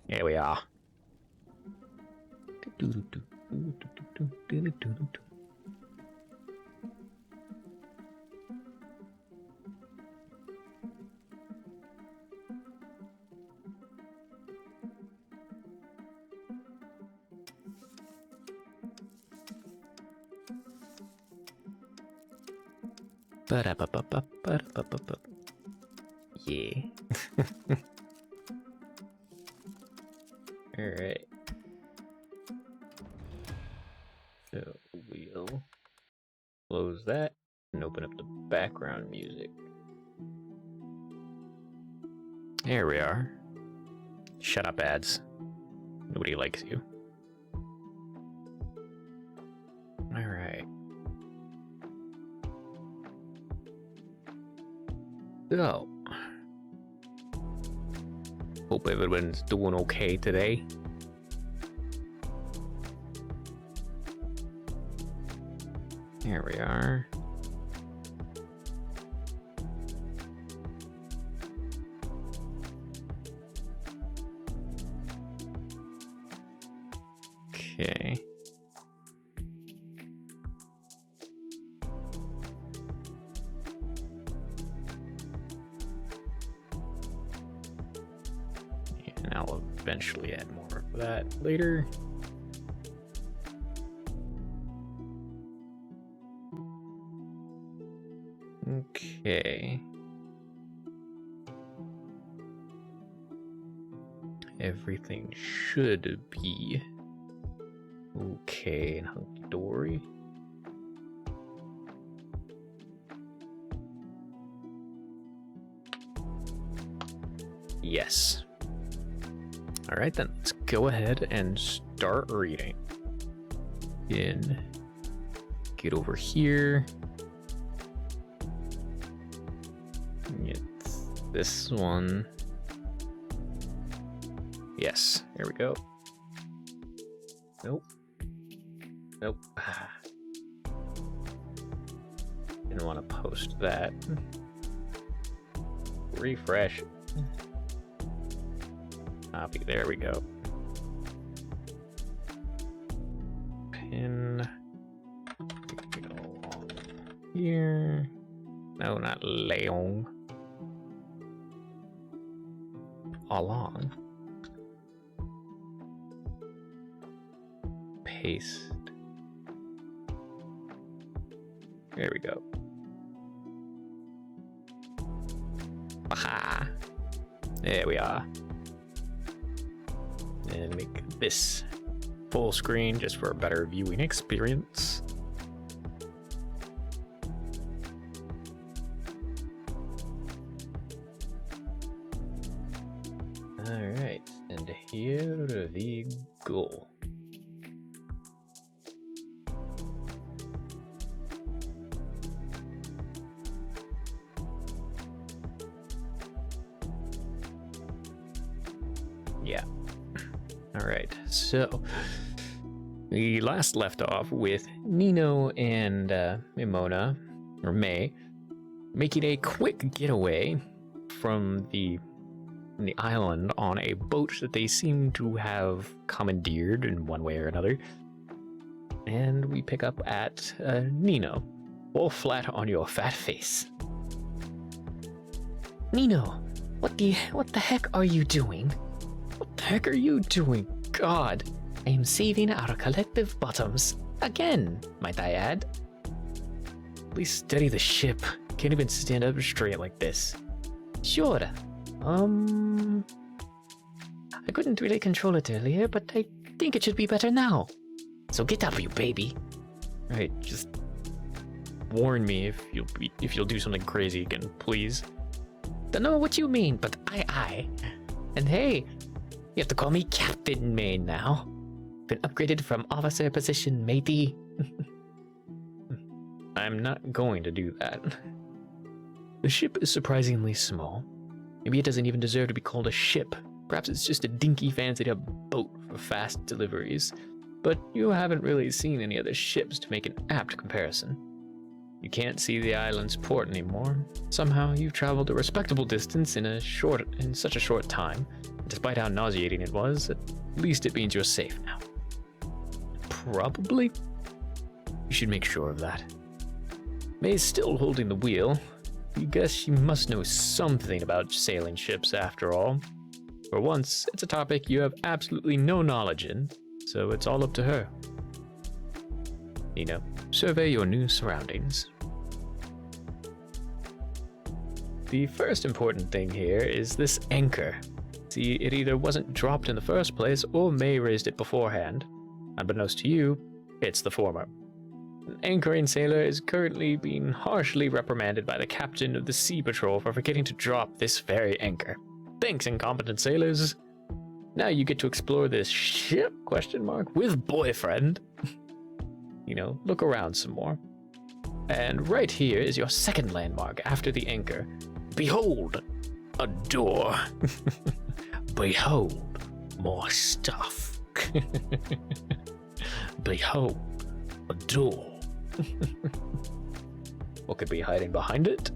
Here we are. Yeah. Alright. So we'll close that and open up the background music. There we are. Shut up, ads. Nobody likes you. Alright. So, hope everyone's doing okay today. Here we are. Okay. And I'll eventually add more of that later. Okay. Everything should be okay and hunky-dory. Yes. All right, then let's go ahead and start reading. Get over here. Get this one. Yes, there we go. Nope. Nope. Didn't want to post that. Refresh. Copy, there we go. Pin. Go along here. No, not Leon. Along. Paste. There we go. Aha! There we are. And make this full screen just for a better viewing experience. Alright, and here we go. Yeah. Alright, so we last left off with Nino and Mimona, or May, making a quick getaway from the island on a boat that they seem to have commandeered in one way or another. And we pick up at Nino. Fall flat on your fat face. Nino, what the heck are you doing? What the heck are you doing? God. I am saving our collective bottoms. Again, might I add. Please steady the ship. Can't even stand up straight like this. Sure. I couldn't really control it earlier, but I think it should be better now. So get up, you baby. Right, just warn me if you'll do something crazy again, please. Don't know what you mean, but aye. And hey, you have to call me Captain May now. Been upgraded from officer position, matey. I'm not going to do that. The ship is surprisingly small. Maybe it doesn't even deserve to be called a ship. Perhaps it's just a dinky fancied-up boat for fast deliveries. But you haven't really seen any other ships to make an apt comparison. You can't see the island's port anymore. Somehow you've traveled a respectable distance in such a short time. Despite how nauseating it was, at least it means you're safe now. Probably? You should make sure of that. May's still holding the wheel. You guess she must know something about sailing ships after all. For once, it's a topic you have absolutely no knowledge in, so it's all up to her. Survey your new surroundings. The first important thing here is this anchor. See, it either wasn't dropped in the first place or May raised it beforehand. Unbeknownst to you, it's the former. An anchoring sailor is currently being harshly reprimanded by the captain of the Sea Patrol for forgetting to drop this very anchor. Thanks, incompetent sailors. Now you get to explore this ship, with boyfriend. Look around some more. And right here is your second landmark after the anchor. Behold, a door. Behold, more stuff. Behold, a door. What could be hiding behind it?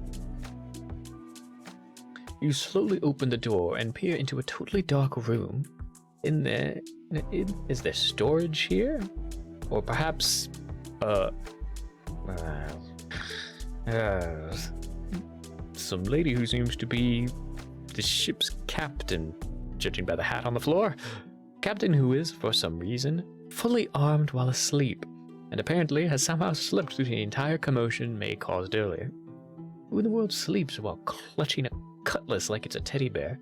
You slowly open the door and peer into a totally dark room. Is there storage here? Or perhaps, some lady who seems to be the ship's captain, judging by the hat on the floor. Captain who is, for some reason, fully armed while asleep, and apparently has somehow slept through the entire commotion May caused earlier. Who in the world sleeps while clutching a cutlass like it's a teddy bear?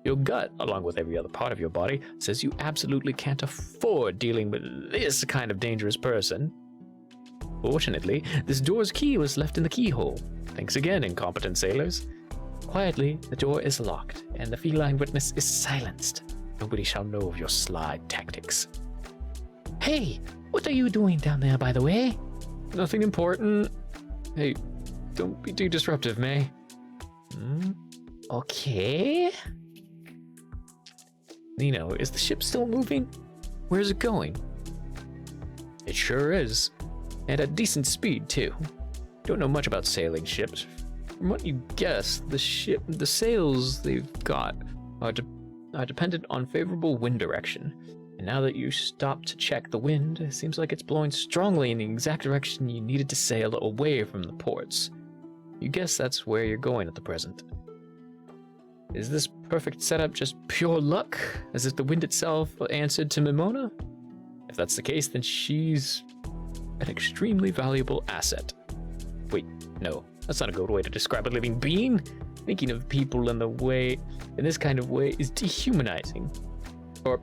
Your gut, along with every other part of your body, says you absolutely can't afford dealing with this kind of dangerous person. Fortunately, this door's key was left in the keyhole. Thanks again, incompetent sailors. Quietly, the door is locked, and the feline witness is silenced. Nobody shall know of your sly tactics. Hey, what are you doing down there, by the way? Nothing important. Hey, don't be too disruptive, May. Okay. Is the ship still moving? Where's it going? It sure is. And at decent speed, too. Don't know much about sailing ships. From what you guess, the sails they've got are dependent on favorable wind direction. And now that you stopped to check the wind, it seems like it's blowing strongly in the exact direction you needed to sail away from the ports. You guess that's where you're going at the present. Is this perfect setup just pure luck, as if the wind itself answered to Mimona? If that's the case, then she's an extremely valuable asset. Wait, no, that's not a good way to describe a living being. Thinking of people in this kind of way is dehumanizing. Or,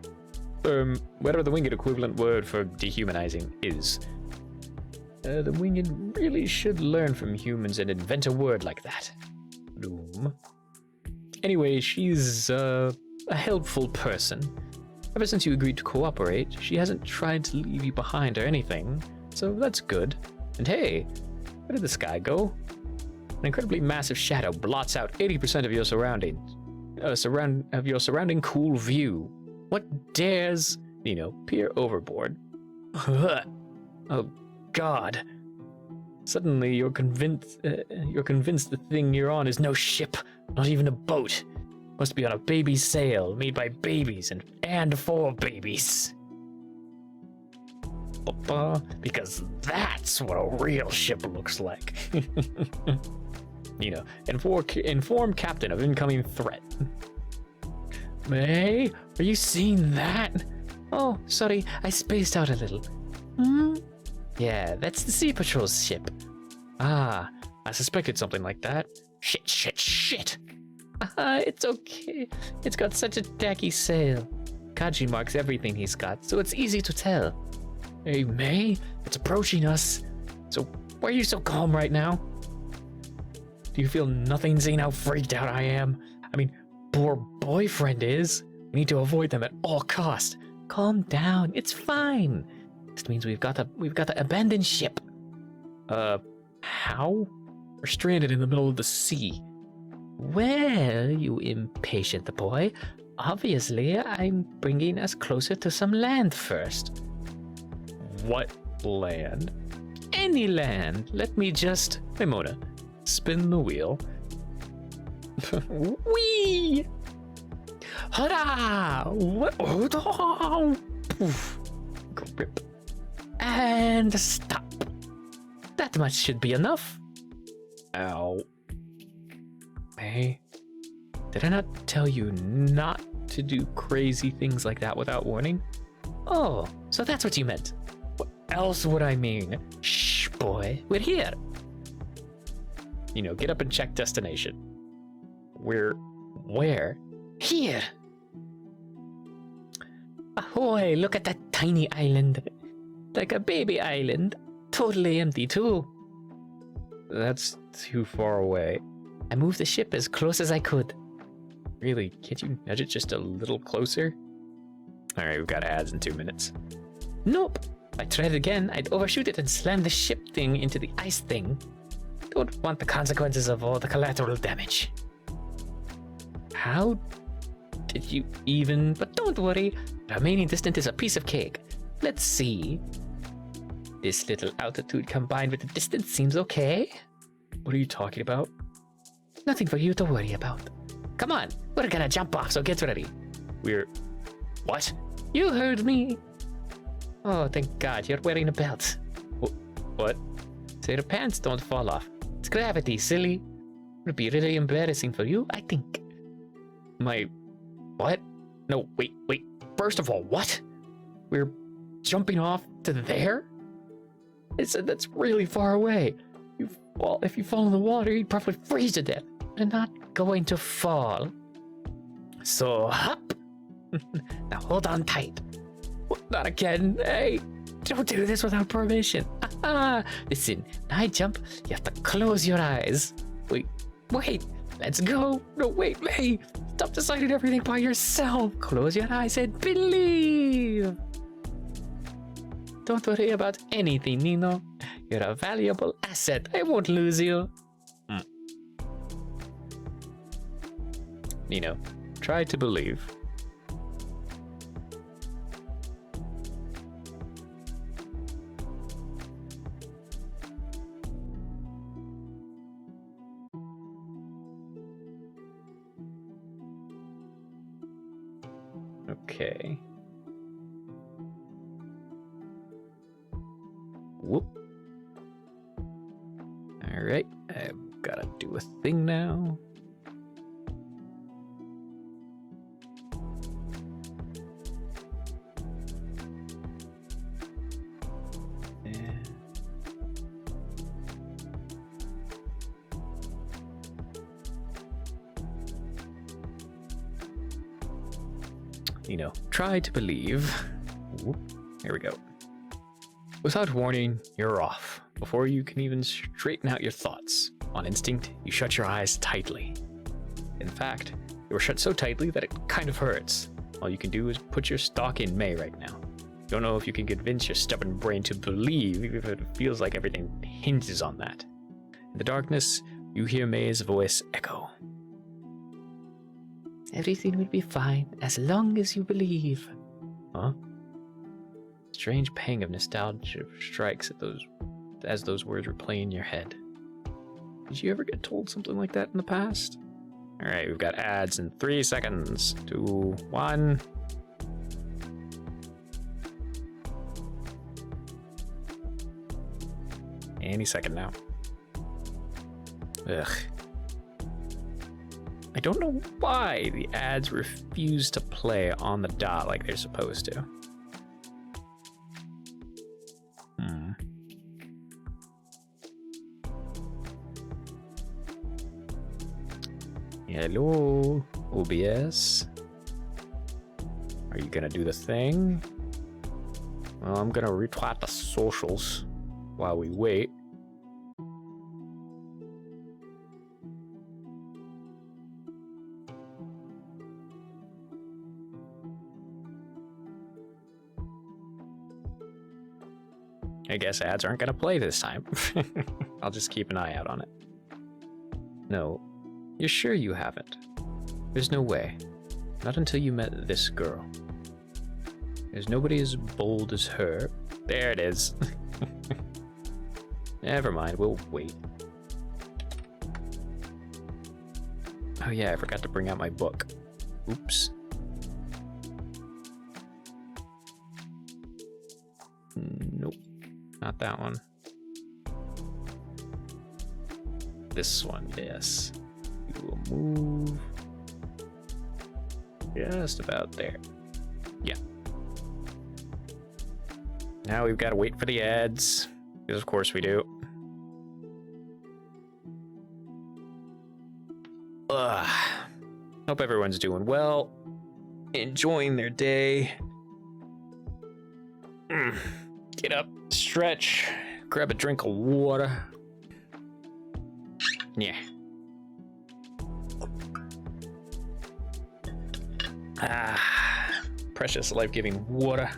whatever the winged equivalent word for dehumanizing is. The winged really should learn from humans and invent a word like that. Doom. Anyway, she's a helpful person. Ever since you agreed to cooperate, she hasn't tried to leave you behind or anything, so that's good. And hey, where did the sky go? An incredibly massive shadow blots out 80% of your surrounding cool view. What dares, peer overboard? Oh God. Suddenly you're convinced the thing you're on is no ship, not even a boat. Must be on a baby sail made by babies and for babies. Because that's what a real ship looks like. Inform captain of incoming threat. May, are you seeing that? Oh, sorry, I spaced out a little. Yeah, that's the Sea Patrol's ship. Ah, I suspected something like that. Shit. It's okay. It's got such a tacky sail. Kaji marks everything he's got, so it's easy to tell. Hey, May, it's approaching us. So, why are you so calm right now? Do you feel nothing seeing how freaked out I am? I mean, poor boyfriend is. We need to avoid them at all costs. Calm down, it's fine. This means we've got the abandoned ship. How? We're stranded in the middle of the sea. Well, you impatient boy. Obviously, I'm bringing us closer to some land first. What land? any land. Let me just... Hey, Mona. Spin the wheel. Whee! Hurrah! What? Oh, poof. Grip. And stop. That much should be enough. Ow. Hey, did I not tell you not to do crazy things like that without warning? Oh, so that's what you meant. What else would I mean? Shh, boy, we're here. You know, get up and check destination. We're... where? Here. Ahoy, look at that tiny island. Like a baby island. Totally empty, too. That's too far away. I moved the ship as close as I could. Really? Can't you nudge it just a little closer? Alright, we've got ads in 2 minutes. Nope. If I tried again, I'd overshoot it and slam the ship thing into the ice thing. Don't want the consequences of all the collateral damage. How did you even... But don't worry, the remaining distance is a piece of cake. Let's see. This little altitude combined with the distance seems okay. What are you talking about? Nothing for you to worry about. Come on, we're gonna jump off, so get ready. We're... What? You heard me. Oh, thank God, you're wearing a belt. What? So your pants don't fall off. It's gravity, silly. It'd be really embarrassing for you, I think. My... What? No, wait. First of all, what? We're jumping off to there? That's really far away. If you fall in the water, you'd probably freeze to death. You're not going to fall. So hop. Now hold on tight. Not again. Hey, don't do this without permission. Listen, when I jump, you have to close your eyes. Wait, let's go. No, wait, hey, stop deciding everything by yourself. Close your eyes and believe. Don't worry about anything, Nino. You're a valuable asset. I won't lose you. Nino, try to believe. Okay. Whoop. Alright, I've gotta do a thing now. You know, try to believe. Whoop. Here we go. Without warning, you're off. Before you can even straighten out your thoughts. On instinct, you shut your eyes tightly. In fact, you are shut so tightly that it kind of hurts. All you can do is put your stock in May right now. Don't know if you can convince your stubborn brain to believe, even if it feels like everything hinges on that. In the darkness, you hear May's voice echo. Everything will be fine as long as you believe. Huh? Strange pang of nostalgia strikes at as those words replay in your head. Did you ever get told something like that in the past? Alright, we've got ads in 3 seconds. 2, 1. Any second now. Ugh. I don't know why the ads refuse to play on the dot like they're supposed to. Hello, OBS. Are you gonna do the thing? Well, I'm gonna retweet the socials while we wait. I guess ads aren't gonna play this time. I'll just keep an eye out on it. No, you're sure you haven't? There's no way. Not until you met this girl. There's nobody as bold as her. There it is. Never mind, we'll wait. Oh yeah, I forgot to bring out my book. Oops. Nope, not that one. This one, yes. We will move just about there. Yeah. Now we've got to wait for the ads, because of course we do. Ugh. Hope everyone's doing well, enjoying their day. Get up, stretch, grab a drink of water. Yeah. Precious life-giving water.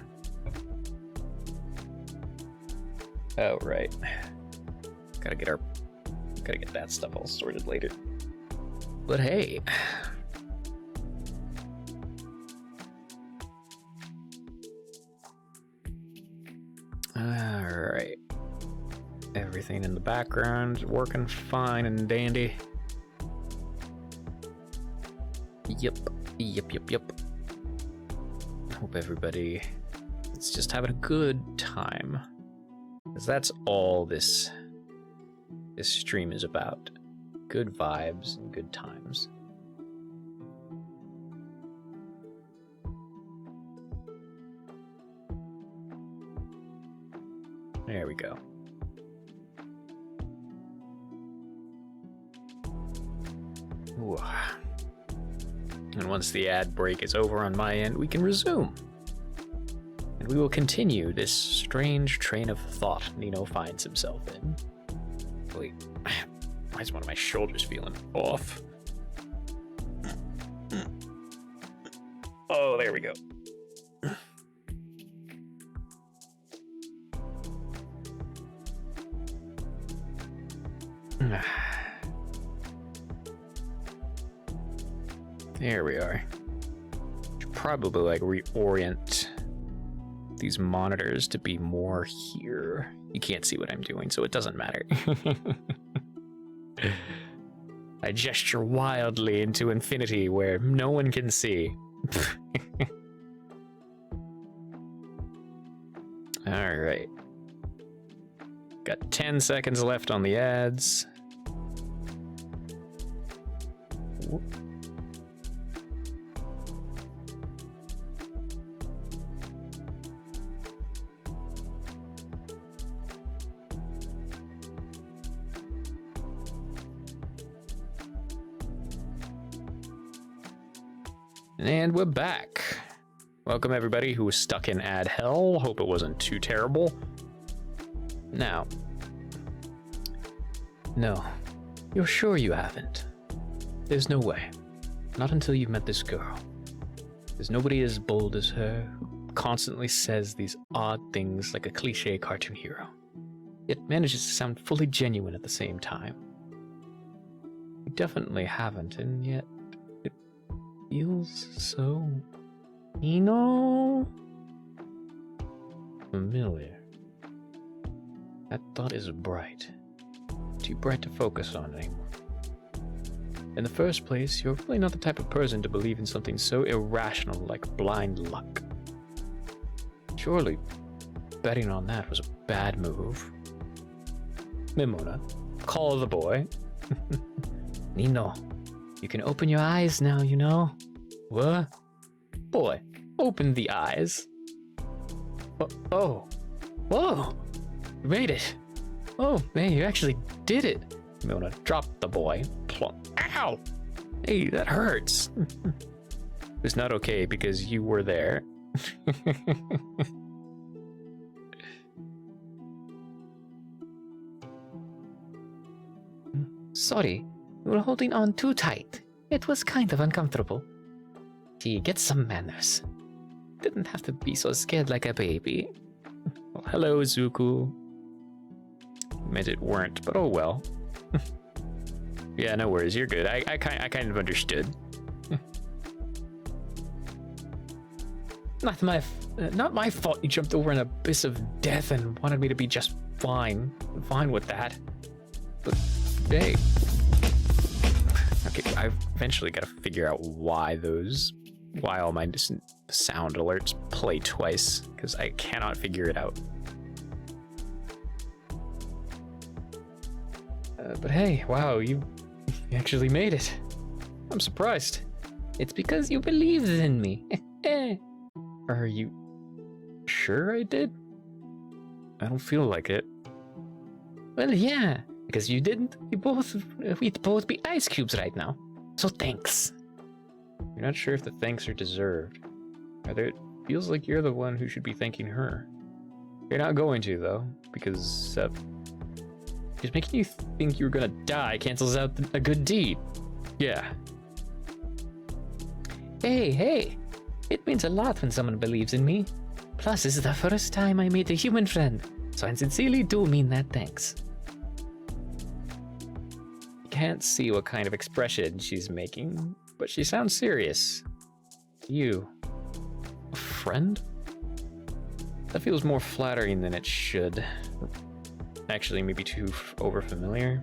Oh, right. Gotta get that stuff all sorted later. But hey. Alright. Everything in the background working fine and dandy. Yep. Hope everybody is just having a good time. Because that's all this stream is about. Good vibes and good times. There we go. Ooh. And once the ad break is over on my end, we can resume. And we will continue this strange train of thought Nino finds himself in. Wait, why is one of my shoulders feeling off? Oh, there we go. There we are. Should probably like reorient these monitors to be more here. You can't see what I'm doing, so it doesn't matter. I gesture wildly into infinity where no one can see. All right. Got 10 seconds left on the ads. Whoop. And we're back. Welcome everybody who was stuck in ad hell. Hope it wasn't too terrible. Now, no, you're sure you haven't? There's no way. Not until you've met this girl. There's nobody as bold as her, who constantly says these odd things like a cliche cartoon hero, yet manages to sound fully genuine at the same time. You definitely haven't, and yet it feels so, familiar. That thought is bright. Too bright to focus on anymore. In the first place, you're really not the type of person to believe in something so irrational like blind luck. Surely, betting on that was a bad move. Mimona, call the boy. Nino, you can open your eyes now, you know. What? Boy, open the eyes. Oh. Whoa. You made it. Oh, man, you actually did it. Mona dropped the boy. Plump. Ow! Hey, that hurts. It's not okay because you were there. Sorry, you were holding on too tight. It was kind of uncomfortable. Gee, get some manners. Didn't have to be so scared like a baby. Well, hello, Zuku. Meant it weren't, but oh well. Yeah, no worries. You're good. I kind of understood. Not my fault you jumped over an abyss of death and wanted me to be just fine. Fine with that. But, hey. Okay, I eventually gotta figure out why all my sound alerts play twice, because I cannot figure it out. But hey, wow, you actually made it. I'm surprised. It's because you believed in me. Are you sure I did? I don't feel like it. Well, yeah, because you didn't. We'd both be ice cubes right now. So thanks. You're not sure if the thanks are deserved. It feels like you're the one who should be thanking her. You're not going to, though, because just making you think you're gonna die cancels out a good deed. Yeah. Hey. It means a lot when someone believes in me. Plus, this is the first time I made a human friend, so I sincerely do mean that thanks. You can't see what kind of expression she's making, but she sounds serious. You. A friend? That feels more flattering than it should. Actually, maybe too overfamiliar.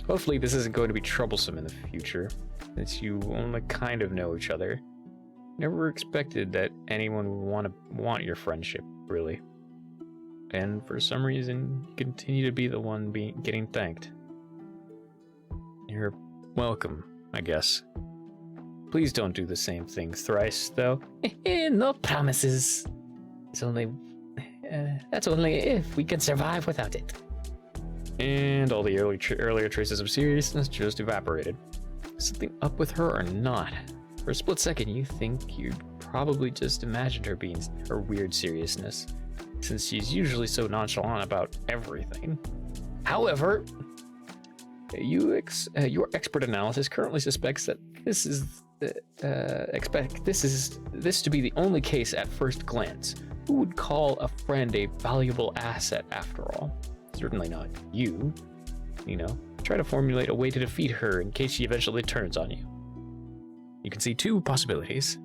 Hopefully this isn't going to be troublesome in the future, since you only kind of know each other. Never expected that anyone would want your friendship, really. And for some reason, you continue to be the one getting thanked. You're welcome, I guess. Please don't do the same thing thrice, though. No promises. That's only if we can survive without it. And all the earlier traces of seriousness just evaporated. Something up with her or not? For a split second, you think you probably just imagined her weird seriousness, since she's usually so nonchalant about everything. However, your expert analysis currently suspects that this to be the only case at first glance. Who would call a friend a valuable asset after all? Certainly not you. Try to formulate a way to defeat her in case she eventually turns on you. You can see two possibilities.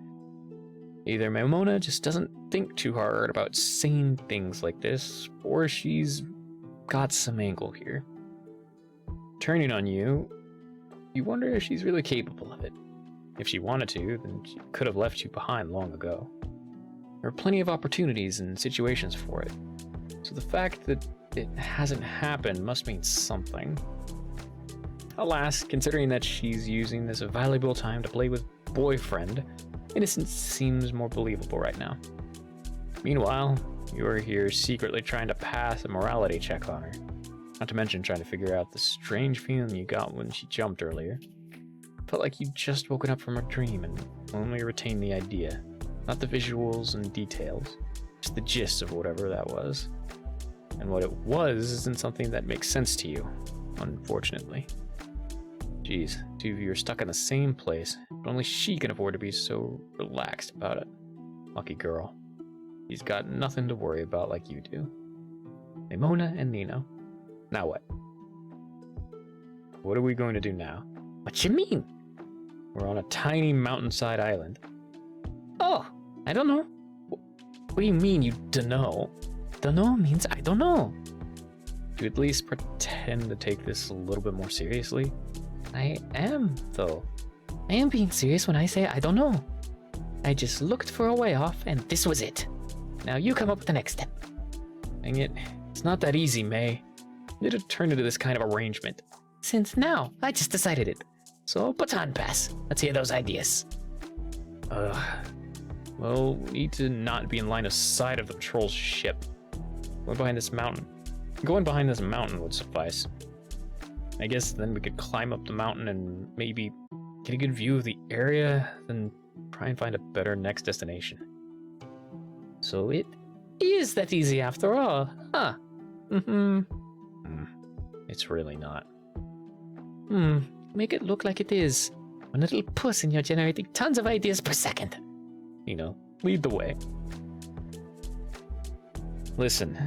Either Memona just doesn't think too hard about saying things like this, or she's got some angle here. Turning on you, you wonder if she's really capable of it. If she wanted to, then she could have left you behind long ago. There are plenty of opportunities and situations for it, so the fact that it hasn't happened must mean something. Alas, considering that she's using this valuable time to play with boyfriend, innocence seems more believable right now. Meanwhile, you're here secretly trying to pass a morality check on her. Not to mention trying to figure out the strange feeling you got when she jumped earlier. Felt like you'd just woken up from a dream and only retained the idea, not the visuals and details, just the gist of whatever that was. And what it was isn't something that makes sense to you, unfortunately. Geez, two of you are stuck in the same place, but only she can afford to be so relaxed about it. Lucky girl. She's got nothing to worry about like you do. Memona and Nino. Now what? What are we going to do now? What you mean? We're on a tiny mountainside island. Oh, I don't know. What do you mean you dunno? Dunno means I don't know. Do you at least pretend to take this a little bit more seriously? I am, though. I am being serious when I say I don't know. I just looked for a way off, and this was it. Now you come up with the next step. Dang it. It's not that easy, May. You need to turn into this kind of arrangement. Since now, I just decided it. So, baton pass. Let's hear those ideas. Well, we need to not be in line of sight of the patrol's ship. Going behind this mountain would suffice. I guess then we could climb up the mountain and maybe get a good view of the area, then try and find a better next destination. So it is that easy after all, huh? It's really not. Make it look like it is. One little puss and you're generating tons of ideas per second. Lead the way. Listen,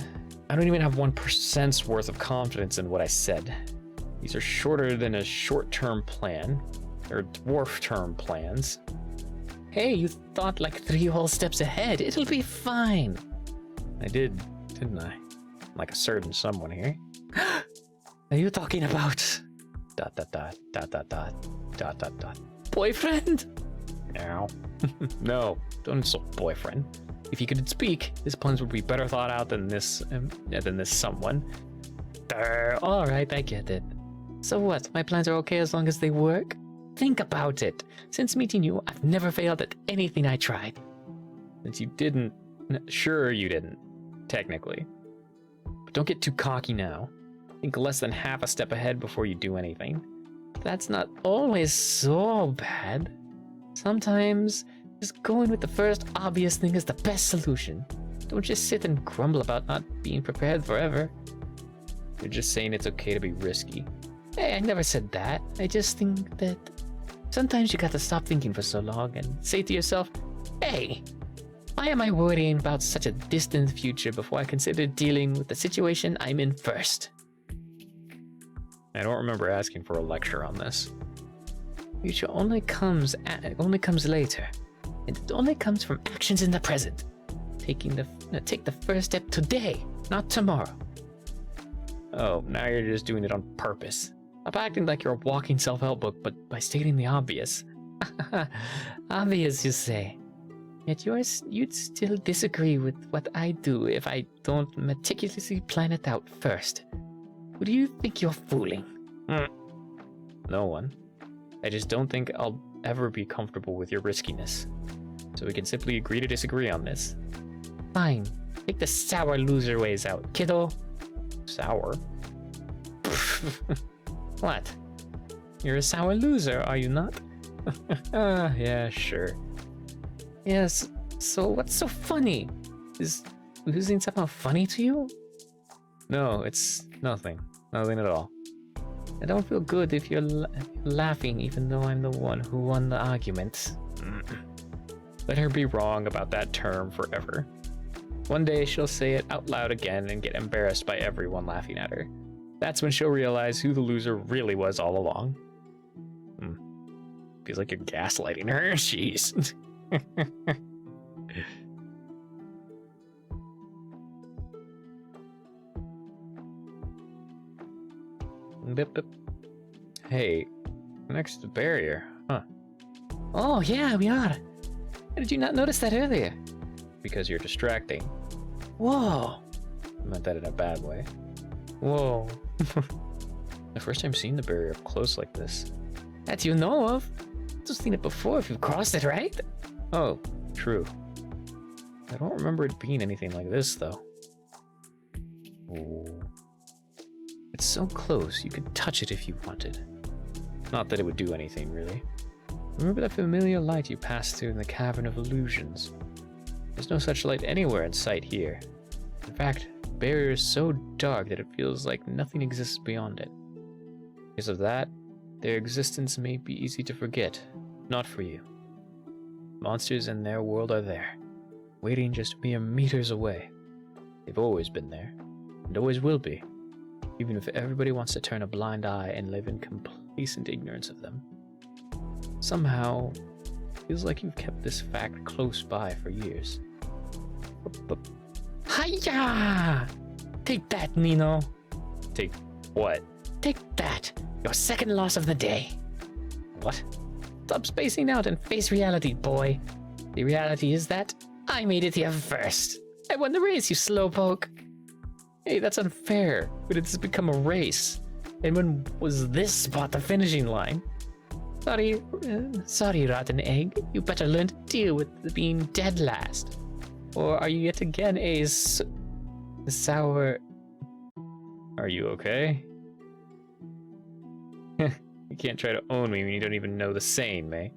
I don't even have 1%'s worth of confidence in what I said. These are shorter than a short-term plan, or dwarf-term plans. Hey, you thought like 3 whole steps ahead. It'll be fine. I did, didn't I? Like a certain someone here. Are you talking about Dot dot dot dot dot dot dot dot dot. boyfriend? Ow. No, don't insult boyfriend. If he could speak, his plans would be better thought out than this someone. All right, I get it. So what? My plans are okay as long as they work? Think about it. Since meeting you, I've never failed at anything I tried. Since you didn't, sure you didn't, technically. But don't get too cocky now. Think less than half a step ahead before you do anything. That's not always so bad. Sometimes just going with the first obvious thing is the best solution. Don't just sit and grumble about not being prepared forever. You're just saying it's okay to be risky. Hey, I never said that. I just think that sometimes you gotta stop thinking for so long and say to yourself, hey, why am I worrying about such a distant future before I consider dealing with the situation I'm in first? I don't remember asking for a lecture on this. Future only comes later, and it only comes from actions in the present. Take the first step today, not tomorrow. Oh, now you're just doing it on purpose. Stop acting like you're a walking self-help book, but by stating the obvious. Obvious, you say. Yet you'd still disagree with what I do if I don't meticulously plan it out first. Who do you think you're fooling? No one. I just don't think I'll ever be comfortable with your riskiness. So we can simply agree to disagree on this. Fine. Take the sour loser ways out, kiddo. Sour? What? You're a sour loser, are you not? Yeah, sure. Yes, so what's so funny? Is losing somehow funny to you? No, it's nothing. Nothing at all. I don't feel good if you're laughing even though I'm the one who won the argument. Let her be wrong about that term forever. One day she'll say it out loud again and get embarrassed by everyone laughing at her. That's when she'll realize who the loser really was all along. Feels like you're gaslighting her. Jeez. Hey, next to the barrier, huh? Oh yeah, we are. How did you not notice that earlier? Because you're distracting. Whoa. I meant that in a bad way. Whoa. The first time seeing the barrier up close like this. That you know of. I've seen it before if you've crossed it, right? Oh, true. I don't remember it being anything like this, though. Ooh. It's so close, you could touch it if you wanted. Not that it would do anything, really. Remember that familiar light you passed through in the Cavern of Illusions? There's no such light anywhere in sight here. In fact, the barrier is so dark that it feels like nothing exists beyond it. Because of that, their existence may be easy to forget. Not for you. Monsters in their world are there, waiting just mere meters away. They've always been there, and always will be, even if everybody wants to turn a blind eye and live in complacent ignorance of them. Somehow, it feels like you've kept this fact close by for years. Hiya! Take that, Nino. Take what? Take that. Your second loss of the day. What? Stop spacing out and face reality, boy. The reality is that I made it here first. I won the race, you slowpoke. Hey, that's unfair. When did this become a race? And when was this spot the finishing line? Sorry, rotten egg. You better learn to deal with being dead last. Or are you yet again a sour... Are you okay? You can't try to own me when you don't even know the saying, May.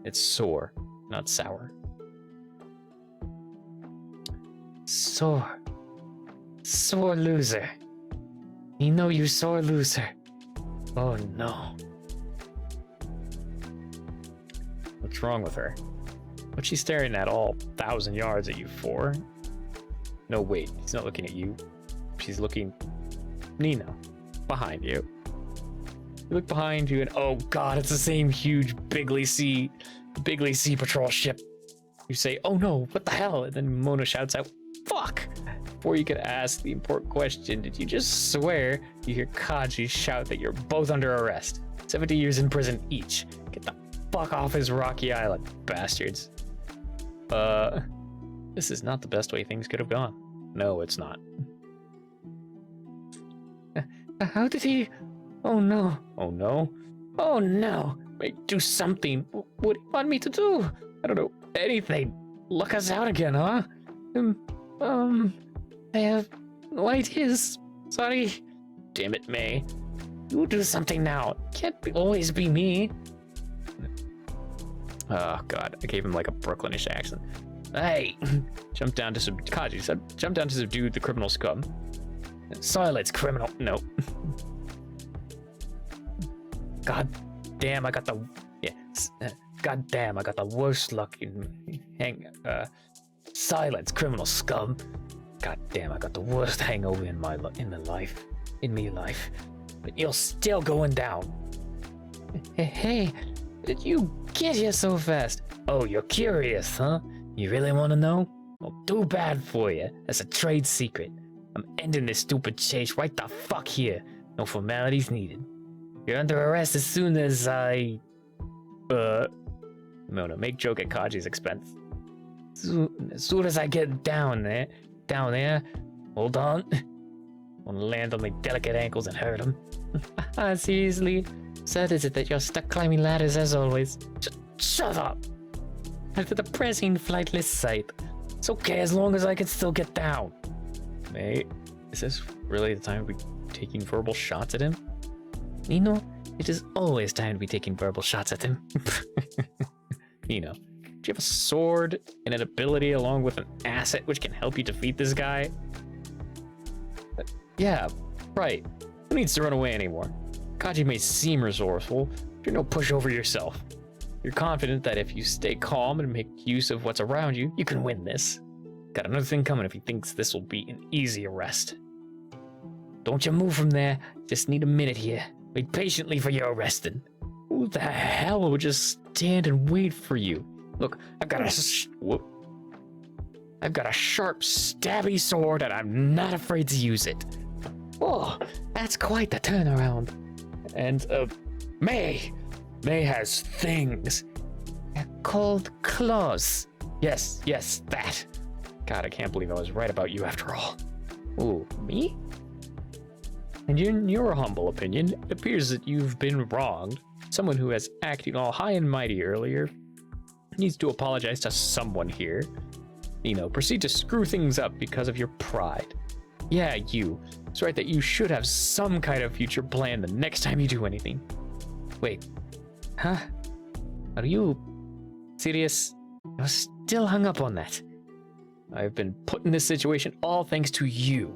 It's sore, not sour. Sore loser. You know you sore loser. Oh no. What's wrong with her? What's she staring at all 1,000 yards at you for? No, wait, she's not looking at you. She's looking... Nino, behind you. You look behind you and oh god, it's the same huge Bigly Sea Patrol ship. You say, oh no, what the hell? And then Mona shouts out, fuck! Before you could ask the important question, did you just swear? You hear Kaji shout that you're both under arrest. 70 years in prison each. Get the fuck off his rocky island, bastards. This is not the best way things could have gone. No, it's not. How did he... Oh no. Oh no. Oh no. Wait, do something. What do you want me to do? I don't know. Anything. Look us out again, huh? I have no ideas. Sorry. Damn it, May. You do something now. Can't always be me. Oh god, I gave him like a Brooklynish accent. Hey! Jump down to Kaji said, jump down to subdue the criminal scum. Silence, criminal. No. God damn, I got the... Yeah. God damn, I got the worst luck in... Silence, criminal scum. God damn, I got the worst hangover in my life. But you're still going down. Hey, did you get here so fast? Oh, you're curious, huh? You really want to know? Well, too bad for you. That's a trade secret. I'm ending this stupid chase right the fuck here. No formalities needed. You're under arrest as soon as I... Mona, make joke at Kaji's expense. As soon as I get down there. Hold on. I'll land on my delicate ankles and hurt him. Seriously? Sad is it that you're stuck climbing ladders as always? Shut up! After the depressing flightless sight. It's okay as long as I can still get down. Mate, is this really the time to be taking verbal shots at him? Nino, it is always time to be taking verbal shots at him. Nino, do you have a sword and an ability along with an asset which can help you defeat this guy? Yeah, right. Who needs to run away anymore? Kaji may seem resourceful, but you're no pushover yourself. You're confident that if you stay calm and make use of what's around you, you can win this. Got another thing coming if he thinks this will be an easy arrest. Don't you move from there. Just need a minute here. Wait patiently for your arresting. Who the hell would just stand and wait for you? Look, I've got a sharp, stabby sword, and I'm not afraid to use it. Oh, that's quite the turnaround. And, May has things. They're called claws. Yes, that. God, I can't believe I was right about you after all. Ooh, me? And in your humble opinion, it appears that you've been wronged. Someone who has acted all high and mighty earlier needs to apologize to someone here. Proceed to screw things up because of your pride. Yeah, you. It's right that you should have some kind of future plan the next time you do anything. Wait. Huh? Are you serious? I was still hung up on that. I've been put in this situation all thanks to you.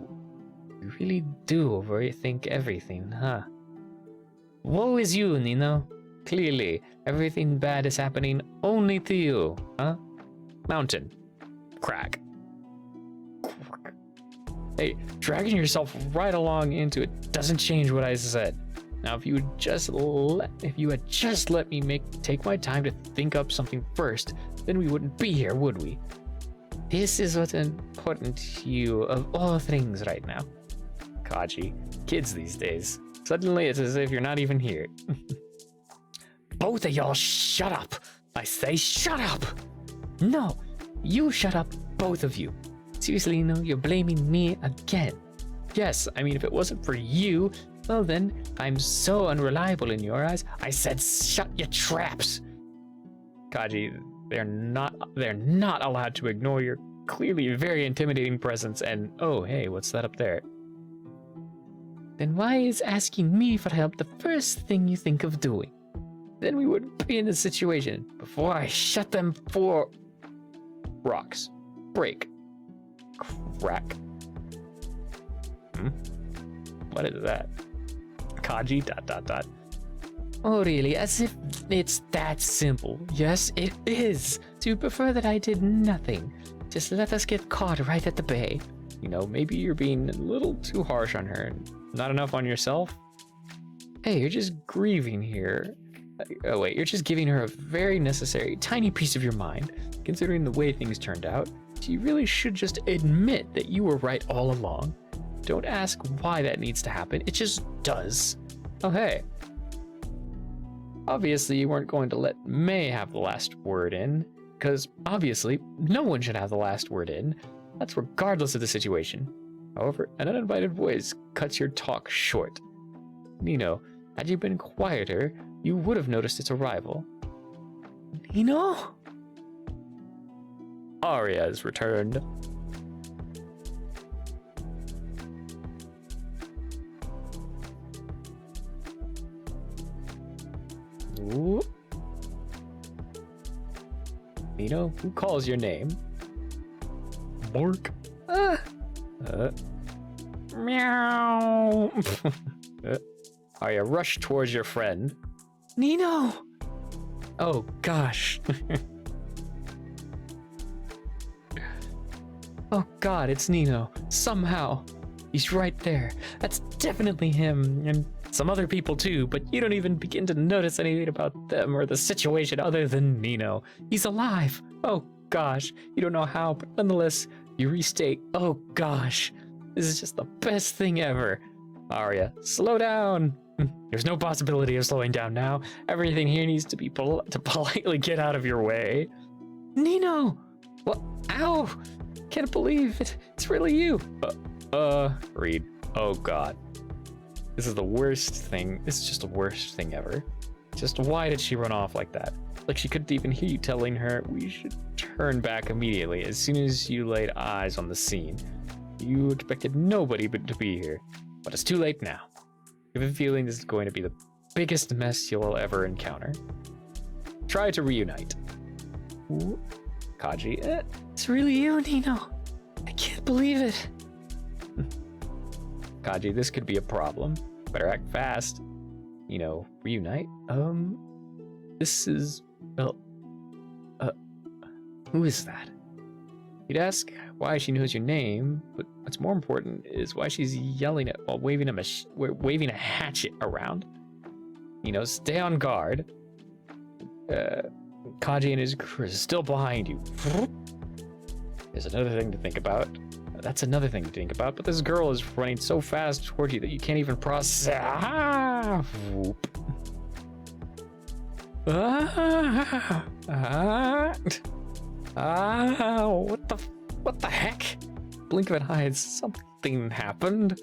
You really do overthink everything, huh? Woe is you, Nino. Clearly, everything bad is happening only to you, huh? Mountain. Crack. Hey, dragging yourself right along into it doesn't change what I said. Now, if you had just let me take my time to think up something first, then we wouldn't be here, would we? This is what's important to you of all things right now. Kaji, kids these days. Suddenly it's as if you're not even here. Both of y'all shut up. I say shut up. No, you shut up, both of you. Seriously, you're blaming me again. Yes, I mean, if it wasn't for you, well then, I'm so unreliable in your eyes. I said shut your traps. Kaji, they're not allowed to ignore your clearly very intimidating presence and, oh, hey, what's that up there? Then why is asking me for help the first thing you think of doing? Then we wouldn't be in this situation before I shut them for rocks. Break. Crack. What is that? Kaji ... Oh, really? As if it's that simple. Yes, it is. So you prefer that I did nothing. Just let us get caught right at the bay. Maybe you're being a little too harsh on her and not enough on yourself. Hey, you're just grieving here. Oh wait, you're just giving her a very necessary tiny piece of your mind. Considering the way things turned out, she really should just admit that you were right all along. Don't ask why that needs to happen, it just does. Oh hey. Obviously you weren't going to let May have the last word in, because obviously no one should have the last word in. That's regardless of the situation. However, an uninvited voice cuts your talk short. Nino, had you been quieter, you would have noticed its arrival. Nino? Arya has returned. Ooh. Nino, who calls your name? Bark. Meow. Arya, rush towards your friend. Nino! Oh gosh. Oh god, it's Nino. Somehow. He's right there. That's definitely him. And some other people too, but you don't even begin to notice anything about them or the situation other than Nino. He's alive. Oh gosh. You don't know how, but nonetheless, you restate, oh gosh. This is just the best thing ever. Arya, slow down. There's no possibility of slowing down now. Everything here needs to be to politely get out of your way. Nino! What? Ow! Can't believe it. It's really you. Reed. Oh god. This is the worst thing. This is just the worst thing ever. Just why did she run off like that? Like she couldn't even hear you telling her we should turn back immediately as soon as you laid eyes on the scene. You expected nobody but to be here. But it's too late now. I have a feeling this is going to be the biggest mess you'll ever encounter. Try to reunite. Ooh. Kaji, it's really you, Nino. I can't believe it. Kaji, this could be a problem. Better act fast. You know, reunite? This is, well, who is that? You'd ask why she knows your name, but what's more important is why she's yelling it while waving a hatchet around. You know, stay on guard. Kaji and his crew are still behind you. There's another thing to think about. That's another thing to think about, but this girl is running so fast toward you that you can't even process. Whoop. What the heck? Blink of an eye, something happened.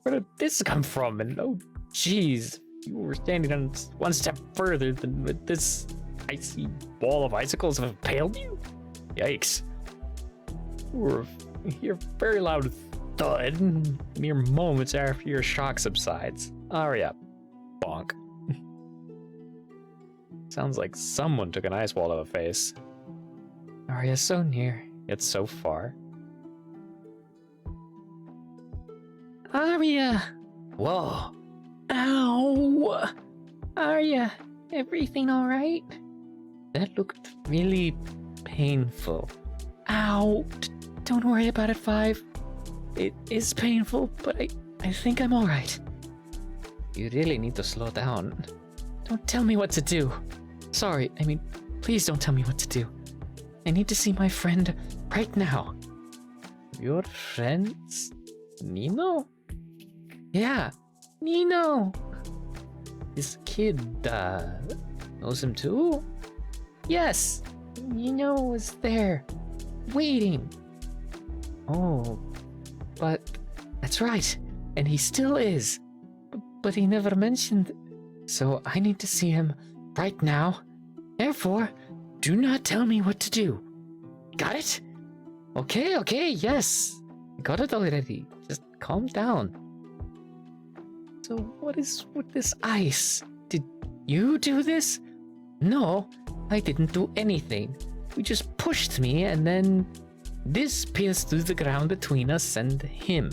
Where did this come from? And oh, jeez, you were standing on one step further than with this icy ball of icicles have impaled you? Yikes. You hear very loud thud mere moments after your shock subsides. Arya, bonk. Sounds like someone took an ice wall to the face. Arya, so near, yet so far. Arya! Whoa! Ow! Arya, everything alright? That looked really painful. Ow! Don't worry about it, Five. It is painful, but I think I'm alright. You really need to slow down. Don't tell me what to do. Sorry, I mean, please don't tell me what to do. I need to see my friend right now. Your friends? Nino? Yeah, Nino! This kid, knows him too? Yes! Nino was there, waiting. Oh, but that's right, and he still is. But he never mentioned, so I need to see him right now. Therefore, do not tell me what to do. Got it? Okay, yes. Got it already. Just calm down. So what is with this ice? Did you do this? No, I didn't do anything. You just pushed me and then this pierced through the ground between us and him.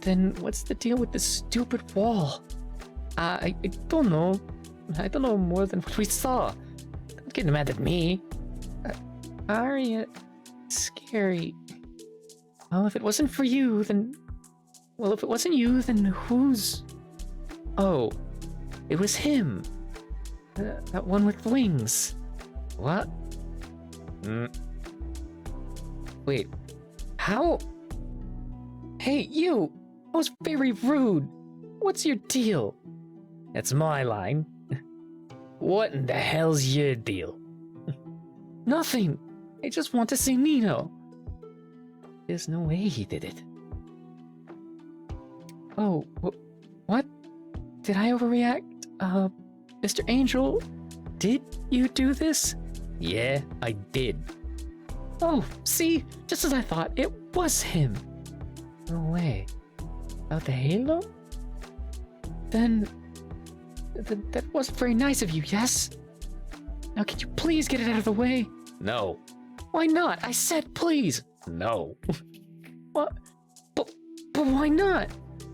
Then what's the deal with this stupid wall? I don't know. I don't know more than what we saw. Don't get mad at me. Arya, scary. Well, if it wasn't for you, then... Well, if it wasn't you, then whose... Oh, it was him. That one with wings. What? Wait, how? Hey, you! That was very rude. What's your deal? That's my line. What in the hell's your deal? Nothing. I just want to see Nino. There's no way he did it. Oh, what? Did I overreact? Mr. Angel, did you do this? Yeah, I did. Oh, see? Just as I thought, it was him. No way. About the halo? Then that wasn't very nice of you, yes? Now can you please get it out of the way? No. Why not? I said please. No. What? But why not?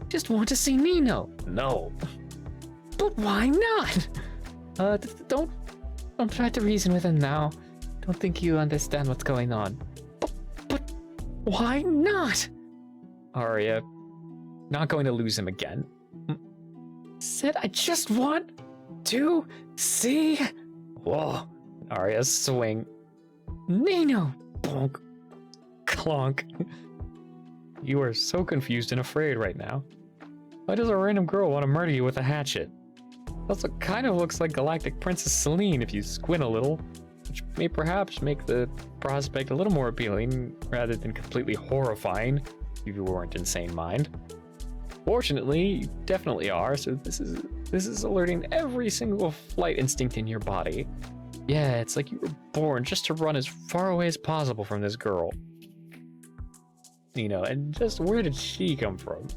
Just want to see Nino. No. But why not? Don't try to reason with him now. Don't think you understand what's going on. But why not? Arya, not going to lose him again. Said I just want to see. Whoa. Arya, swing. Nino. Bonk. Clonk. You are so confused and afraid right now. Why does a random girl want to murder you with a hatchet? Also kind of looks like Galactic Princess Celine if you squint a little, which may perhaps make the prospect a little more appealing rather than completely horrifying if you weren't insane mind. Fortunately, you definitely are, so this is alerting every single flight instinct in your body. Yeah, it's like you were born just to run as far away as possible from this girl. You know, and just where did she come from?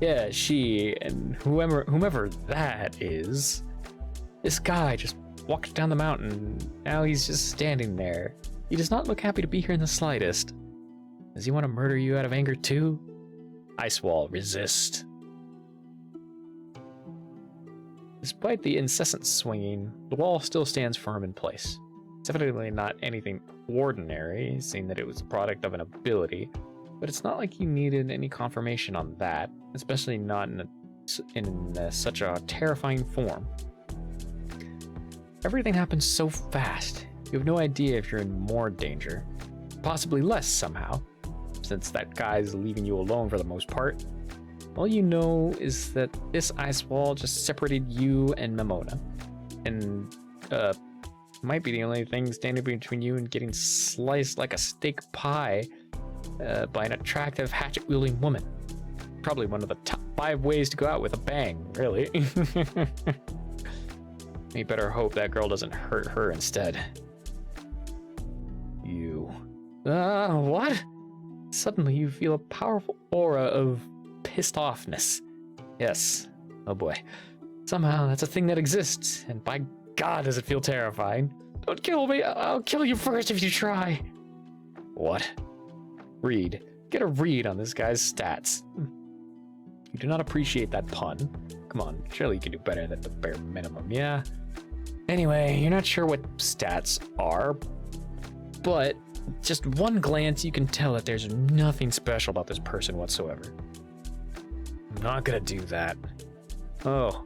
Yeah, she and whomever that is. This guy just walked down the mountain. Now he's just standing there. He does not look happy to be here in the slightest. Does he want to murder you out of anger too? Ice wall, resist. Despite the incessant swinging, the wall still stands firm in place. It's evidently not anything ordinary, seeing that it was a product of an ability, but it's not like you needed any confirmation on that, especially not in such a terrifying form. Everything happens so fast, you have no idea if you're in more danger, possibly less somehow, since that guy's leaving you alone for the most part. All you know is that this ice wall just separated you and Memona, and might be the only thing standing between you and getting sliced like a steak pie by an attractive hatchet-wielding woman. Probably one of the top 5 ways to go out with a bang, really. You better hope that girl doesn't hurt her instead. You. What? Suddenly you feel a powerful aura of pissed offness. Yes. Oh boy. Somehow that's a thing that exists, and by God does it feel terrifying. Don't kill me. I'll kill you first if you try. What? Read. Get a read on this guy's stats. You do not appreciate that pun. Come on, surely you can do better than the bare minimum, yeah? Anyway, you're not sure what stats are, but just one glance you can tell that there's nothing special about this person whatsoever. I'm not gonna do that. Oh,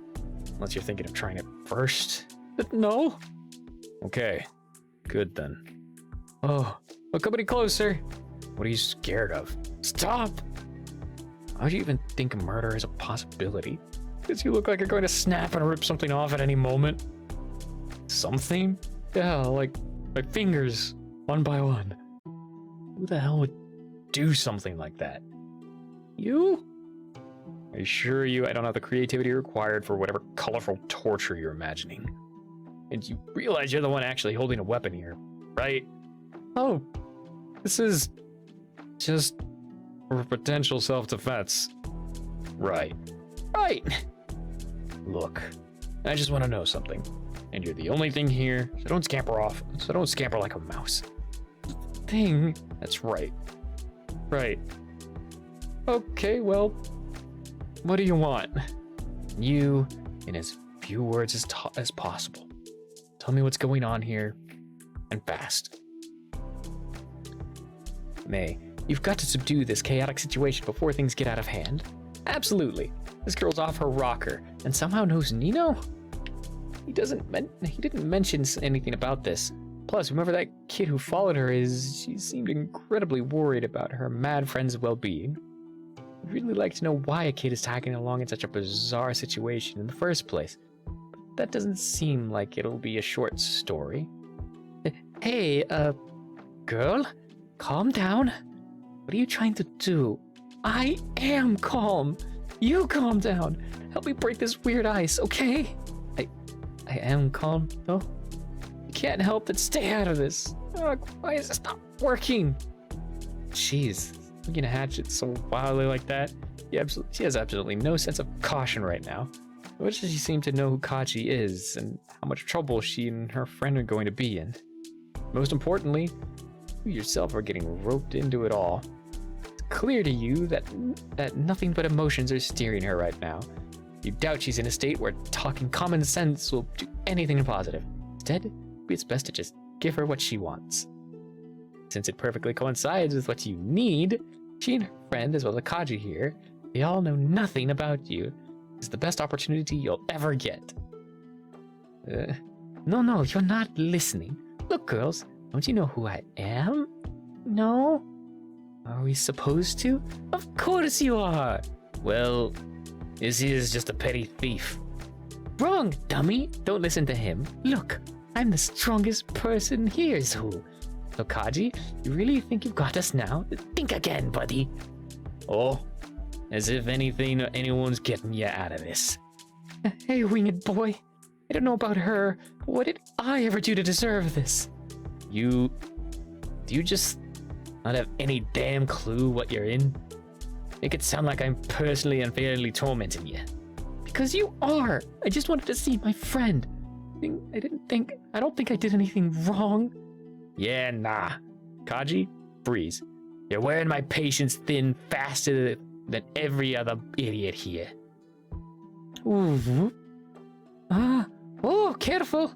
unless you're thinking of trying it first. No? Okay, good then. Oh, look up any closer. What are you scared of? Stop! Why do you even think murder is a possibility? Because you look like you're going to snap and rip something off at any moment. Something? Yeah, like my fingers, one by one. Who the hell would do something like that? You? Are you sure I don't have the creativity required for whatever colorful torture you're imagining? And you realize you're the one actually holding a weapon here, right? Oh, this is just for potential self-defense. Right. Right! Look, I just want to know something. And you're the only thing here, so don't scamper off. So don't scamper like a mouse. Thing? That's right. Right. Okay, well, what do you want? You, in as few words as possible. Tell me what's going on here, and fast. May, you've got to subdue this chaotic situation before things get out of hand. Absolutely. This girl's off her rocker and somehow knows Nino? He didn't mention anything about this. Plus, remember that kid who followed her she seemed incredibly worried about her mad friend's well-being. I'd really like to know why a kid is tagging along in such a bizarre situation in the first place. But that doesn't seem like it'll be a short story. Hey, girl, calm down. What are you trying to do? I am calm. You calm down. Help me break this weird ice, okay? I am calm, though. You can't help but stay out of this. Ugh, why is this not working? Jeez, looking to hatch it so wildly like that. She has absolutely no sense of caution right now. Nor does she seem to know who Kachi is and how much trouble she and her friend are going to be in. Most importantly, you yourself are getting roped into it all. It's clear to you that nothing but emotions are steering her right now. You doubt she's in a state where talking common sense will do anything positive. Instead, it's best to just give her what she wants. Since it perfectly coincides with what you need, she and her friend, as well as Kaji here, they all know nothing about you. It's the best opportunity you'll ever get. No, you're not listening. Look, girls, don't you know who I am? No? Are we supposed to? Of course you are! Well, this is just a petty thief. Wrong, dummy! Don't listen to him. Look, I'm the strongest person here, SOOOOO. So Kaji, you really think you've got us now? Think again, buddy. Oh, as if anything or anyone's getting you out of this. Hey, winged boy. I don't know about her, but what did I ever do to deserve this? Do you just not have any damn clue what you're in? Make it sound like I'm personally unfairly tormenting you. Because you are! I just wanted to see my friend. I don't think I did anything wrong. Yeah, nah. Kaji, freeze. You're wearing my patience thin faster than every other idiot here. Ooh. Oh, careful.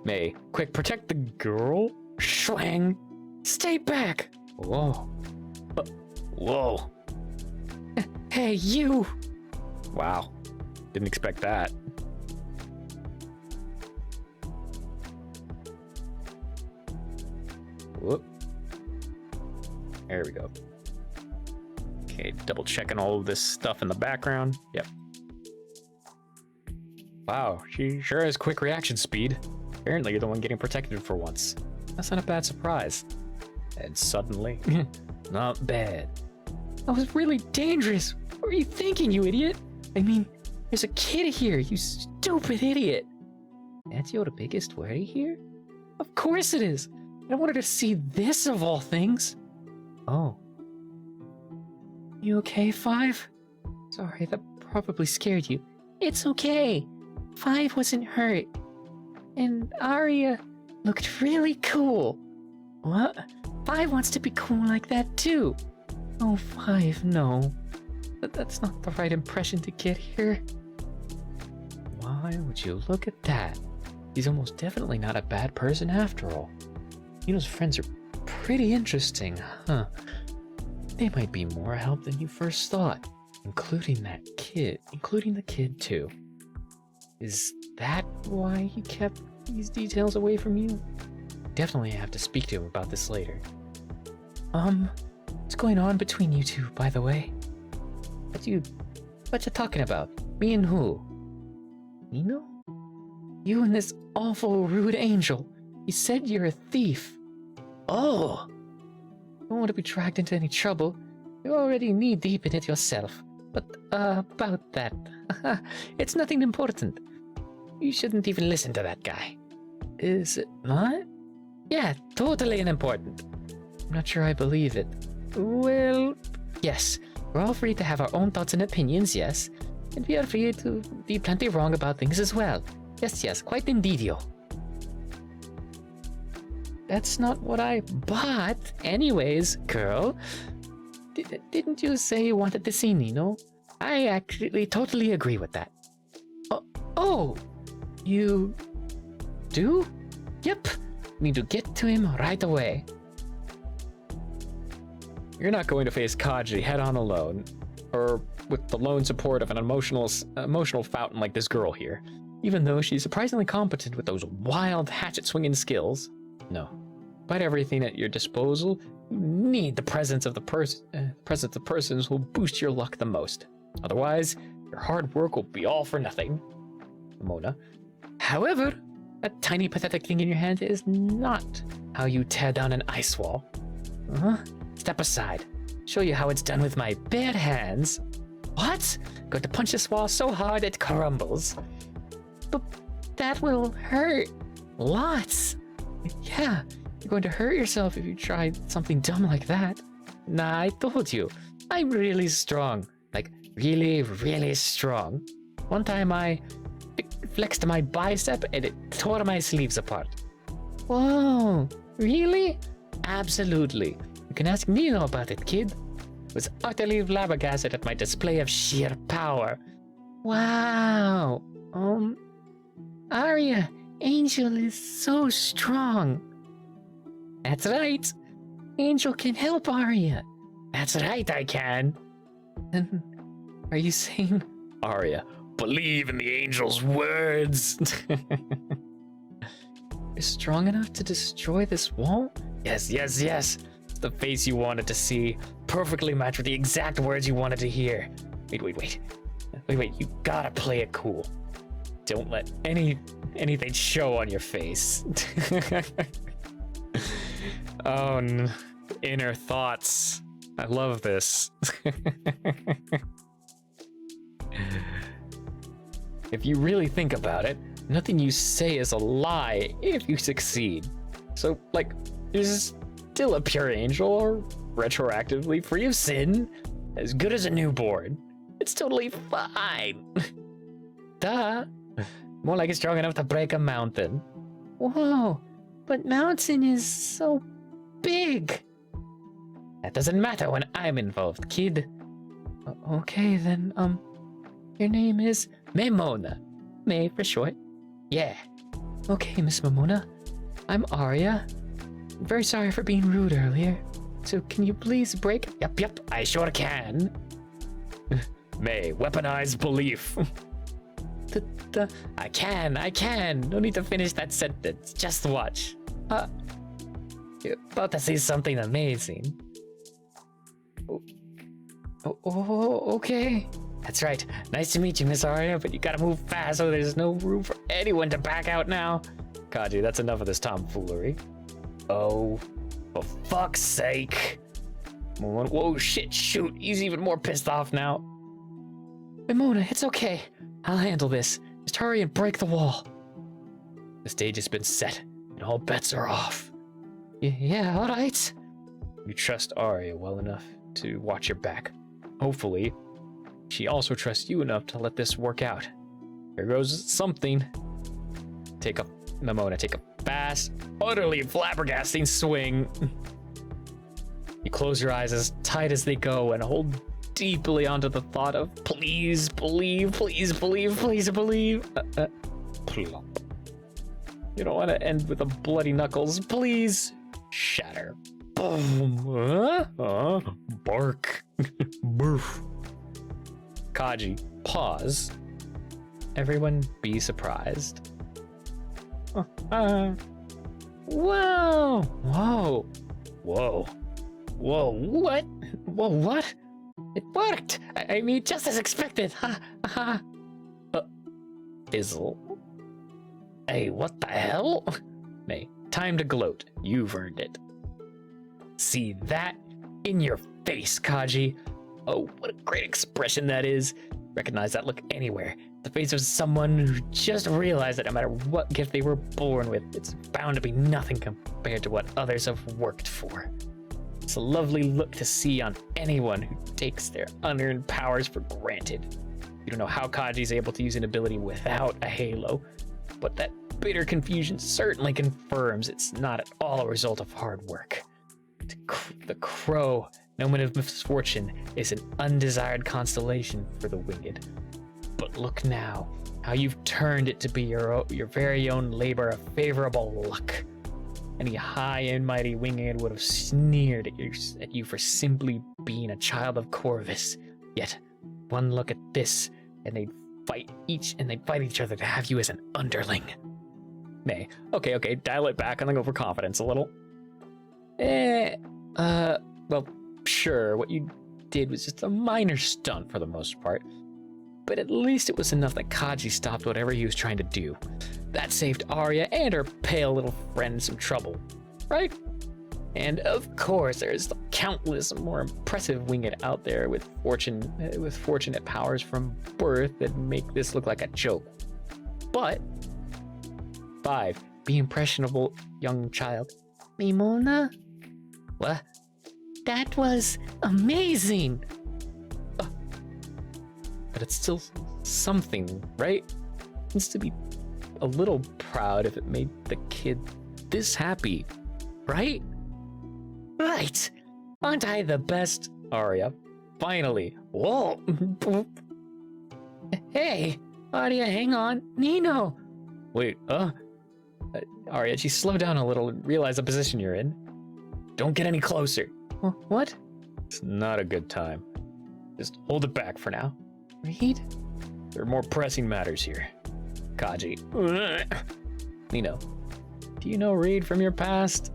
May, quick, protect the girl. Schwang. Stay back. Whoa. Whoa. Hey, you. Wow. Didn't expect that. Whoop. There we go. Okay, double checking all of this stuff in the background. Yep. Wow, she sure has quick reaction speed. Apparently you're the one getting protected for once. That's not a bad surprise. And suddenly, not bad. That was really dangerous. What were you thinking, you idiot? I mean, there's a kid here, you stupid idiot. That's your biggest worry here? Of course it is. I wanted to see this of all things. Oh. You okay, Five? Sorry, that probably scared you. It's okay. Five wasn't hurt. And Arya looked really cool. What? Five wants to be cool like that too. Oh, Five, no. That's not the right impression to get here. Why would you look at that? He's almost definitely not a bad person after all. Nino's friends are pretty interesting, huh? They might be more help than you first thought, including the kid too. Is that why he kept these details away from you? Definitely have to speak to him about this later. What's going on between you two, by the way? What you talking about? Me and who? Nino? You and this awful rude angel. He said you're a thief. Oh! Don't want to be dragged into any trouble. You're already knee-deep in it yourself. But, about that. It's nothing important. You shouldn't even listen to that guy. Is it not? Yeah, totally unimportant. I'm not sure I believe it. Well, yes. We're all free to have our own thoughts and opinions, yes. And we are free to be plenty wrong about things as well. Yes, quite indeedio. That's not what But, anyways, girl, didn't you say you wanted to see Nino? I actually totally agree with that. Oh, you do? Yep, need to get to him right away. You're not going to face Kaji head on alone. or with the lone support of an emotional fountain like this girl here. Even though she's surprisingly competent with those wild hatchet-swinging skills. No. Despite everything at your disposal, you need the presence of the persons who will boost your luck the most. Otherwise, your hard work will be all for nothing. Mona. However, that tiny pathetic thing in your hand is not how you tear down an ice wall. Step aside. Show you how it's done with my bare hands. What? Going to punch this wall so hard it crumbles. But that will hurt. Lots. Yeah, you're going to hurt yourself if you try something dumb like that. Nah, I told you. I'm really strong. Like, really, really strong. One time I flexed my bicep and it tore my sleeves apart. Whoa, really? Absolutely. You can ask Nino about it, kid. Was utterly flabbergasted at my display of sheer power. Wow. Arya, Angel is so strong. That's right. Angel can help Arya. That's right, I can. Then, are you saying... Arya, believe in the Angel's words. You're strong enough to destroy this wall? Yes, yes, yes. It's the face you wanted to see. Perfectly matched with the exact words you wanted to hear. Wait. You gotta play it cool. Don't let anything show on your face. Oh, inner thoughts. I love this. If you really think about it, nothing you say is a lie if you succeed. So, like, you're still a pure angel or retroactively free of sin, as good as a newborn. It's totally fine. Duh. More like it's strong enough to break a mountain. Whoa, but mountain is so big. That doesn't matter when I'm involved, kid. Okay, then, your name is Memona. May for short. Yeah. Okay, Miss Memona. I'm Arya. I'm very sorry for being rude earlier. So can you please break? Yep, I sure can. May, weaponize belief. I can. No need to finish that sentence. Just watch. You're about to see something amazing. Okay. That's right. Nice to meet you, Miss Arya, but you gotta move fast so there's no room for anyone to back out now. Kaji, that's enough of this tomfoolery. Oh, for fuck's sake. Whoa, shit, shoot. He's even more pissed off now. Mimona, it's okay. I'll handle this. Just hurry and break the wall. The stage has been set, and all bets are off. Yeah, all right. You trust Arya well enough to watch your back. Hopefully, she also trusts you enough to let this work out. Here goes something. Mimona, take a fast, utterly flabbergasting swing. You close your eyes as tight as they go and hold deeply onto the thought of please believe. Plop. You don't want to end with a bloody knuckles. Please shatter. Boom. Bark. Boof. Kaji, pause. Everyone be surprised. Whoa. What? Whoa, what? It worked! I mean, just as expected! Fizzle. Hey, what the hell? May, time to gloat. You've earned it. See that? In your face, Kaji. Oh, what a great expression that is. Recognize that look anywhere. The face of someone who just realized that no matter what gift they were born with, it's bound to be nothing compared to what others have worked for. It's a lovely look to see on anyone who takes their unearned powers for granted. You don't know how Kaji's able to use an ability without a halo, but that bitter confusion certainly confirms it's not at all a result of hard work. The crow, known of misfortune, is an undesired constellation for the winged. But look now, how you've turned it to be your very own labor of favorable luck. Any high and mighty winged would have sneered at you for simply being a child of Corvus, Yet, one look at this, and they'd fight each other to have you as an underling. May. Okay, dial it back on the overconfidence a little. Well, sure, what you did was just a minor stunt for the most part. But at least it was enough that Kaji stopped whatever he was trying to do. That saved Arya and her pale little friend some trouble, right? And of course, there's countless more impressive winged out there with fortunate powers from birth that make this look like a joke. But 5. Be impressionable, young child. Mimona? What? That was amazing! But it's still something, right? Needs to be a little proud if it made the kid this happy, right? Right! Aren't I the best? Arya, finally. Whoa! Hey! Arya, hang on. Nino! Wait, Arya, she slow down a little and realize the position you're in. Don't get any closer. What? It's not a good time. Just hold it back for now. Reed? There are more pressing matters here. Kaji. Nino, do you know Reed from your past?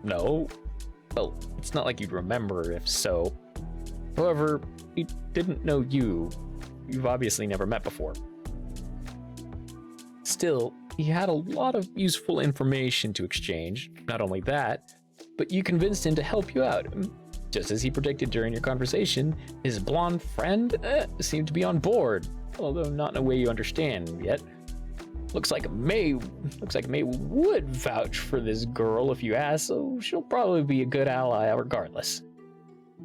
No. Well, it's not like you'd remember if so. However, he didn't know you. You've obviously never met before. Still, he had a lot of useful information to exchange. Not only that, but you convinced him to help you out. Just as he predicted during your conversation, his blonde friend seemed to be on board, although not in a way you understand yet. Looks like May would vouch for this girl if you ask, so she'll probably be a good ally regardless.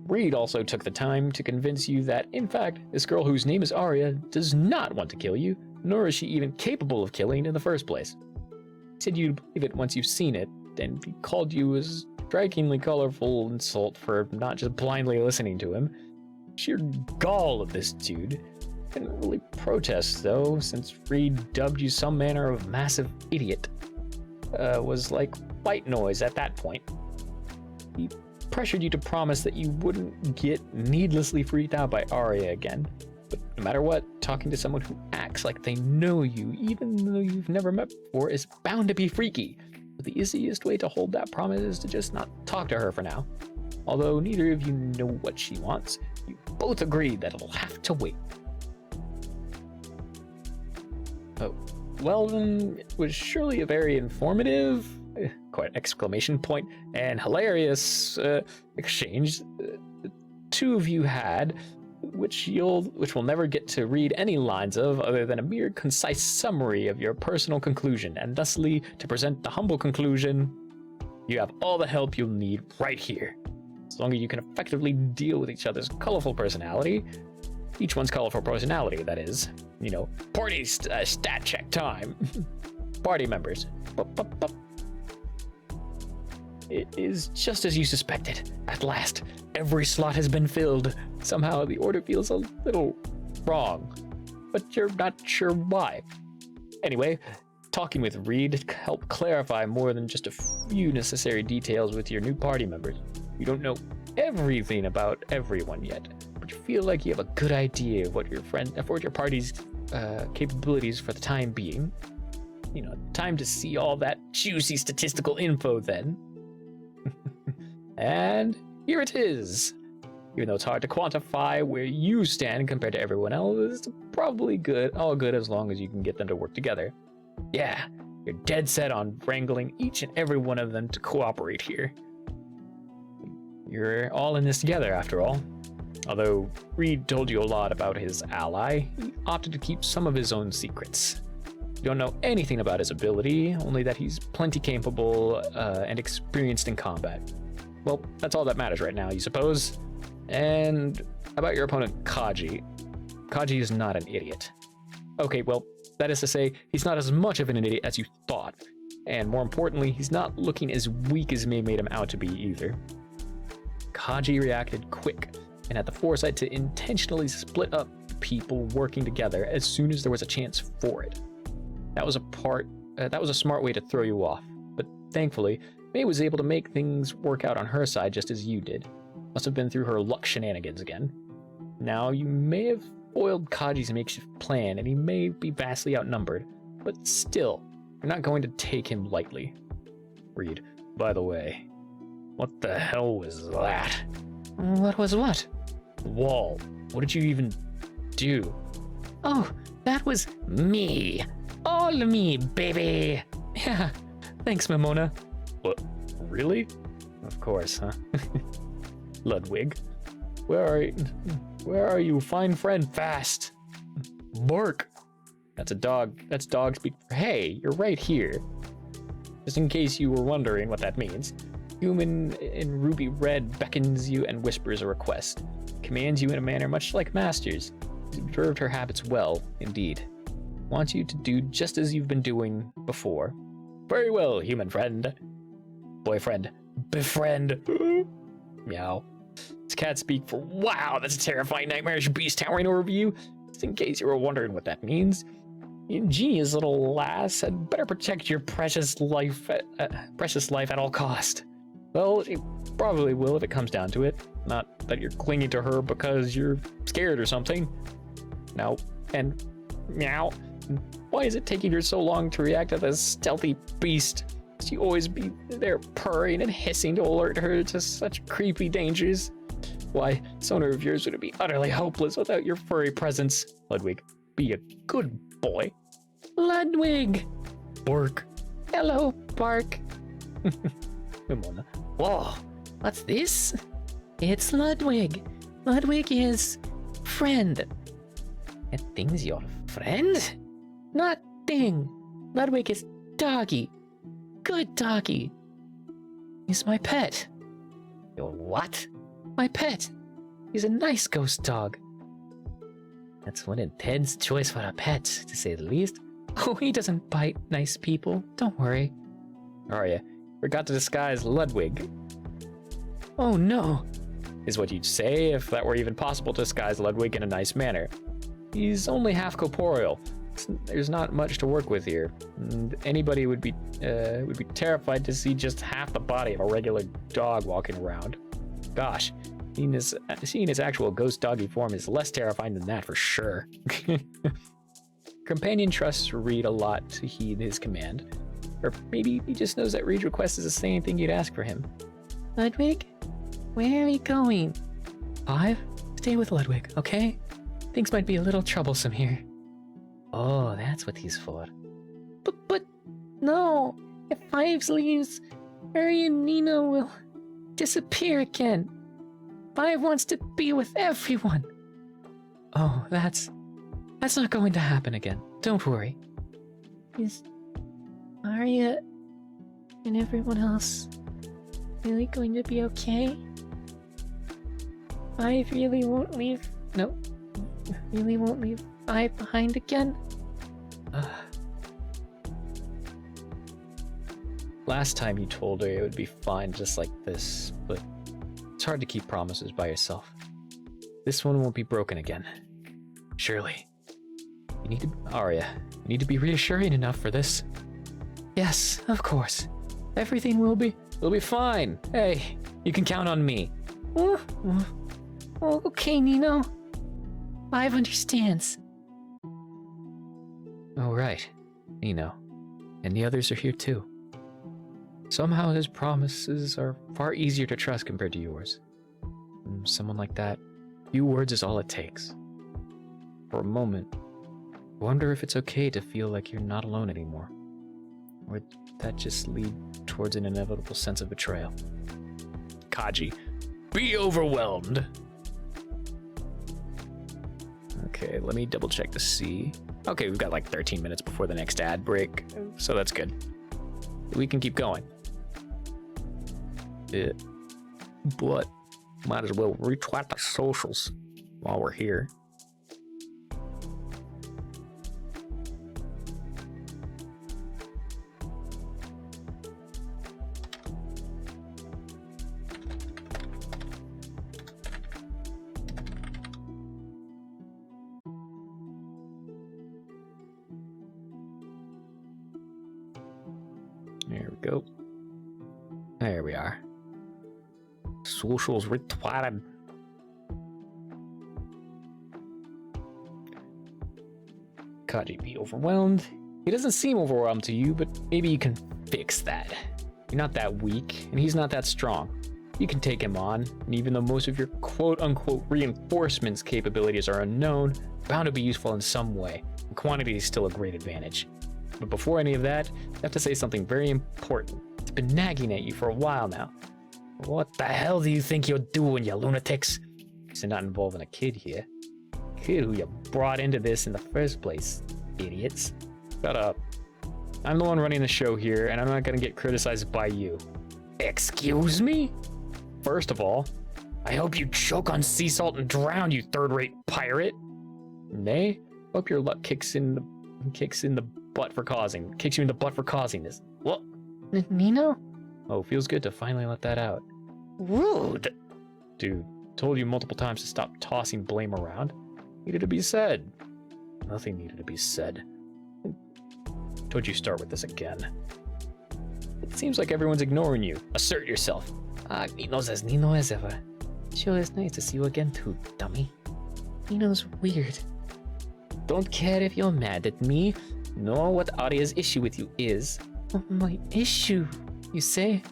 Reed also took the time to convince you that, in fact, this girl whose name is Arya does not want to kill you, nor is she even capable of killing in the first place. He said you'd believe it once you've seen it, and he called you a strikingly colorful insult for not just blindly listening to him. Sheer gall of this dude. Didn't really protest though, since Reed dubbed you some manner of massive idiot. Was like white noise at that point. He pressured you to promise that you wouldn't get needlessly freaked out by Arya again. But no matter what, talking to someone who acts like they know you, even though you've never met before, is bound to be freaky. But the easiest way to hold that promise is to just not talk to her for now. Although neither of you know what she wants, you both agreed that it'll have to wait. Oh, well then, it was surely a very informative, quite exclamation point, and hilarious exchange the two of you had, which will never get to read any lines of other than a mere concise summary of your personal conclusion, and thusly to present the humble conclusion, you have all the help you'll need right here. As long as you can effectively deal with each other's colorful personality, each one's colorful personality, that is. You know, party stat check time. Party members. It is just as you suspected. At last, every slot has been filled. Somehow the order feels a little wrong, but you're not sure why. Anyway, talking with Reed helped clarify more than just a few necessary details with your new party members. You don't know everything about everyone yet, but you feel like you have a good idea of what your party's capabilities for the time being. You know, time to see all that juicy statistical info then. And here it is. Even though it's hard to quantify where you stand compared to everyone else, it's probably all good as long as you can get them to work together. Yeah, you're dead set on wrangling each and every one of them to cooperate here. You're all in this together, after all. Although Reed told you a lot about his ally, he opted to keep some of his own secrets. You don't know anything about his ability, only that he's plenty capable and experienced in combat. Well, that's all that matters right now, you suppose? And about your opponent, Kaji. Kaji is not an idiot. Okay, well, that is to say, he's not as much of an idiot as you thought. And more importantly, he's not looking as weak as May made him out to be either. Kaji reacted quick and had the foresight to intentionally split up people working together as soon as there was a chance for it. That was a smart way to throw you off, but thankfully, May was able to make things work out on her side just as you did. Must have been through her luck shenanigans again. Now, you may have foiled Kaji's makeshift plan, and he may be vastly outnumbered, but still, you're not going to take him lightly. Reed, by the way, what the hell was that? What was what? Wall, what did you even do? Oh, that was me. All me, baby. Yeah, thanks, Mamona. What, really? Of course, huh? Ludwig, where are you? Find friend fast. Bark. That's a dog. That's dog speak. Hey, you're right here. Just in case you were wondering what that means, human in ruby red beckons you and whispers a request, commands you in a manner much like Master's. He's observed her habits well, indeed. Wants you to do just as you've been doing before. Very well, human friend. Boyfriend. Befriend. Meow. It's cat speak for wow, that's a terrifying nightmarish beast towering over you. Just in case you were wondering what that means. You ingenious little lass had better protect your precious life at all cost. Well, you probably will if it comes down to it. Not that you're clinging to her because you're scared or something. No. And meow. Why is it taking her so long to react to this stealthy beast? She always be there purring and hissing to alert her to such creepy dangers. Why, sonar of yours would be utterly hopeless without your furry presence. Ludwig, be a good boy. Ludwig. Bark. Hello, Bark. Mimona. Whoa, what's this? It's Ludwig. Ludwig is friend. And thing's your friend? Not thing. Ludwig is doggy. Good doggy. He's my pet. Your what? My pet. He's a nice ghost dog. That's one intense choice for a pet, to say the least. Oh, he doesn't bite nice people. Don't worry. Arya, forgot to disguise Ludwig. Oh no. Is what you'd say if that were even possible to disguise Ludwig in a nice manner. He's only half corporeal. There's not much to work with here. And anybody would be terrified to see just half the body of a regular dog walking around. Gosh, seeing his actual ghost doggy form is less terrifying than that for sure. Companion trusts Reed a lot to heed his command. Or maybe he just knows that Reed's request is the same thing you'd ask for him. Ludwig, where are we going? 5, stay with Ludwig, okay? Things might be a little troublesome here. Oh, that's what he's for. But, no. If 5 leaves, Harry and Nina will disappear again. 5 wants to be with everyone. Oh, that's not going to happen again. Don't worry. Is Arya and everyone else really going to be okay? 5 really won't leave. No, really won't leave 5 behind again. Last time you told her it would be fine just like this, but it's hard to keep promises by yourself. This one won't be broken again. Surely. Arya, you need to be reassuring enough for this. Yes, of course. Everything will be fine. Hey, you can count on me. Oh, okay, Nino. 5 understands. Oh, right. Nino. And the others are here too. Somehow his promises are far easier to trust compared to yours. Someone like that, few words is all it takes. For a moment, I wonder if it's okay to feel like you're not alone anymore. Or that just lead towards an inevitable sense of betrayal. Kaji, be overwhelmed. Okay, let me double check to see. Okay, we've got like 13 minutes before the next ad break, so that's good. We can keep going. But might as well retweet the socials while we're here. There we go. There we are. Socials retweeted. Kaji be overwhelmed? He doesn't seem overwhelmed to you, but maybe you can fix that. You're not that weak, and he's not that strong. You can take him on, and even though most of your quote-unquote reinforcements capabilities are unknown, bound to be useful in some way, and quantity is still a great advantage. But before any of that, I have to say something very important. It's been nagging at you for a while now. What the hell do you think you're doing, you lunatics? You're not involving a kid here. Kid who you brought into this in the first place, idiots. Shut up. I'm the one running the show here, and I'm not gonna get criticized by you. Excuse me? First of all, I hope you choke on sea salt and drown, you third-rate pirate. Nay, hope your luck kicks you in the butt for causing this. What? Nino? Oh, feels good to finally let that out. Rude. Dude, told you multiple times to stop tossing blame around. Needed to be said. Nothing needed to be said. Told you start with this again. It seems like everyone's ignoring you. Assert yourself. Nino's as Nino as ever. Sure is nice to see you again too, dummy. Nino's weird. Don't care if you're mad at me, nor what Arya's issue with you is. Oh, my issue, you say?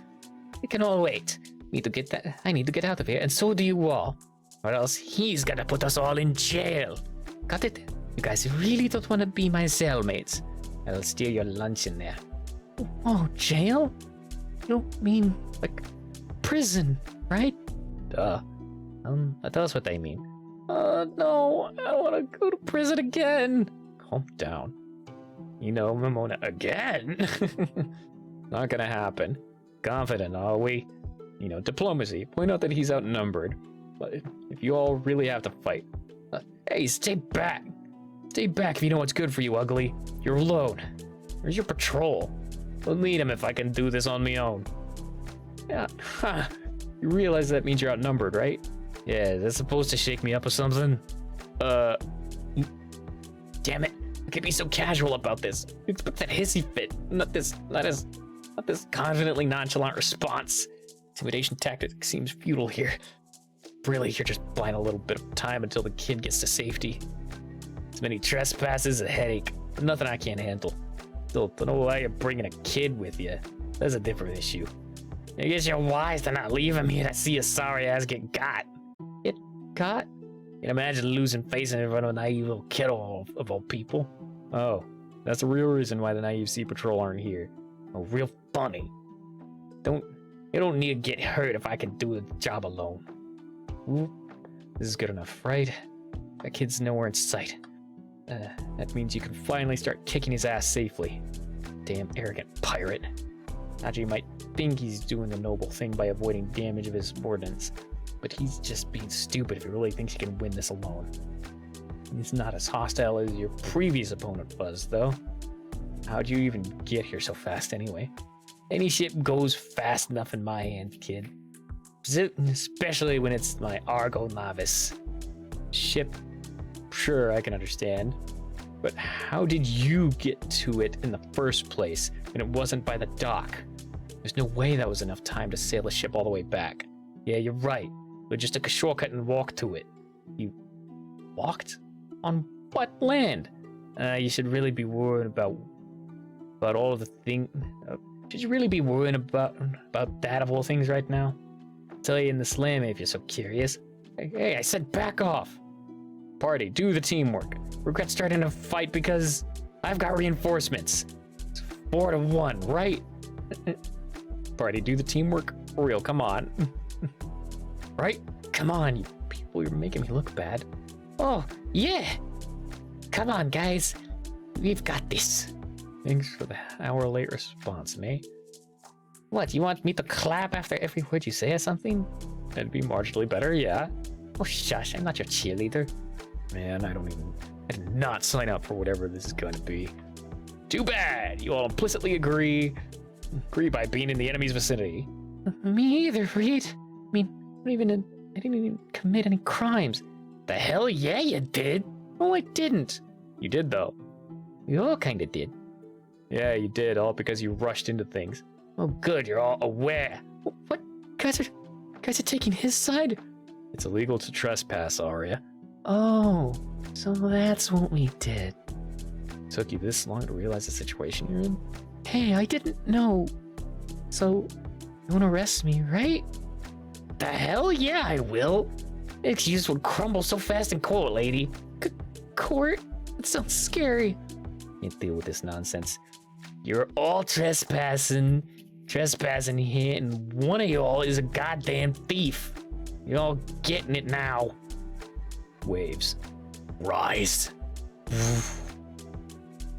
It can all wait. I need to get out of here, and so do you all. Or else he's gonna put us all in jail. Got it? You guys really don't want to be my cellmates. I'll steal your lunch in there. Oh, jail? You don't mean, like, prison, right? Duh. That's what I mean. No, I don't want to go to prison again. Calm down. You know, Mamona, again? Not gonna happen. Confident, are we? You know, diplomacy. Point out that he's outnumbered. But if you all really have to fight. Hey, stay back. Stay back if you know what's good for you, ugly. You're alone. Where's your patrol? I'll need him if I can do this on my own. Yeah, huh. You realize that means you're outnumbered, right? Yeah, is that supposed to shake me up or something? Damn it. I can't be so casual about this. Expect that hissy fit, not this confidently nonchalant response. Intimidation tactic seems futile here. Really, you're just buying a little bit of time until the kid gets to safety. Too many trespasses, a headache, nothing I can't handle. Still, don't know why you're bringing a kid with you. That's a different issue. I guess you're wise to not leave him here to see a sorry ass get got. Get got? Can imagine losing face in front of a naive little kid of all people. Oh, that's the real reason why the naive Sea Patrol aren't here. Oh, real funny. You don't need to get hurt if I can do the job alone. Ooh, this is good enough, right? That kid's nowhere in sight. That means you can finally start kicking his ass safely. Damn arrogant pirate. Naji might think he's doing the noble thing by avoiding damage of his subordinates, but he's just being stupid if he really thinks he can win this alone. He's not as hostile as your previous opponent was, though. How'd you even get here so fast anyway? Any ship goes fast enough in my hands, kid. Especially when it's my Argo novice. Ship, sure, I can understand. But how did you get to it in the first place when it wasn't by the dock? There's no way that was enough time to sail a ship all the way back. Yeah, you're right. We just took a shortcut and walked to it. You walked? On what land? You should really be worried about all of the things. Should you really be worrying about that of all things right now? I'll tell you in the slam if you're so curious. Hey, I said back off. Party, do the teamwork. Regret starting a fight because I've got reinforcements. It's 4-1, right? Party, do the teamwork. For real, come on. Right? Come on, you people, you're making me look bad. Oh, yeah. Come on, guys. We've got this. Thanks for the hour-late response, mate. What, you want me to clap after every word you say or something? That'd be marginally better, yeah. Oh, shush, I'm not your cheerleader. Man, I did not sign up for whatever this is going to be. Too bad! You all implicitly agree by being in the enemy's vicinity. Me either, Reed. I mean, I didn't even commit any crimes. The hell yeah, you did! Oh, I didn't. You did, though. You all kinda did. Yeah, you did, all because you rushed into things. Oh, good, you're all aware. What? Guys are taking his side? It's illegal to trespass, Arya. Oh, so that's what we did. took you this long to realize the situation you're in? Hey, I didn't know. So, you want to arrest me, right? The hell yeah, I will. Excuse will crumble so fast in court, lady. Court? That sounds scary. Can't deal with this nonsense. You're all trespassing here, and one of y'all is a goddamn thief. You're all getting it now. Waves. Rise.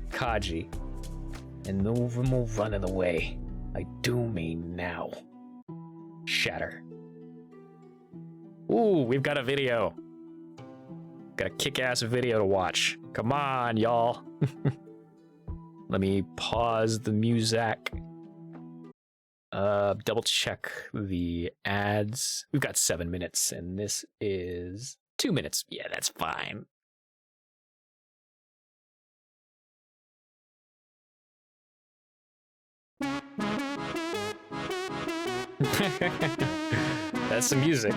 Kaji. And no more running away. I do mean now. Shatter. Ooh, we've got a video. Got a kick-ass video to watch. Come on, y'all. Let me pause the music. Double check the ads. We've got 7 minutes, and this is 2 minutes. Yeah, that's fine. That's the music.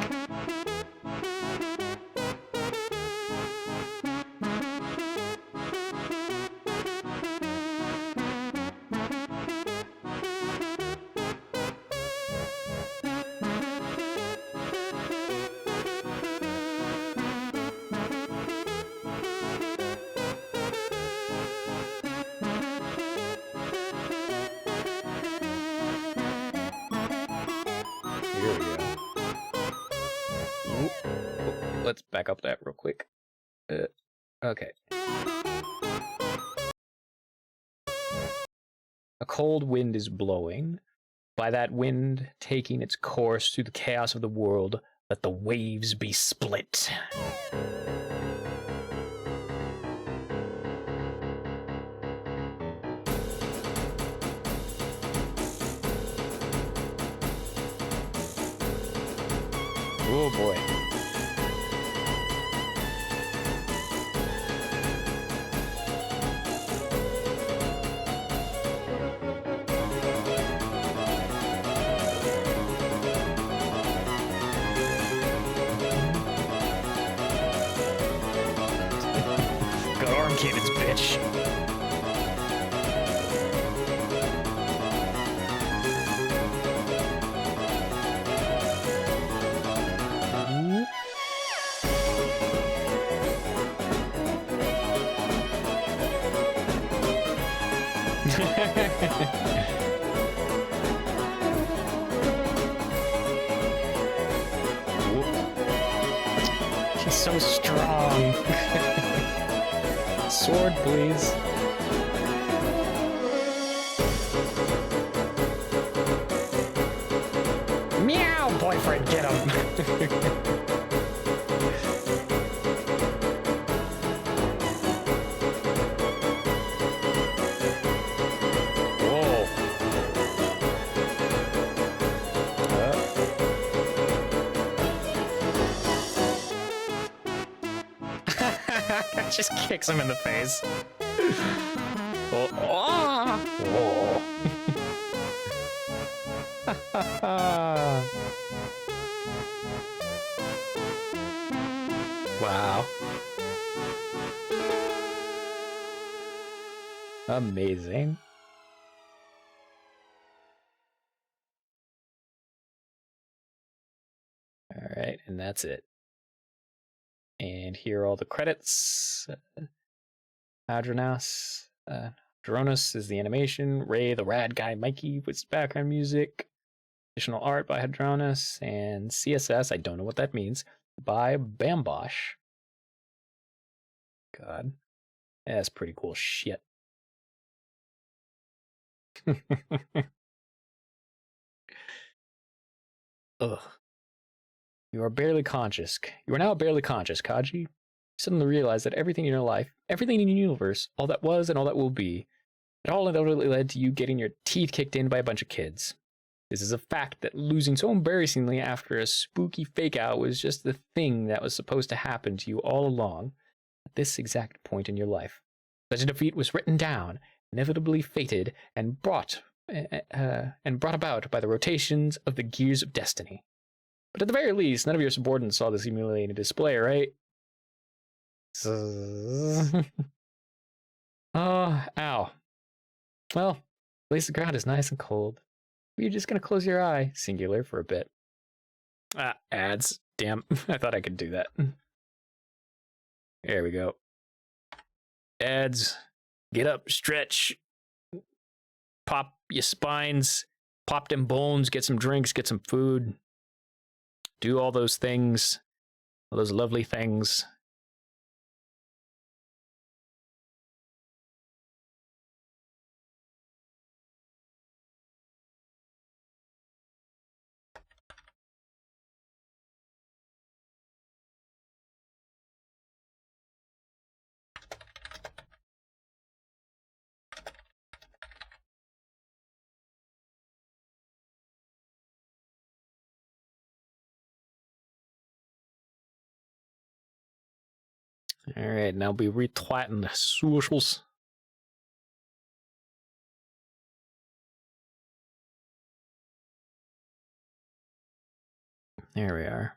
Here we go. Let's back up that real quick. Okay. A cold wind is blowing. By that wind taking its course through the chaos of the world, let the waves be split. Oh boy. Got arm cannons, bitch. She's so strong. Sword, please. Meow, boyfriend, get him. Whoa. Just kicks him in the face. Oh, oh. Whoa. Wow. Amazing. All right, and that's it. And here are all the credits. Hadronas. Hadronas is the animation. Ray, the rad guy, Mikey was background music. Additional art by Hadronas. And CSS, I don't know what that means, by Bambosh. God. That's pretty cool shit. Ugh. You are barely conscious. You are now barely conscious, Kaji. You suddenly realize that everything in your life, everything in your universe, all that was and all that will be, it all undoubtedly led to you getting your teeth kicked in by a bunch of kids. This is a fact that losing so embarrassingly after a spooky fake-out was just the thing that was supposed to happen to you all along at this exact point in your life. Such a defeat was written down, inevitably fated, and brought about by the rotations of the gears of destiny. But at the very least, none of your subordinates saw this humiliating display, right? Oh, ow. Well, at least the ground is nice and cold. You're just gonna close your eye, singular, for a bit. Ah, ads. Damn, I thought I could do that. There we go. Ads. Get up, stretch. Pop your spines. Pop them bones. Get some drinks. Get some food. Do all those things. All those lovely things. Alright, now be retwatting the socials. There we are.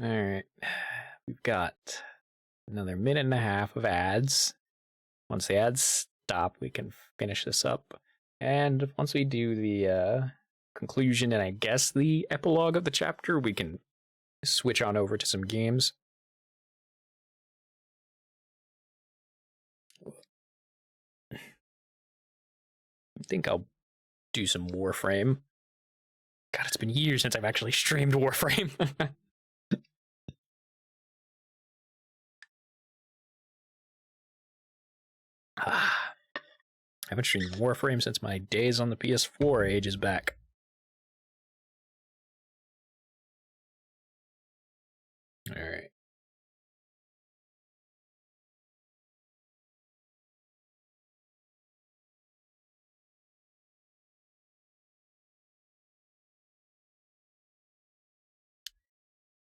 Alright, we've got another minute and a half of ads. Once the ads stop, we can finish this up. And once we do the conclusion and I guess the epilogue of the chapter, we can switch on over to some games. I think I'll do some Warframe. God, it's been years since I've actually streamed Warframe. I haven't streamed Warframe since my days on the PS4 ages back. Alright.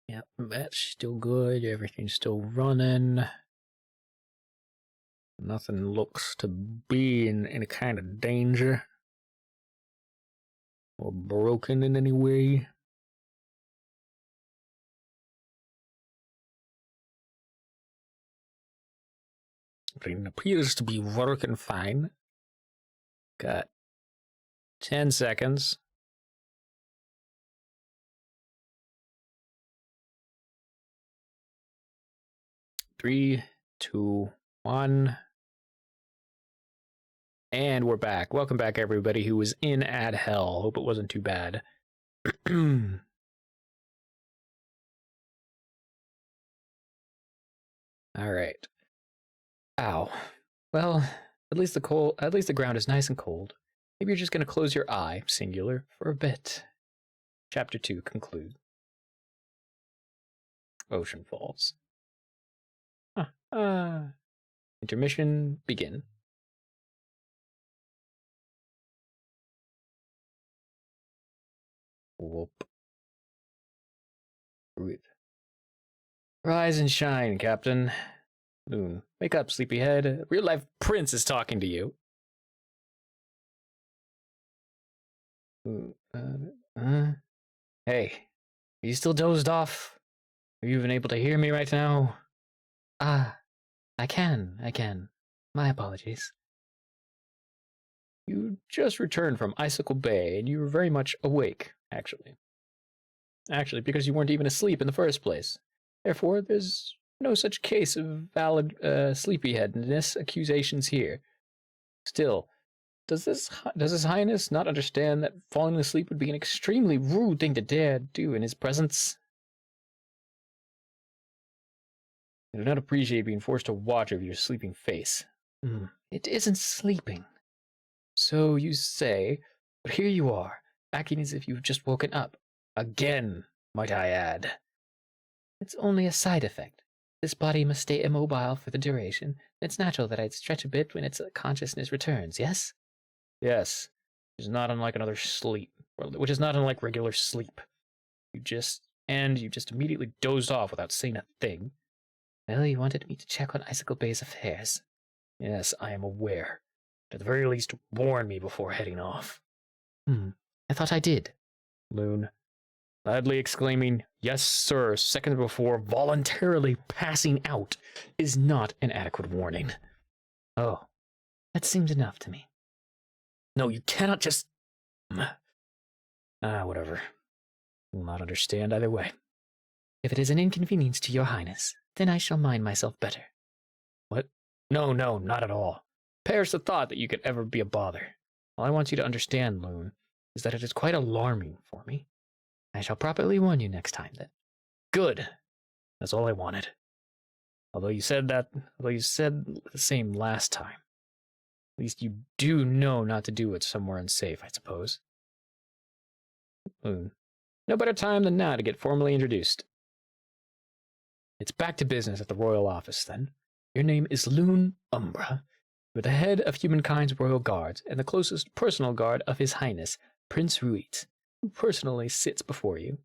Yep, that's still good. Everything's still running. Nothing looks to be in any kind of danger or broken in any way. Everything appears to be working fine. Got 10 seconds. Three, two, one. And we're back. Welcome back, everybody who was in ad hell. Hope it wasn't too bad. All right. Ow. Well, at least the ground is nice and cold. Maybe you're just gonna close your eye, singular, for a bit. Chapter 2 conclude. Ocean Falls. Intermission begin. Whoop. Breathe. Rise and shine, Captain. Moon, wake up, sleepyhead. Real life Prince is talking to you. Hey, are you still dozed off? Are you even able to hear me right now? I can. My apologies. You just returned from Icicle Bay, and you were very much awake, actually. Actually, because you weren't even asleep in the first place. Therefore, there's no such case of valid sleepyheadness accusations here. Still, does His Highness not understand that falling asleep would be an extremely rude thing to dare do in his presence? I do not appreciate being forced to watch over your sleeping face. It isn't sleeping. So you say, but here you are, acting as if you've just woken up. Again, might I add. It's only a side effect. This body must stay immobile for the duration. It's natural that I'd stretch a bit when its consciousness returns, yes? Yes, which is not unlike regular sleep. You just and you just immediately dozed off without saying a thing. Well, you wanted me to check on Icicle Bay's affairs. Yes, I am aware. At the very least, warn me before heading off. I thought I did. Loon, loudly exclaiming, "Yes, sir," seconds before voluntarily passing out is not an adequate warning. Oh, that seemed enough to me. No, you cannot just... whatever. Will not understand either way. If it is an inconvenience to your highness, then I shall mind myself better. What? No, not at all. Perish the thought that you could ever be a bother. All I want you to understand, Loon, is that it is quite alarming for me. I shall properly warn you next time, then. Good. That's all I wanted. Although you said the same last time. At least you do know not to do it somewhere unsafe, I suppose. Loon. No better time than now to get formally introduced. It's back to business at the royal office, then. Your name is Loon Umbra. You're the head of humankind's royal guards, and the closest personal guard of His Highness, Prince Ruit, who personally sits before you.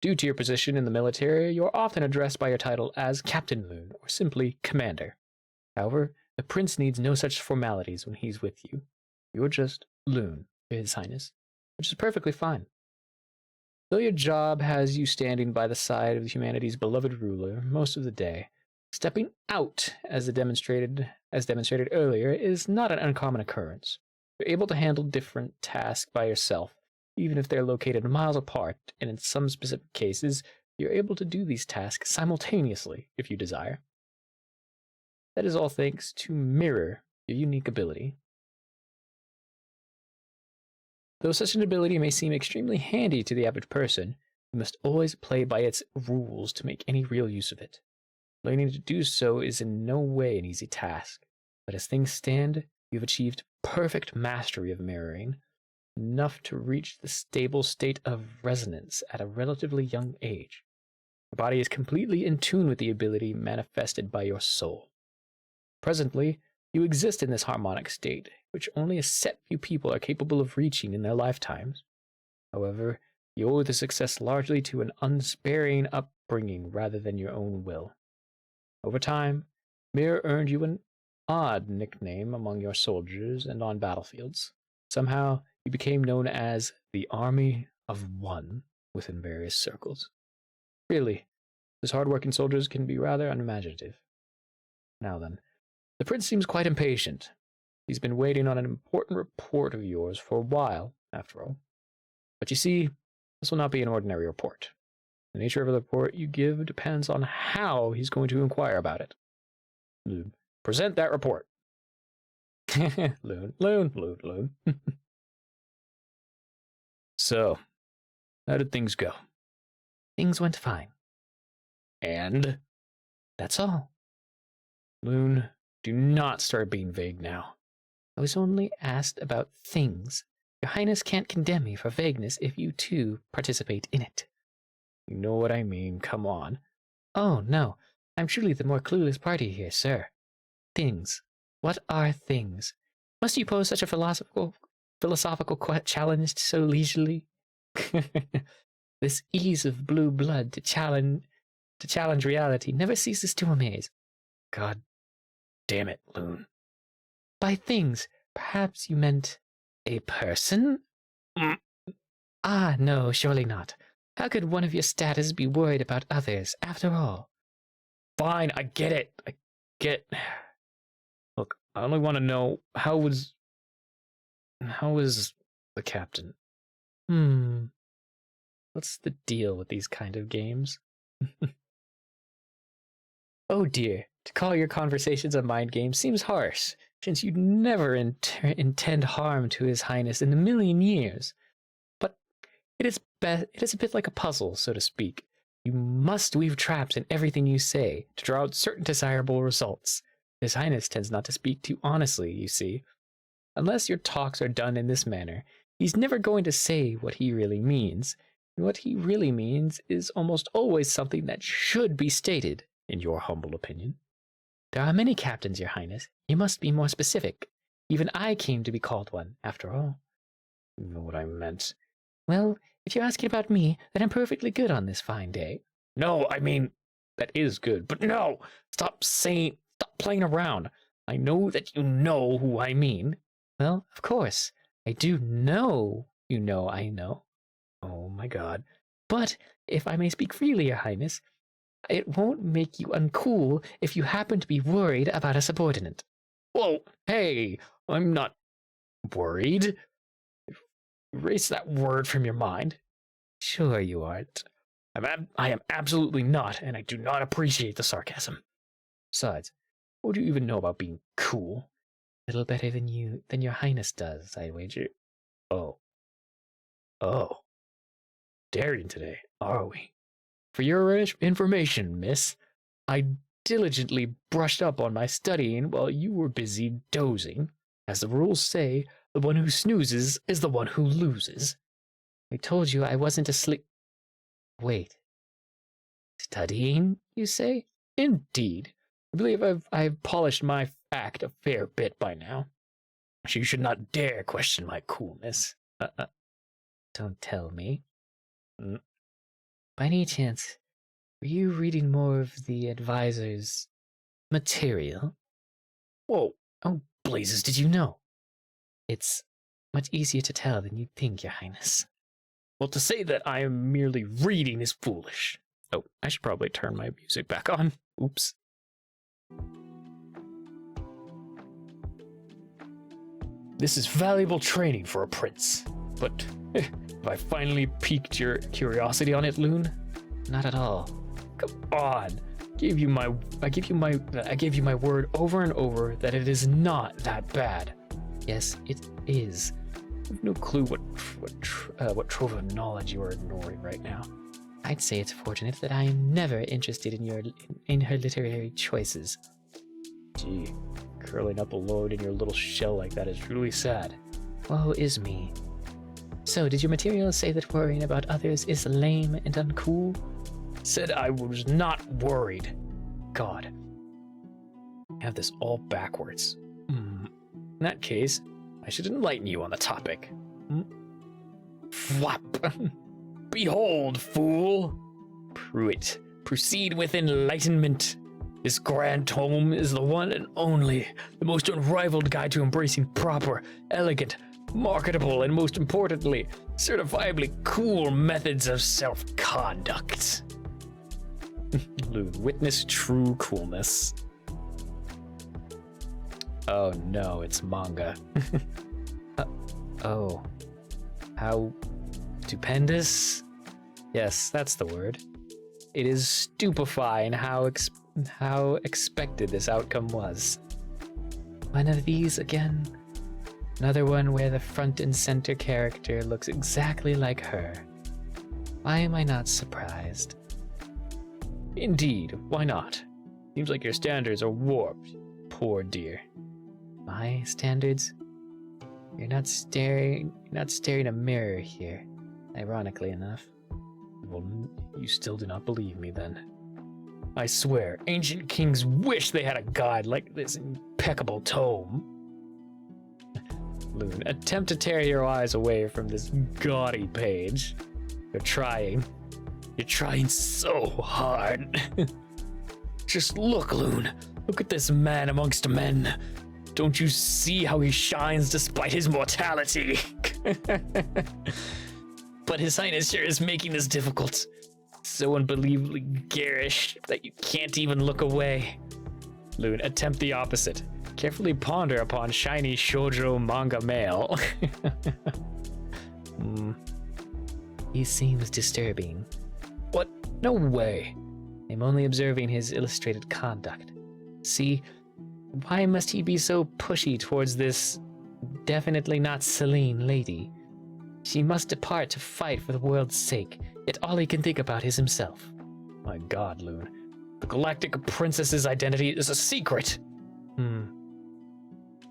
Due to your position in the military, you're often addressed by your title as Captain Loon, or simply Commander. However, the Prince needs no such formalities when he's with you. You're just Loon to His Highness, which is perfectly fine. Though your job has you standing by the side of humanity's beloved ruler most of the day, stepping out, as demonstrated earlier, is not an uncommon occurrence. You're able to handle different tasks by yourself, even if they're located miles apart, and in some specific cases, you're able to do these tasks simultaneously if you desire. That is all thanks to Mirror, your unique ability. Though such an ability may seem extremely handy to the average person, you must always play by its rules to make any real use of it. Learning to do so is in no way an easy task, but as things stand, you've achieved perfect mastery of mirroring, enough to reach the stable state of resonance at a relatively young age. Your body is completely in tune with the ability manifested by your soul. Presently, you exist in this harmonic state, which only a set few people are capable of reaching in their lifetimes. However, you owe the success largely to an unsparing upbringing rather than your own will. Over time, Mirror earned you an odd nickname among your soldiers and on battlefields. Somehow, you became known as the Army of One within various circles. Really, those hard-working soldiers can be rather unimaginative. Now then, the prince seems quite impatient. He's been waiting on an important report of yours for a while, after all. But you see, this will not be an ordinary report. The nature of the report you give depends on how he's going to inquire about it. Loon, present that report. Loon. So, how did things go? Things went fine. And? That's all. Loon, do not start being vague now. I was only asked about things. Your Highness can't condemn me for vagueness if you too participate in it. You know what I mean, come on. Oh, no, I'm truly the more clueless party here, sir. Things. What are things? Must you pose such a philosophical challenge so leisurely? This ease of blue blood to challenge reality never ceases to amaze. God damn it, Loon. By things, perhaps you meant a person? Ah, no, surely not. How could one of your status be worried about others, after all? Fine, I get it. Look, I only want to know, how was the captain? What's the deal with these kind of games? Oh dear, to call your conversations a mind game seems harsh, since you'd never intend harm to His Highness in a million years. But it is a bit like a puzzle, so to speak. You must weave traps in everything you say to draw out certain desirable results. His Highness tends not to speak too honestly, you see. Unless your talks are done in this manner, he's never going to say what he really means, and what he really means is almost always something that should be stated, in your humble opinion. There are many captains, your Highness. You must be more specific. Even I came to be called one, after all. You know what I meant. Well, If you're asking about me, then I'm perfectly good on this fine day. No, I mean, that is good, but no! Stop playing around. I know that you know who I mean. Well, of course, I do know you know I know. Oh my god. But, if I may speak freely, Your Highness, it won't make you uncool if you happen to be worried about a subordinate. Whoa, hey, I'm not worried. Erase that word from your mind. Sure you aren't. I am absolutely not, and I do not appreciate the sarcasm. Besides, what do you even know about being cool? A little better than Your Highness does, I wager. Oh. Daring today, are we? For your information, miss, I diligently brushed up on my studying while you were busy dozing. As the rules say, the one who snoozes is the one who loses. I told you I wasn't asleep. Wait. Studying, you say? Indeed. I believe I've polished my act a fair bit by now. You should not dare question my coolness. Don't tell me. Mm. By any chance, were you reading more of the advisor's material? Whoa, how blazes did you know? It's much easier to tell than you'd think, Your Highness. Well, to say that I am merely reading is foolish. Oh, I should probably turn my music back on. Oops. This is valuable training for a prince. But have I finally piqued your curiosity on it, Loon? Not at all. Come on. I gave you my word over and over that it is not that bad. Yes, it is. I have no clue what trove of knowledge you are ignoring right now. I'd say it's fortunate that I am never interested in her literary choices. Gee, curling up alone in your little shell like that is truly sad. Woe is me. So, did your material say that worrying about others is lame and uncool? Said I was not worried. God. I have this all backwards. In that case, I should enlighten you on the topic. Flap! Behold, fool! Pruitt, proceed with enlightenment. This grand tome is the one and only, the most unrivaled guide to embracing proper, elegant, marketable, and most importantly, certifiably cool methods of self-conduct. Loon, witness true coolness. Oh no, it's manga. Oh. How stupendous? Yes, that's the word. It is stupefying how expected this outcome was. One of these again? Another one where the front and center character looks exactly like her. Why am I not surprised? Indeed, why not? Seems like your standards are warped, poor dear. My standards? You're not staring a mirror here, ironically enough. Well, you still do not believe me then. I swear, ancient kings wish they had a guide like this impeccable tome. Loon, attempt to tear your eyes away from this gaudy page. You're trying. You're trying so hard. Just look, Loon. Look at this man amongst men. Don't you see how he shines despite his mortality? But His Highness sure is making this difficult. So unbelievably garish that you can't even look away. Loon, attempt the opposite. Carefully ponder upon shiny shoujo manga male. He seems disturbing. What? No way. I'm only observing his illustrated conduct. See, why must he be so pushy towards this definitely not Celine lady? She must depart to fight for the world's sake, yet all he can think about is himself. My god, Loon. The Galactic Princess's identity is a secret.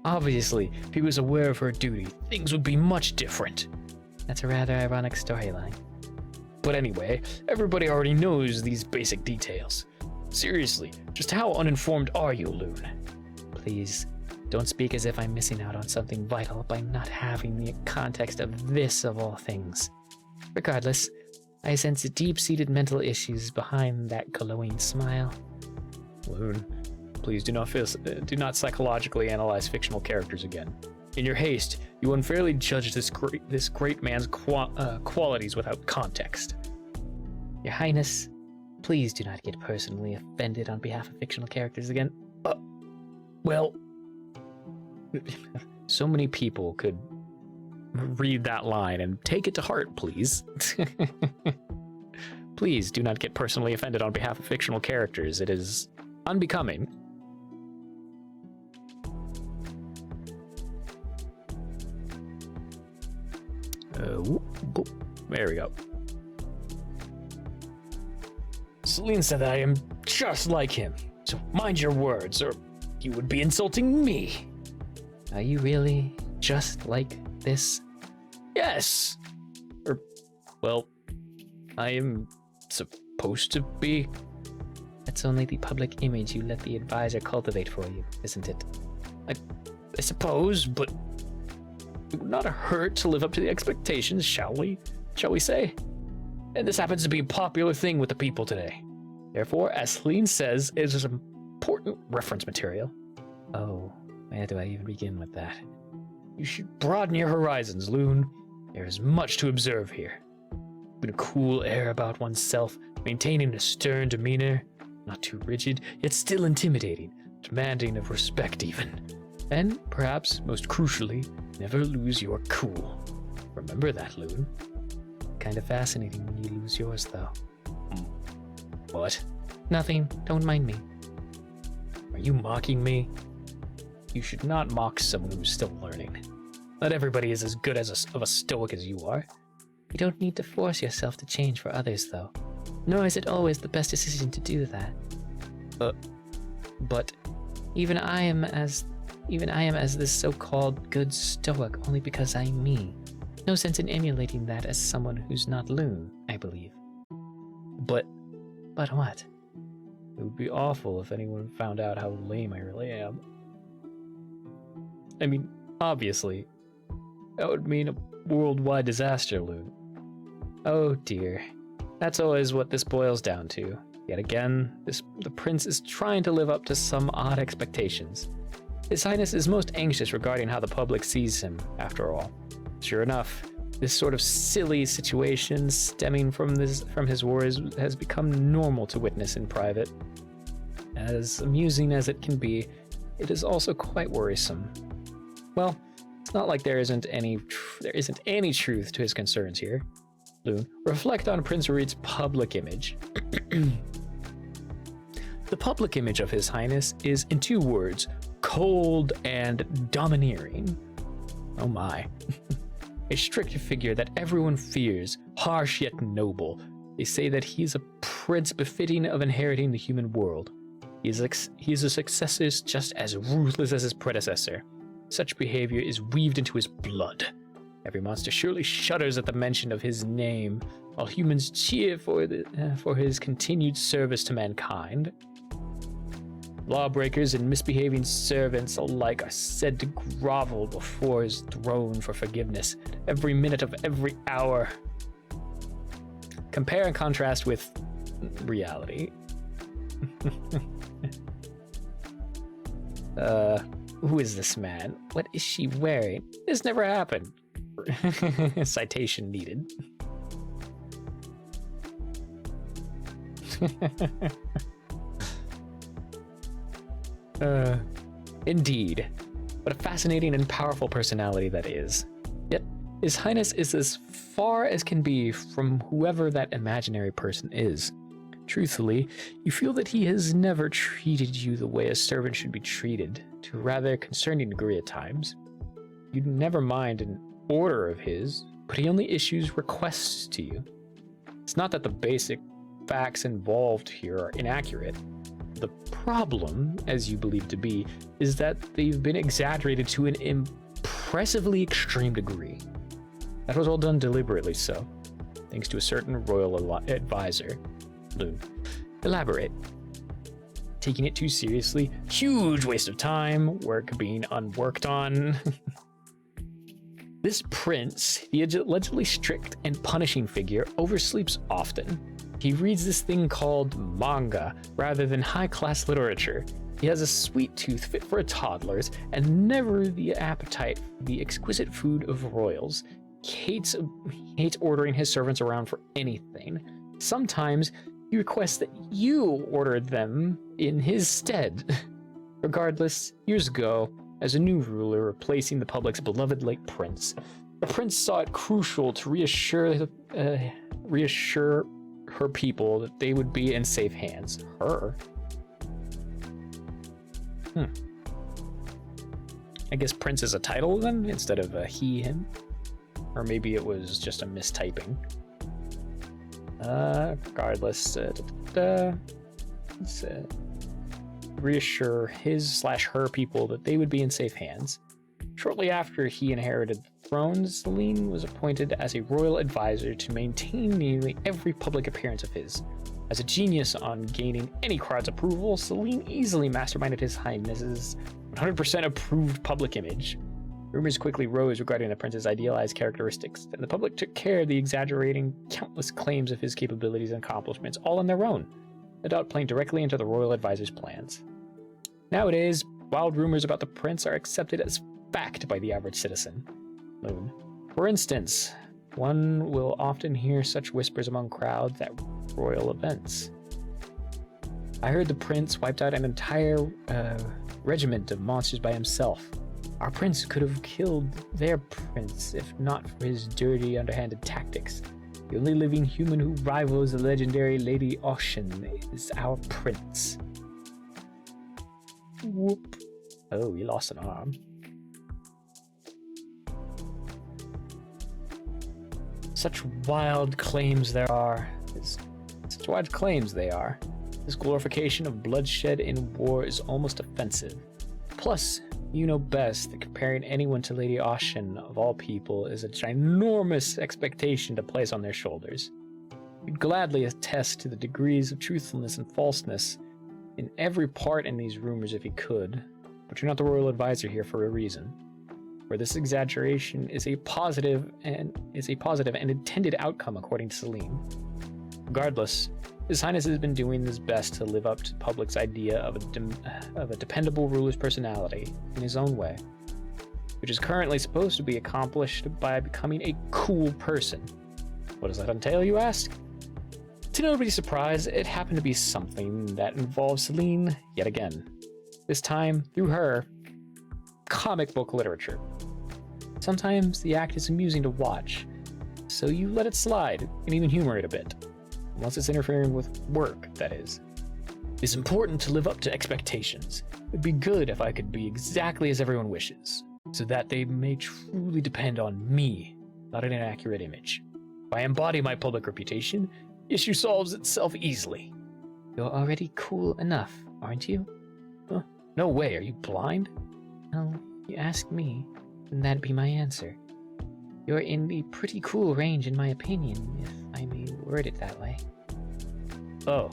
Obviously, if he was aware of her duty, things would be much different. That's a rather ironic storyline. But anyway, everybody already knows these basic details. Seriously, just how uninformed are you, Loon? Please, don't speak as if I'm missing out on something vital by not having the context of this of all things. Regardless, I sense deep-seated mental issues behind that glowing smile. Loon, please do not psychologically analyze fictional characters again. In your haste, you unfairly judged this great man's qualities without context. Your Highness, please do not get personally offended on behalf of fictional characters again. Well, so many people could read that line and take it to heart, please. Please do not get personally offended on behalf of fictional characters. It is unbecoming. There we go. Celine said that I am just like him, so mind your words, or you would be insulting me. Are you really just like this? Yes! Well, I am supposed to be. That's only the public image you let the advisor cultivate for you, isn't it? I suppose, but it would not hurt to live up to the expectations, shall we? Shall we say? And this happens to be a popular thing with the people today. Therefore, as Celine says, it is important reference material. Oh, where do I even begin with that? You should broaden your horizons, Loon. There is much to observe here. With a cool air about oneself, maintaining a stern demeanor, not too rigid, yet still intimidating, demanding of respect even. And, perhaps, most crucially, never lose your cool. Remember that, Loon. Kind of fascinating when you lose yours, though. What? Nothing. Don't mind me. Are you mocking me? You should not mock someone who's still learning. Not everybody is as good of a stoic as you are. You don't need to force yourself to change for others, though. Nor is it always the best decision to do that. But even I am as this so-called good stoic only because I'm me. No sense in emulating that as someone who's not Loon, I believe. But what? It would be awful if anyone found out how lame I really am. I mean, obviously, that would mean a worldwide disaster, Loon. Oh dear. That's always what this boils down to. Yet again, the prince is trying to live up to some odd expectations. His Highness is most anxious regarding how the public sees him, after all. Sure enough, this sort of silly situation stemming from his wars has become normal to witness in private. As amusing as it can be, it is also quite worrisome. Well, it's not like there isn't any truth to his concerns here. Loon, reflect on Prince Reed's public image. The public image of His Highness is, in 2 words, cold and domineering. Oh my. A strict figure that everyone fears, harsh yet noble. They say that he is a prince befitting of inheriting the human world. He is a successor just as ruthless as his predecessor. Such behavior is weaved into his blood. Every monster surely shudders at the mention of his name, while humans cheer for his continued service to mankind. Lawbreakers and misbehaving servants alike are said to grovel before his throne for forgiveness every minute of every hour. Compare and contrast with reality. Who is this man? What is she wearing? This never happened. Citation needed. Indeed. What a fascinating and powerful personality that is. Yet, His Highness is as far as can be from whoever that imaginary person is. Truthfully, you feel that he has never treated you the way a servant should be treated, to a rather concerning degree at times. You never mind an order of his, but he only issues requests to you. It's not that the basic facts involved here are inaccurate. The problem, as you believe to be, is that they've been exaggerated to an impressively extreme degree. That was all done deliberately so, thanks to a certain royal advisor. Loon, elaborate. Taking it too seriously, huge waste of time, work being unworked on. This prince, the allegedly strict and punishing figure, oversleeps often. He reads this thing called manga rather than high-class literature. He has a sweet tooth fit for a toddler's and never the appetite for the exquisite food of royals. He hates ordering his servants around for anything. Sometimes he requests that you order them in his stead. Regardless, years ago, as a new ruler replacing the public's beloved late prince, the prince saw it crucial to reassure her people that they would be in safe hands. Her? I guess prince is a title then, instead of a he, him? Or maybe it was just a mistyping. Regardless, let's reassure his/her people that they would be in safe hands. Shortly after he inherited the throne, Celine was appointed as a royal advisor to maintain nearly every public appearance of his. As a genius on gaining any crowd's approval, Celine easily masterminded His Highness's 100% approved public image. Rumors quickly rose regarding the prince's idealized characteristics, and the public took care of the exaggerating countless claims of his capabilities and accomplishments all on their own, no doubt playing directly into the royal advisor's plans. Nowadays, wild rumors about the prince are accepted as fact by the average citizen. Moon. For instance, one will often hear such whispers among crowds at royal events. I heard the prince wiped out an entire regiment of monsters by himself. Our prince could have killed their prince if not for his dirty, underhanded tactics. The only living human who rivals the legendary Lady Ocean is our prince. Whoop. Oh, he lost an arm. Such wild claims there are. Such wild claims they are. This glorification of bloodshed in war is almost offensive. Plus, you know best that comparing anyone to Lady Ocean, of all people, is a ginormous expectation to place on their shoulders. You'd gladly attest to the degrees of truthfulness and falseness in every part in these rumors if he could, but you're not the royal advisor here for a reason. Where this exaggeration is a positive and intended outcome according to Celine. Regardless, His Highness has been doing his best to live up to the public's idea of a dependable ruler's personality in his own way, which is currently supposed to be accomplished by becoming a cool person. What does that entail, you ask? To nobody's surprise, it happened to be something that involves Celine yet again. This time, through her, comic book literature. Sometimes the act is amusing to watch, so you let it slide and even humor it a bit. Once it's interfering with work, that is. It's important to live up to expectations. It'd be good if I could be exactly as everyone wishes, so that they may truly depend on me, not an inaccurate image. If I embody my public reputation, the issue solves itself easily. You're already cool enough, aren't you? Huh? No way, are you blind? Well, you ask me, then that'd be my answer. You're in the pretty cool range in my opinion, if I may word it that way. Oh.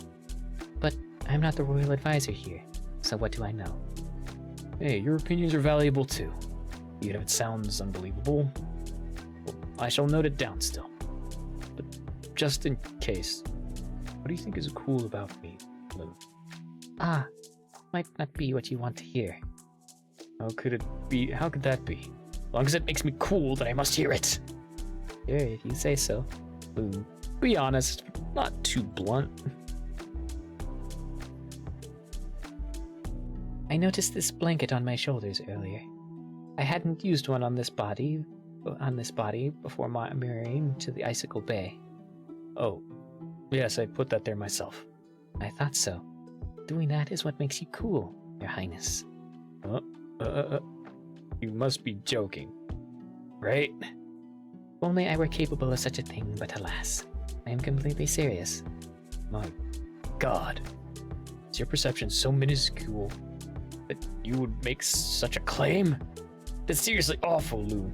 But I'm not the royal advisor here, so what do I know? Hey, your opinions are valuable too. Even if it sounds unbelievable, well, I shall note it down still. But just in case, what do you think is cool about me, Lou? Might not be what you want to hear. How could it be? How could that be? As long as it makes me cool, then I must hear it. Sure, if you say so. Lou, be honest, not too blunt. I noticed this blanket on my shoulders earlier. I hadn't used one on this body before mirroring to the Icicle Bay. Oh, yes, I put that there myself. I thought so. Doing that is what makes you cool, Your Highness. You must be joking, right? If only I were capable of such a thing, but alas, I am completely serious. My God, is your perception so minuscule that you would make such a claim? That's seriously awful, Lou.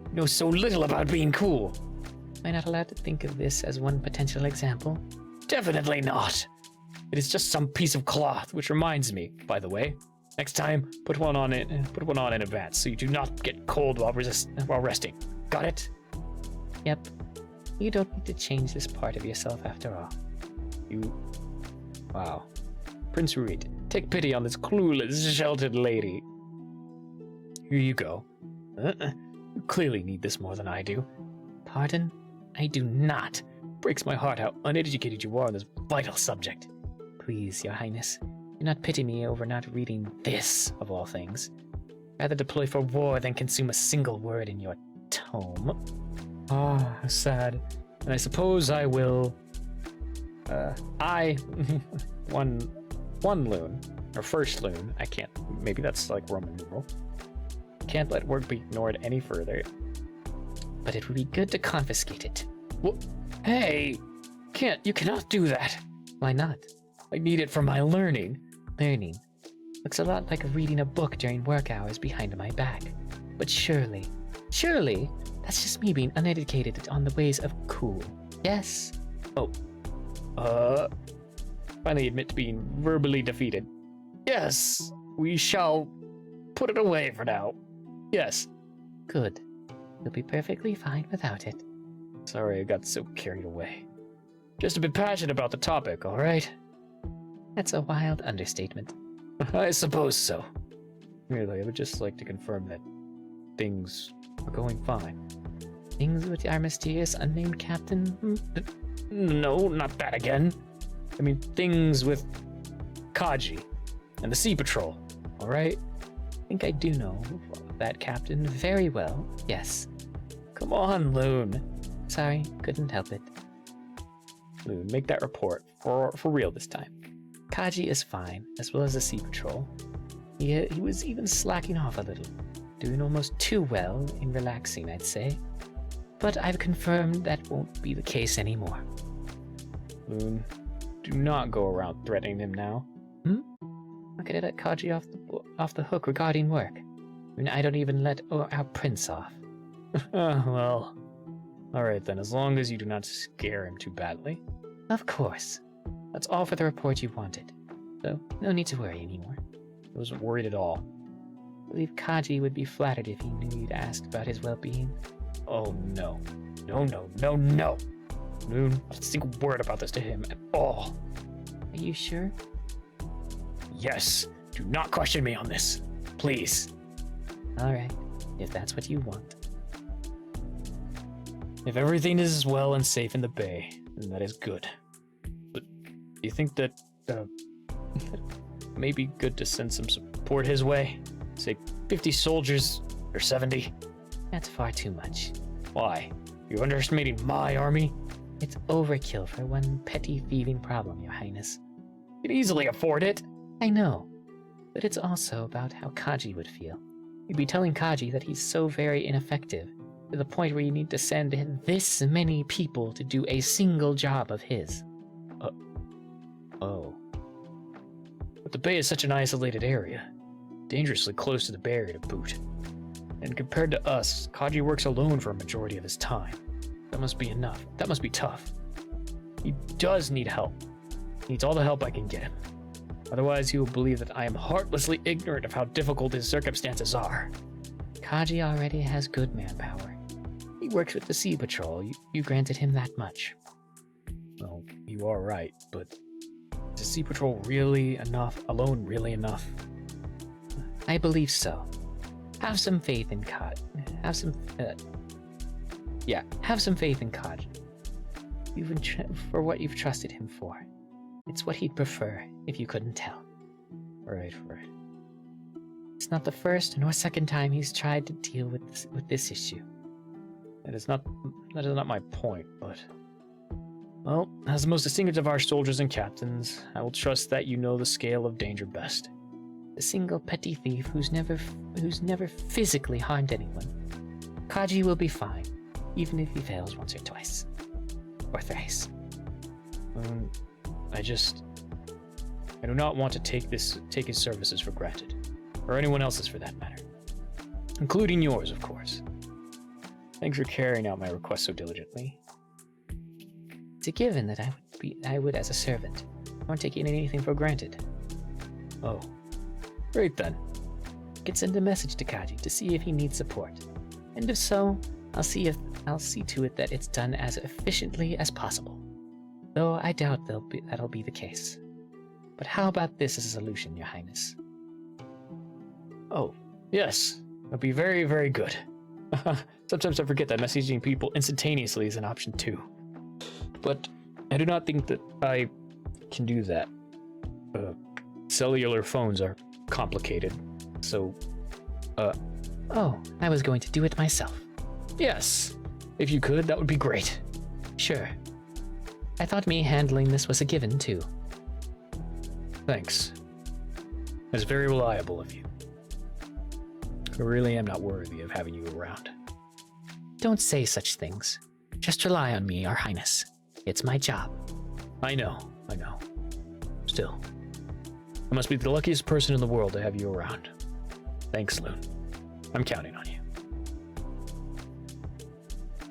You know so little about being cool. Am I not allowed to think of this as one potential example? Definitely not. It is just some piece of cloth, which reminds me, by the way, next time, put one on in advance so you do not get cold while resting. Got it? Yep. You don't need to change this part of yourself after all. Wow. Prince Reed, take pity on this clueless, sheltered lady. Here you go. You clearly need this more than I do. Pardon? I do not. Breaks my heart how uneducated you are on this vital subject. Please, Your Highness, do not pity me over not reading this, of all things. Rather deploy for war than consume a single word in your tome. Ah, sad. And I suppose I will... one loon, or first loon, I can't, maybe that's like Roman numeral. Can't let work be ignored any further. But it would be good to confiscate it. What? Hey! You cannot do that! Why not? I need it for my learning. Learning. Looks a lot like reading a book during work hours behind my back. But surely, that's just me being uneducated on the ways of cool. Yes? Finally admit to being verbally defeated. Yes, we shall put it away for now. Yes. Good. You'll be perfectly fine without it. Sorry, I got so carried away. Just a bit passionate about the topic, alright? That's a wild understatement. I suppose so. Really, I would just like to confirm that things are going fine. Things with our mysterious unnamed captain? No, not that again. I mean, things with Kaji and the Sea Patrol, alright? I think I do know that captain very well, yes. Come on, Loon. Sorry, couldn't help it. Loon, make that report, for real this time. Kaji is fine, as well as the Sea Patrol. He was even slacking off a little, doing almost too well in relaxing, I'd say. But I've confirmed that won't be the case anymore. Loon, do not go around threatening him now. How could I let Kaji off the hook regarding work? I mean, I don't even let our prince off. Well, alright then, as long as you do not scare him too badly. Of course. That's all for the report you wanted. So, no need to worry anymore. I wasn't worried at all. I believe Kaji would be flattered if he knew you'd asked about his well-being. Oh no. No. Loon, not a single word about this to him at all. Are you sure? Yes. Do not question me on this. Please. Alright, if that's what you want. If everything is well and safe in the bay, then that is good. But do you think that, may be good to send some support his way? Say 50 soldiers, or 70? That's far too much. Why? You're underestimating my army? It's overkill for one petty thieving problem, Your Highness. You can easily afford it. I know, but it's also about how Kaji would feel. You'd be telling Kaji that he's so very ineffective, to the point where you need to send this many people to do a single job of his. Oh. But the bay is such an isolated area. Dangerously close to the barrier to boot. And compared to us, Kaji works alone for a majority of his time. That must be enough. That must be tough. He does need help. He needs all the help I can get him. Otherwise, he will believe that I am heartlessly ignorant of how difficult his circumstances are. Kaji already has good manpower. He works with the Sea Patrol. You granted him that much. Well, you are right, but is the Sea Patrol really enough? Alone really enough? I believe so. Have some faith in Kaji. Have some faith in Kaji. For what you've trusted him for. It's what he'd prefer, if you couldn't tell. Right. It's not the first nor second time he's tried to deal with this issue. That is not my point, but... Well, as the most distinguished of our soldiers and captains, I will trust that you know the scale of danger best. The single petty thief who's never physically harmed anyone. Kaji will be fine, even if he fails once or twice. Or thrice. I do not want to take his services for granted. Or anyone else's for that matter. Including yours, of course. Thanks for carrying out my request so diligently. It's a given that I would as a servant. I won't take anything for granted. Oh. Great then. I could send a message to Kaji to see if he needs support. And if so, I'll see to it that it's done as efficiently as possible. Though I doubt that'll be the case. But how about this as a solution, Your Highness? Oh, yes. That'd be very, very good. Sometimes I forget that messaging people instantaneously is an option too. But I do not think that I can do that. Cellular phones are complicated, so... Oh, I was going to do it myself. Yes. If you could, that would be great. Sure. I thought me handling this was a given, too. Thanks. That's very reliable of you. I really am not worthy of having you around. Don't say such things. Just rely on me, Your Highness. It's my job. I know. Still, I must be the luckiest person in the world to have you around. Thanks, Loon. I'm counting on you.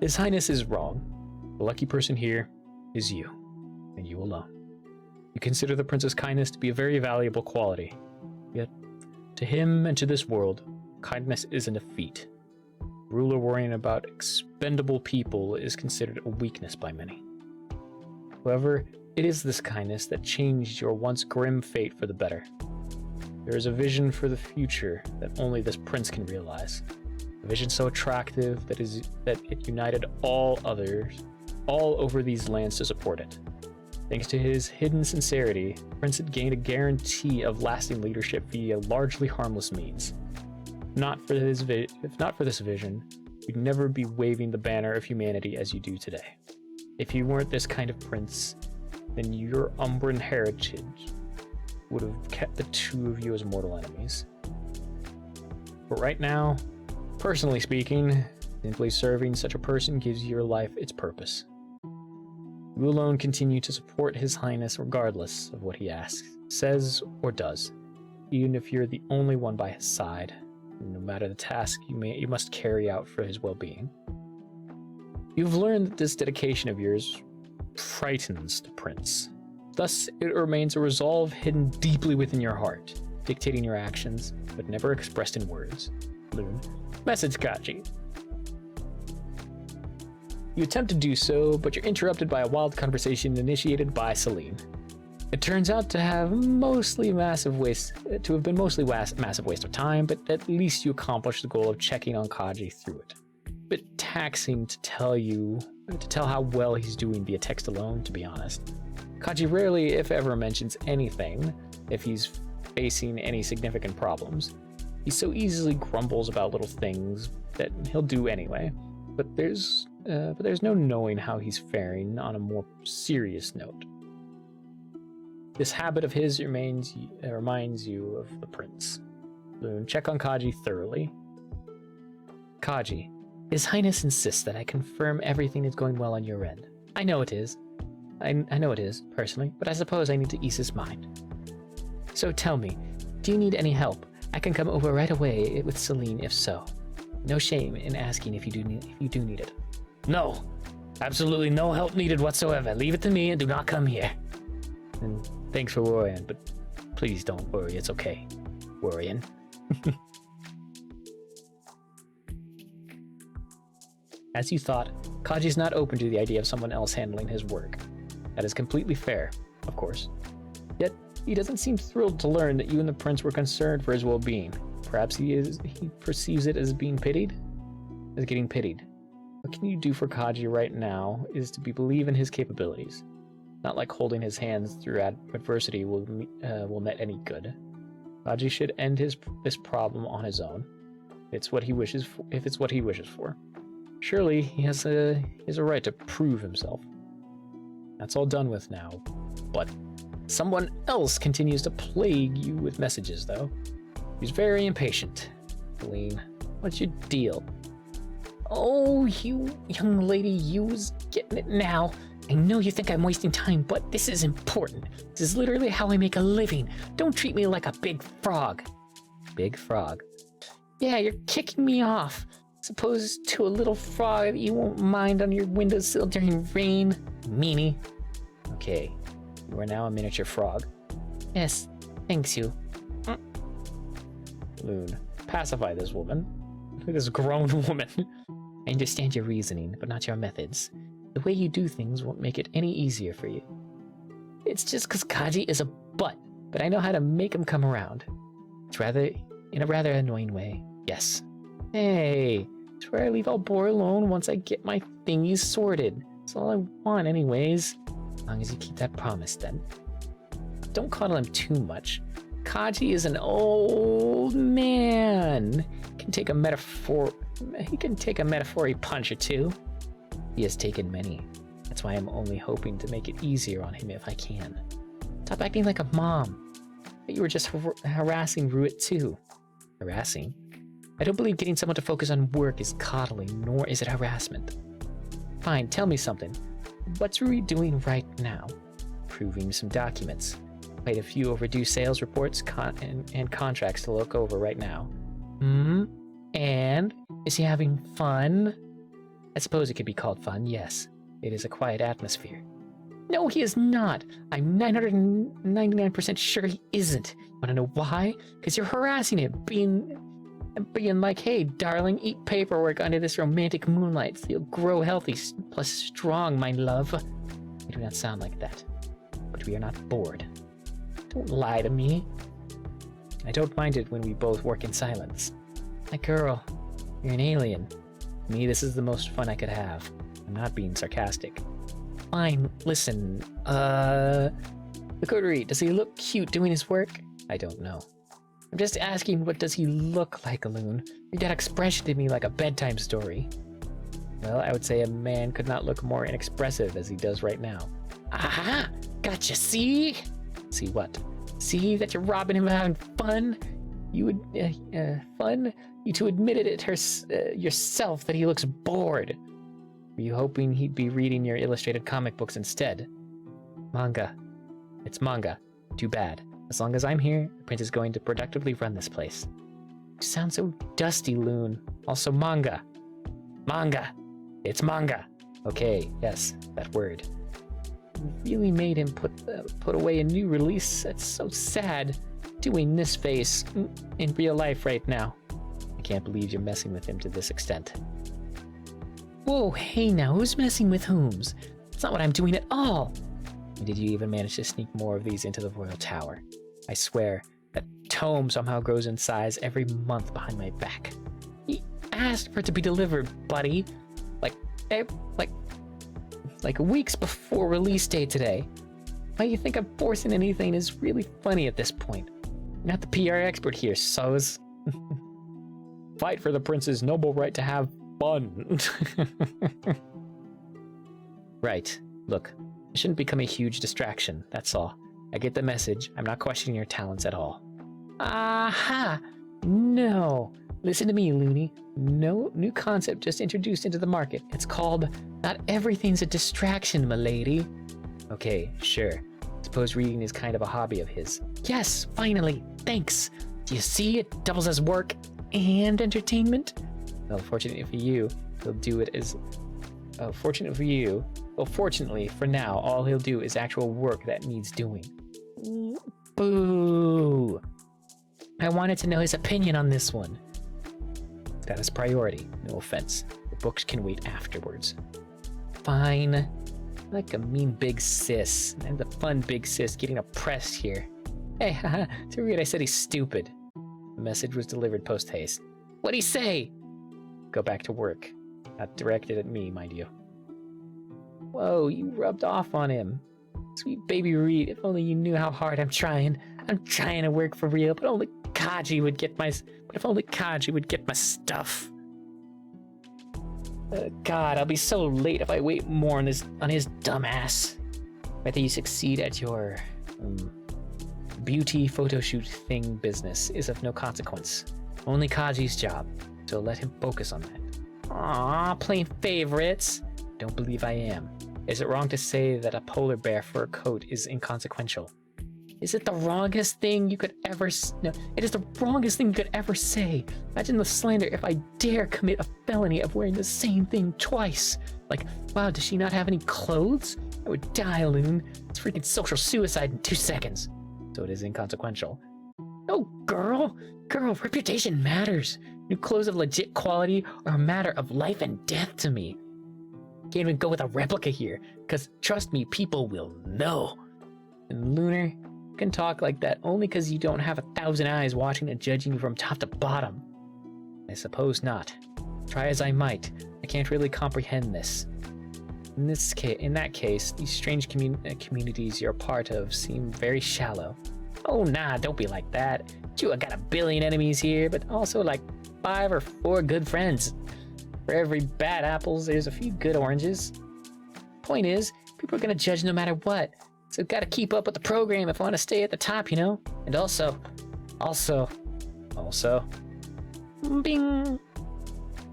His Highness is wrong. The lucky person here is you, and you alone. You consider the prince's kindness to be a very valuable quality. Yet, to him and to this world, kindness isn't a feat. A ruler worrying about expendable people is considered a weakness by many. However, it is this kindness that changed your once grim fate for the better. There is a vision for the future that only this prince can realize. A vision so attractive that it united all others, all over these lands to support it. Thanks to his hidden sincerity, the prince had gained a guarantee of lasting leadership via largely harmless means. If not for this vision, you'd never be waving the banner of humanity as you do today. If you weren't this kind of prince, then your Umbran heritage would have kept the two of you as mortal enemies. But right now, personally speaking, simply serving such a person gives your life its purpose. You alone continue to support His Highness regardless of what he asks, says, or does, even if you're the only one by his side, no matter the task you must carry out for his well-being. You've learned that this dedication of yours frightens the prince. Thus, it remains a resolve hidden deeply within your heart, dictating your actions, but never expressed in words. Loon. Message Kaji. You attempt to do so, but you're interrupted by a wild conversation initiated by Celine. It turns out to have been mostly massive waste of time, but at least you accomplished the goal of checking on Kaji through it. A bit taxing to tell how well he's doing via text alone, to be honest. Kaji rarely, if ever, mentions anything if he's facing any significant problems. He so easily grumbles about little things that he'll do anyway, but there's no knowing how he's faring on a more serious note. This habit of his reminds you of the prince. Loon, check on Kaji thoroughly. Kaji, His Highness insists that I confirm everything is going well on your end. I know it is. I know it is, personally, but I suppose I need to ease his mind. So tell me, do you need any help? I can come over right away with Celine if so. No shame in asking if you do need it. No, absolutely no help needed whatsoever. Leave it to me and do not come here. And thanks for worrying, but please don't worry, it's okay. Worrying. As you thought, Kaji's not open to the idea of someone else handling his work. That is completely fair, of course. Yet, he doesn't seem thrilled to learn that you and the prince were concerned for his well-being. Perhaps he perceives it as getting pitied. What can you do for Kaji right now is to believe in his capabilities. Not like holding his hands through adversity will net any good. Kaji should end this problem on his own. If it's what he wishes for. Surely he has a right to prove himself. That's all done with now, but someone else continues to plague you with messages, though. He's very impatient. Celine, what's your deal? Oh, you young lady, you's getting it now. I know you think I'm wasting time, but this is important. This is literally how I make a living. Don't treat me like a big frog. Big frog? Yeah, you're kicking me off. Suppose to a little frog that you won't mind on your windowsill during rain. Meanie. Okay, you are now a miniature frog. Yes, thanks you. Loon, pacify this woman. This grown woman. I understand your reasoning, but not your methods. The way you do things won't make it any easier for you. It's just because Kaji is a butt, but I know how to make him come around. It's in a rather annoying way. Yes. Hey, it's where I leave Albor alone once I get my thingies sorted. That's all I want anyways. As long as you keep that promise, then. Don't coddle him too much. Kaji is an old man. He can take a metaphor punch or two. He has taken many. That's why I'm only hoping to make it easier on him if I can. Stop acting like a mom. But you were just harassing Ruit too. Harassing? I don't believe getting someone to focus on work is coddling, nor is it harassment. Fine, tell me something. What's Ruit doing right now? Proving some documents. Quite a few overdue sales reports and contracts to look over right now. And? Is he having fun? I suppose it could be called fun, yes. It is a quiet atmosphere. No, he is not. I'm 999% sure he isn't. Wanna know why? Because you're harassing him, being like, hey, darling, eat paperwork under this romantic moonlight so you'll grow healthy plus strong, my love. We do not sound like that. But we are not bored. Don't lie to me. I don't mind it when we both work in silence. My girl, you're an alien. To me, this is the most fun I could have. I'm not being sarcastic. Fine, listen, the coterie, does he look cute doing his work? I don't know. I'm just asking, what does he look like, Loon? You got expression to me like a bedtime story. Well, I would say a man could not look more inexpressive as he does right now. Aha! Gotcha, see? See what? See that you're robbing him of having fun? You would, fun? You two admitted it yourself that he looks bored. Were you hoping he'd be reading your illustrated comic books instead? Manga. It's manga. Too bad. As long as I'm here, the prince is going to productively run this place. You sound so dusty, Loon. Also manga. Manga. It's manga. Okay, yes, that word. You really made him put away a new release. That's so sad. Doing this face in real life right now. I can't believe you're messing with him to this extent. Whoa, hey now, who's messing with whom's? That's not what I'm doing at all. And did you even manage to sneak more of these into the Royal Tower? I swear, that tome somehow grows in size every month behind my back. He asked for it to be delivered, buddy. Like weeks before release day today. Why you think I'm forcing anything is really funny at this point. You're not the PR expert here, so's. Fight for the prince's noble right to have fun. Right. Look, it shouldn't become a huge distraction, that's all. I get the message. I'm not questioning your talents at all. Aha! No. Listen to me, Looney. No new concept just introduced into the market. It's called Not Everything's a Distraction, m'lady. Okay, sure. Suppose reading is kind of a hobby of his. Yes, finally. Thanks. Do you see? It doubles as work and entertainment. Well, fortunately for you, he'll do it as... fortunately for now, all he'll do is actual work that needs doing. Boo! I wanted to know his opinion on this one. That is priority, no offense. The books can wait afterwards. Fine. Like a mean big sis. I'm the fun big sis getting oppressed here. Hey, haha, too weird I said he's stupid. The message was delivered post-haste. What'd he say? Go back to work. Not directed at me, mind you. Whoa, you rubbed off on him. Sweet baby Reed, if only you knew how hard I'm trying. I'm trying to work for real, but only Kaji would get my... But if only Kaji would get my stuff. God, I'll be so late if I wait more on his dumbass. Whether you succeed at your beauty photo shoot thing business is of no consequence. Only Kaji's job, so let him focus on that. Aww, playing favorites. Don't believe I am. Is it wrong to say that a polar bear fur coat is inconsequential? Is it the wrongest thing you could ever... No, it is the wrongest thing you could ever say. Imagine the slander if I dare commit a felony of wearing the same thing twice. Like, wow, does she not have any clothes? I would die, Loon. It's freaking social suicide in 2 seconds. So it is inconsequential. Oh, girl, reputation matters. New clothes of legit quality are a matter of life and death to me. Can't even go with a replica here, because trust me, people will know. And Lunar, you can talk like that only because you don't have 1,000 eyes watching and judging you from top to bottom. I suppose not. Try as I might, I can't really comprehend this. In that case, these strange communities you're a part of seem very shallow. Oh nah, don't be like that. Sure, I got a billion enemies here, but also like 5 or 4 good friends. For every bad apples, there's a few good oranges. Point is, people are gonna judge no matter what. So gotta keep up with the program if I want to stay at the top, you know? And also, bing!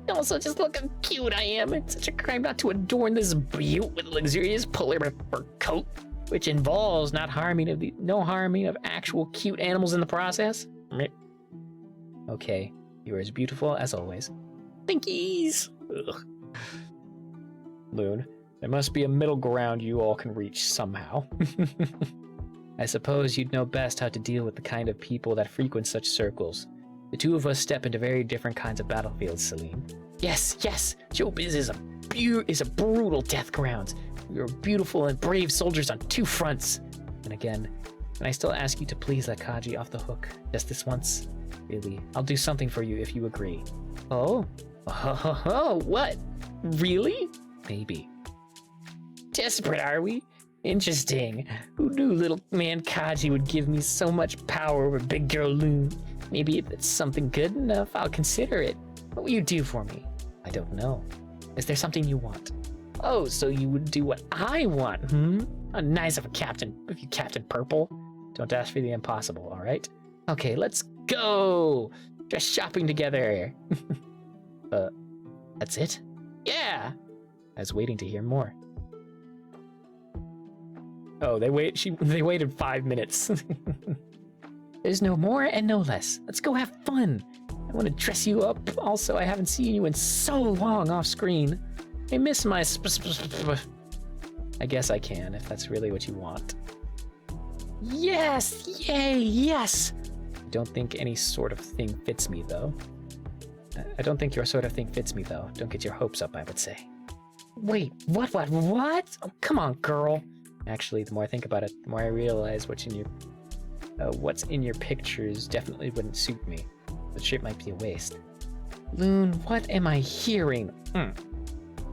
Also, just look how cute I am. It's such a crime not to adorn this butte with a luxurious polar fur coat, which involves no harming of actual cute animals in the process. Okay, you are as beautiful as always. Thankies! Ugh. Loon, there must be a middle ground you all can reach somehow. I suppose you'd know best how to deal with the kind of people that frequent such circles. The two of us step into very different kinds of battlefields, Celine. Yes, Showbiz is a brutal death ground. We are beautiful and brave soldiers on 2 fronts. And again, can I still ask you to please let Kaji off the hook just this once? Really, I'll do something for you if you agree. Oh, what? Really? Maybe. Desperate, are we? Interesting. Who knew little man Kaji would give me so much power over big girl Loon? Maybe if it's something good enough, I'll consider it. What will you do for me? I don't know. Is there something you want? Oh, so you would do what I want, How nice of a captain, if you Captain Purple. Don't ask for the impossible, all right? Okay, let's go! Dress shopping together. That's it? Yeah! I was waiting to hear more. Oh, they waited 5 minutes. There's no more and no less. Let's go have fun. I want to dress you up. Also, I haven't seen you in so long off screen. I miss my I guess I can, if that's really what you want. Yes! Yay! Yes! I don't think any sort of thing fits me, though. I don't think your sort of thing fits me, though. Don't get your hopes up, I would say. Wait, what? Oh, come on, girl. Actually, the more I think about it, the more I realize what's in your pictures definitely wouldn't suit me. The shape might be a waste. Loon, what am I hearing?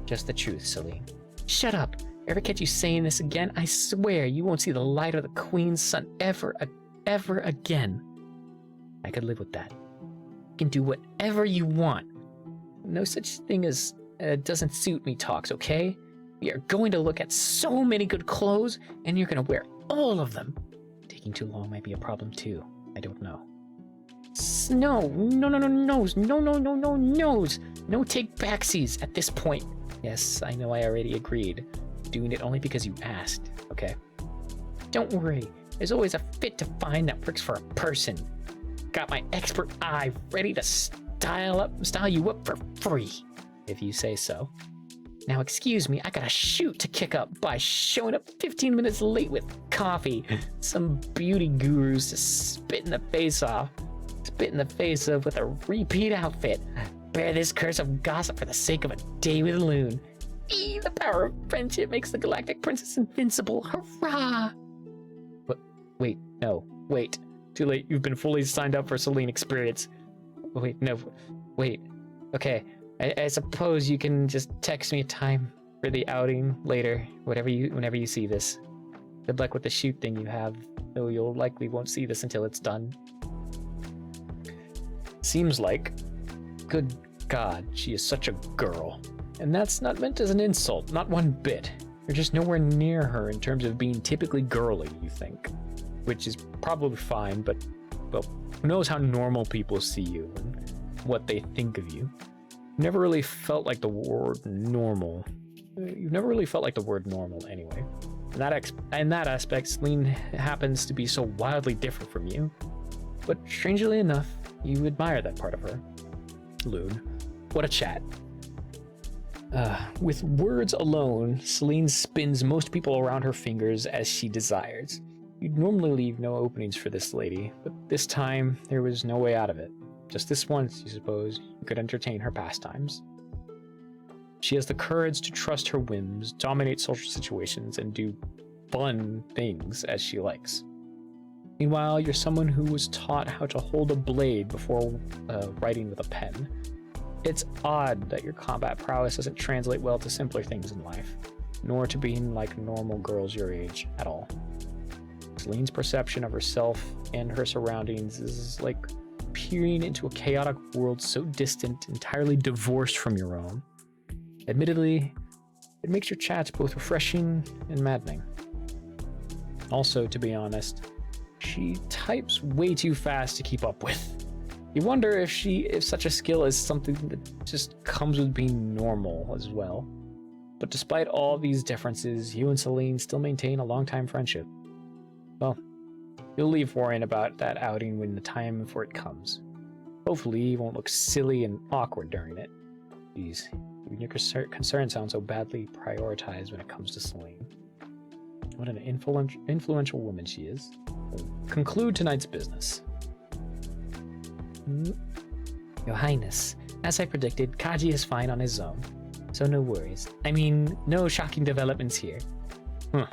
Just the truth, Celine. Shut up. Ever catch you saying this again, I swear you won't see the light of the Queen's sun ever again. I could live with that. You can do whatever you want. No such thing as doesn't suit me talks, okay? We are going to look at so many good clothes, and you're going to wear all of them. Taking too long might be a problem too. I don't know. No, no take backsies at this point. Yes, I know I already agreed. Doing it only because you asked, okay? Don't worry, there's always a fit to find that works for a person. Got my expert eye ready to style you up for free. If you say so. Now excuse me, I got a shoot to kick up by showing up 15 minutes late with coffee. Some beauty gurus to spit in the face of with a repeat outfit. Bear this curse of gossip for the sake of a day with Loon. The power of friendship makes the Galactic Princess invincible. Hurrah! Wait. Too late. You've been fully signed up for Celine experience. Wait. Okay. I suppose you can just text me a time for the outing later, whenever you see this. Good luck with the shoot thing you have, though you'll likely won't see this until it's done. Seems like. Good God, she is such a girl. And that's not meant as an insult, not one bit. You're just nowhere near her in terms of being typically girly, you think. Which is probably fine, but, well, who knows how normal people see you and what they think of you. You've never really felt like the word normal anyway. In that aspect, Celine happens to be so wildly different from you. But strangely enough, you admire that part of her. Loon, what a chat. With words alone, Celine spins most people around her fingers as she desires. You'd normally leave no openings for this lady, but this time there was no way out of it. Just this once, you suppose, you could entertain her pastimes. She has the courage to trust her whims, dominate social situations, and do fun things as she likes. Meanwhile, you're someone who was taught how to hold a blade before writing with a pen. It's odd that your combat prowess doesn't translate well to simpler things in life, nor to being like normal girls your age at all. Celine's perception of herself and her surroundings is like peering into a chaotic world so distant, entirely divorced from your own. Admittedly, it makes your chats both refreshing and maddening. Also, to be honest, she types way too fast to keep up with. You wonder if such a skill is something that just comes with being normal as well. But despite all these differences, you and Celine still maintain a long-time friendship. Well, you'll leave worrying about that outing when the time for it comes. Hopefully, you won't look silly and awkward during it. Jeez, even your concerns sound so badly prioritized when it comes to Celine. What an influential woman she is. We'll conclude tonight's business. Your Highness, as I predicted, Kaji is fine on his own, so no worries. I mean, no shocking developments here. That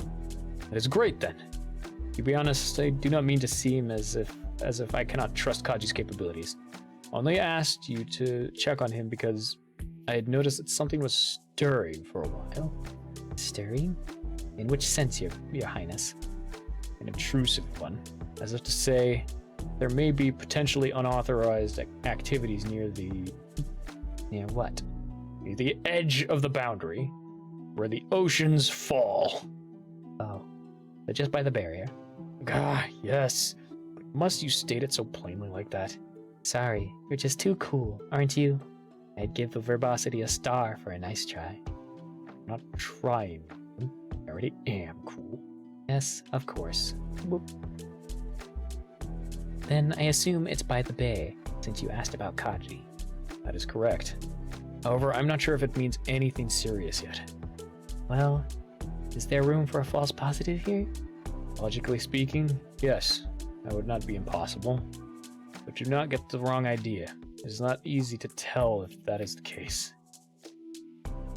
is great then. To be honest, I do not mean to seem as if I cannot trust Kaji's capabilities. I only asked you to check on him because I had noticed that something was stirring for a while. Stirring? In which sense, Your Highness? An intrusive one, as if to say, there may be potentially unauthorized activities near the... Near what? Near the edge of the boundary, where the oceans fall. Oh, but just by the barrier? Ah, yes. But must you state it so plainly like that? Sorry, you're just too cool, aren't you? I'd give the verbosity a star for a nice try. I'm not trying. I already am cool. Yes, of course. Then I assume it's by the bay, since you asked about Kaji. That is correct. However, I'm not sure if it means anything serious yet. Well, is there room for a false positive here? Logically speaking, yes, that would not be impossible. But do not get the wrong idea. It is not easy to tell if that is the case.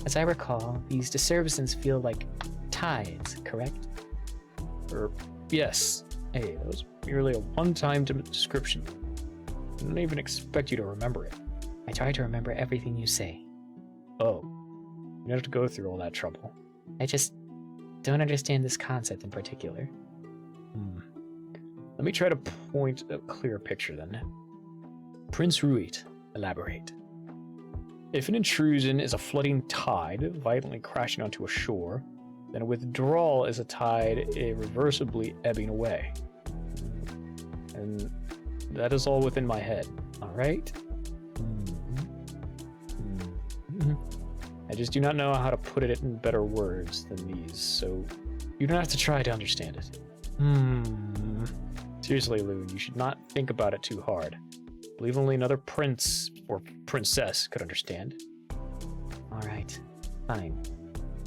As I recall, these disturbances feel like tides, correct? Yes. Hey, that was merely a one-time description. I don't even expect you to remember it. I try to remember everything you say. Oh, you have to go through all that trouble. I just don't understand this concept in particular. Let me try to point a clearer picture then. Prince Ruit, elaborate. If an intrusion is a flooding tide violently crashing onto a shore, then a withdrawal is a tide irreversibly ebbing away. And that is all within my head, alright? I just do not know how to put it in better words than these, so you don't have to try to understand it. Seriously, Loon, you should not think about it too hard. I believe only another prince or princess could understand. Alright, fine.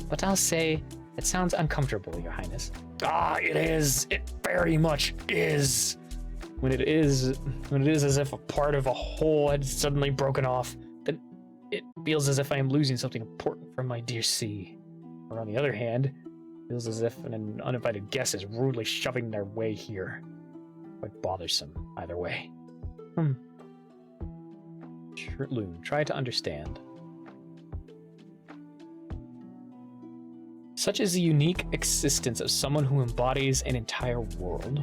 But I'll say, it sounds uncomfortable, Your Highness. Ah, it is! It very much is! When it is as if a part of a whole had suddenly broken off, then it feels as if I am losing something important from my dear sea. Or on the other hand, it feels as if an uninvited guest is rudely shoving their way here. Quite bothersome, either way. Loon, try to understand. Such is the unique existence of someone who embodies an entire world.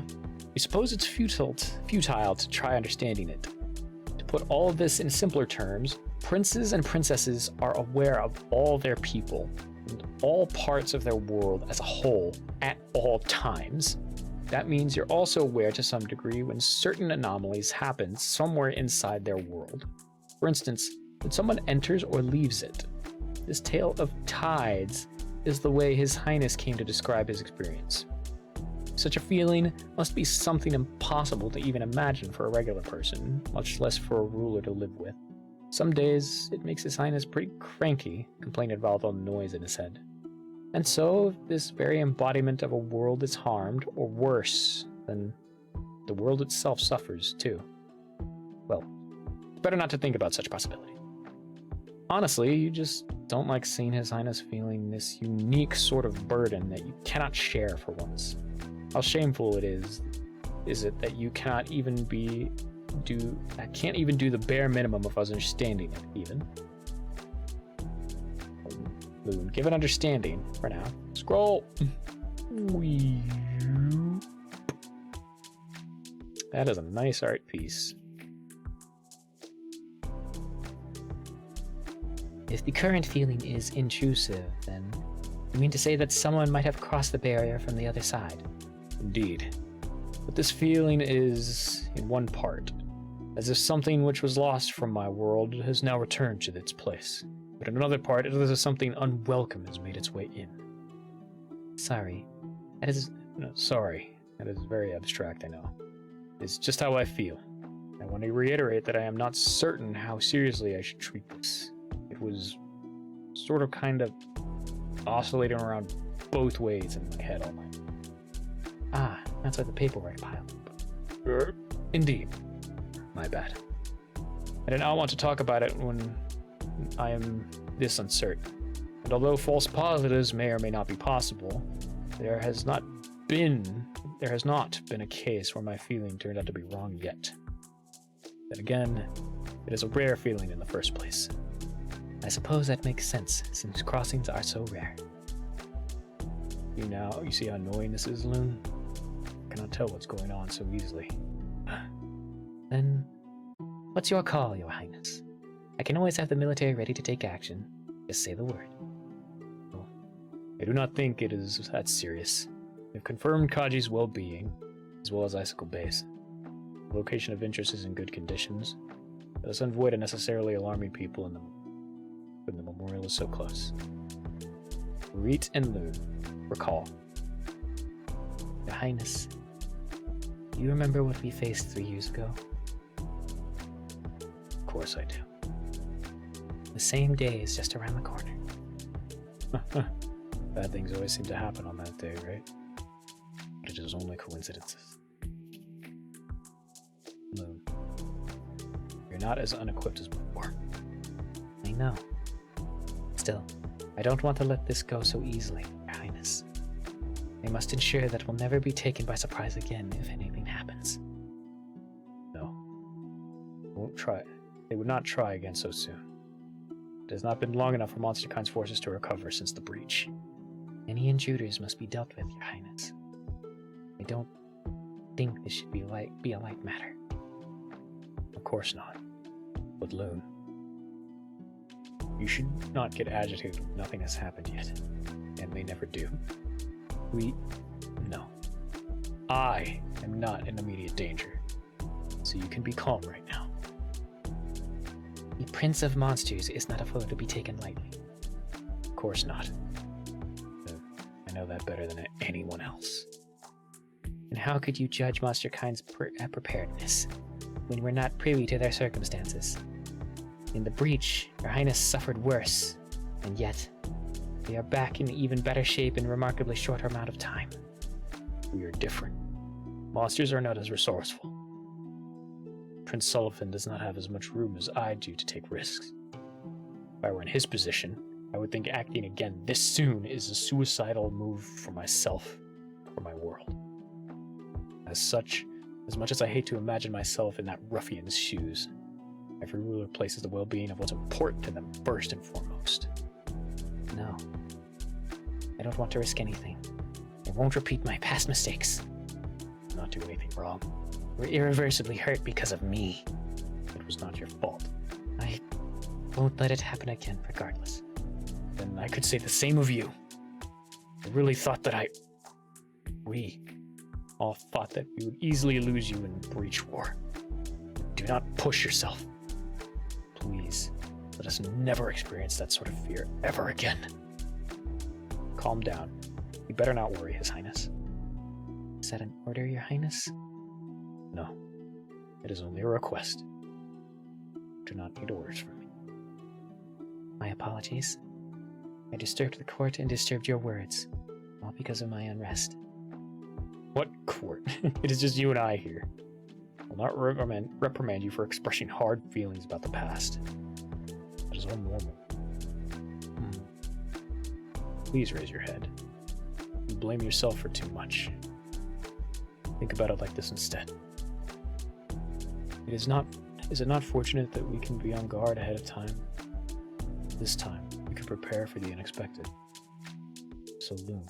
We suppose it's futile to try understanding it. To put all of this in simpler terms, princes and princesses are aware of all their people and all parts of their world as a whole at all times. That means you're also aware to some degree when certain anomalies happen somewhere inside their world. For instance, when someone enters or leaves it. This tale of tides is the way His Highness came to describe his experience. Such a feeling must be something impossible to even imagine for a regular person, much less for a ruler to live with. Some days, it makes His Highness pretty cranky, complaining about all the noise in his head. And so, this very embodiment of a world is harmed, or worse, then the world itself suffers too. Well, Better not to think about such possibility. Honestly, you just don't like seeing His Highness feeling this unique sort of burden that you cannot share for once. How shameful it is it that you can't even do the bare minimum of understanding it, even. Loon, give an understanding for now. Scroll. That is a nice art piece. If the current feeling is intrusive, then you mean to say that someone might have crossed the barrier from the other side? Indeed. But this feeling is in one part, as if something which was lost from my world has now returned to its place. But in another part, it is as if something unwelcome has made its way in. Sorry. Sorry. That is very abstract, I know. It's just how I feel. I want to reiterate that I am not certain how seriously I should treat this. It was sort of kind of oscillating around both ways in my head all night. Ah, that's why the paperwork pile. Indeed. My bad. I did not want to talk about it when I am this uncertain. And although false positives may or may not be possible, there has not been a case where my feeling turned out to be wrong yet. Then again, it is a rare feeling in the first place. I suppose that makes sense, since crossings are so rare. You see how annoying this is, Loon? I cannot tell what's going on so easily. Then, what's your call, Your Highness? I can always have the military ready to take action. Just say the word. I do not think it is that serious. We've confirmed Kaji's well-being, as well as Icicle Base. The location of interest is in good conditions. Let us avoid unnecessarily alarming people when the memorial is so close. Reet and Loon, recall. Your Highness, do you remember what we faced 3 years ago? Of course I do. The same day is just around the corner. Bad things always seem to happen on that day, right? But it is only coincidences. Loon, you're not as unequipped as before. I know. Still, I don't want to let this go so easily, Your Highness. I must ensure that we'll never be taken by surprise again if anything happens. No. They would not try again so soon. It has not been long enough for Monsterkind's forces to recover since the breach. Any intruders must be dealt with, Your Highness. I don't think this should be a light matter. Of course not. But Loon, you should not get agitated when nothing has happened yet, and may never do. No. I am not in immediate danger, so you can be calm right now. The Prince of Monsters is not a foe to be taken lightly. Of course not. I know that better than anyone else. And how could you judge Monsterkind's preparedness when we're not privy to their circumstances? In the breach, Your Highness suffered worse, and yet we are back in even better shape in a remarkably shorter amount of time. We are different. Monsters are not as resourceful. Prince Sullivan does not have as much room as I do to take risks. If I were in his position, I would think acting again this soon is a suicidal move for myself, for my world. As such, as much as I hate to imagine myself in that ruffian's shoes, every ruler places the well-being of what's important to them first and foremost. No. I don't want to risk anything. I won't repeat my past mistakes. Not do anything wrong. We're irreversibly hurt because of me. It was not your fault. I won't let it happen again, regardless. Then I could say the same of you. I really thought that we all thought that we would easily lose you in Breach War. Do not push yourself. Please, let us never experience that sort of fear ever again. Calm down. You better not worry, His Highness. Is that an order, Your Highness? No. It is only a request. Do not need orders from me. My apologies. I disturbed the court and disturbed your words, all because of my unrest. What court? It is just you and I here. will not reprimand you for expressing hard feelings about the past. That is all normal. Please raise your head. You blame yourself for too much. Think about it like this instead. Is it not fortunate that we can be on guard ahead of time? This time, we can prepare for the unexpected. So, Loon,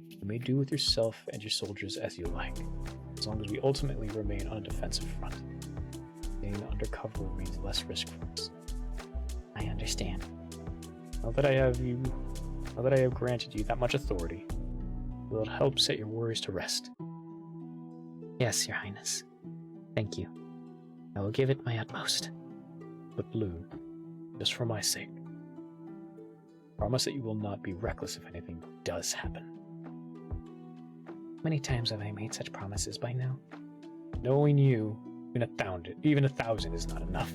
you may do with yourself and your soldiers as you like, as long as we ultimately remain on a defensive front. Staying undercover means less risk for us. I understand. Now that I have granted you that much authority, will it help set your worries to rest? Yes, Your Highness. Thank you. I will give it my utmost. But Loon, just for my sake, promise that you will not be reckless if anything does happen. Many times have I made such promises by now? Knowing you, even a thousand is not enough.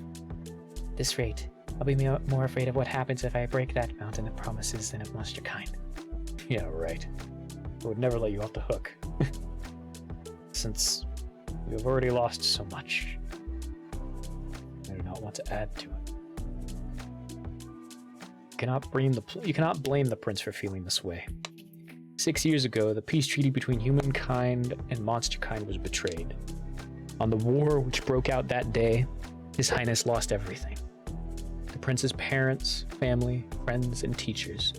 At this rate, I'll be more afraid of what happens if I break that mountain of promises than of monster kind. Yeah, right. I would never let you off the hook. Since we have already lost so much, I do not want to add to it. You cannot blame the prince for feeling this way. 6 years ago, the peace treaty between humankind and monsterkind was betrayed. On the war which broke out that day, His Highness lost everything. The prince's parents, family, friends, and teachers.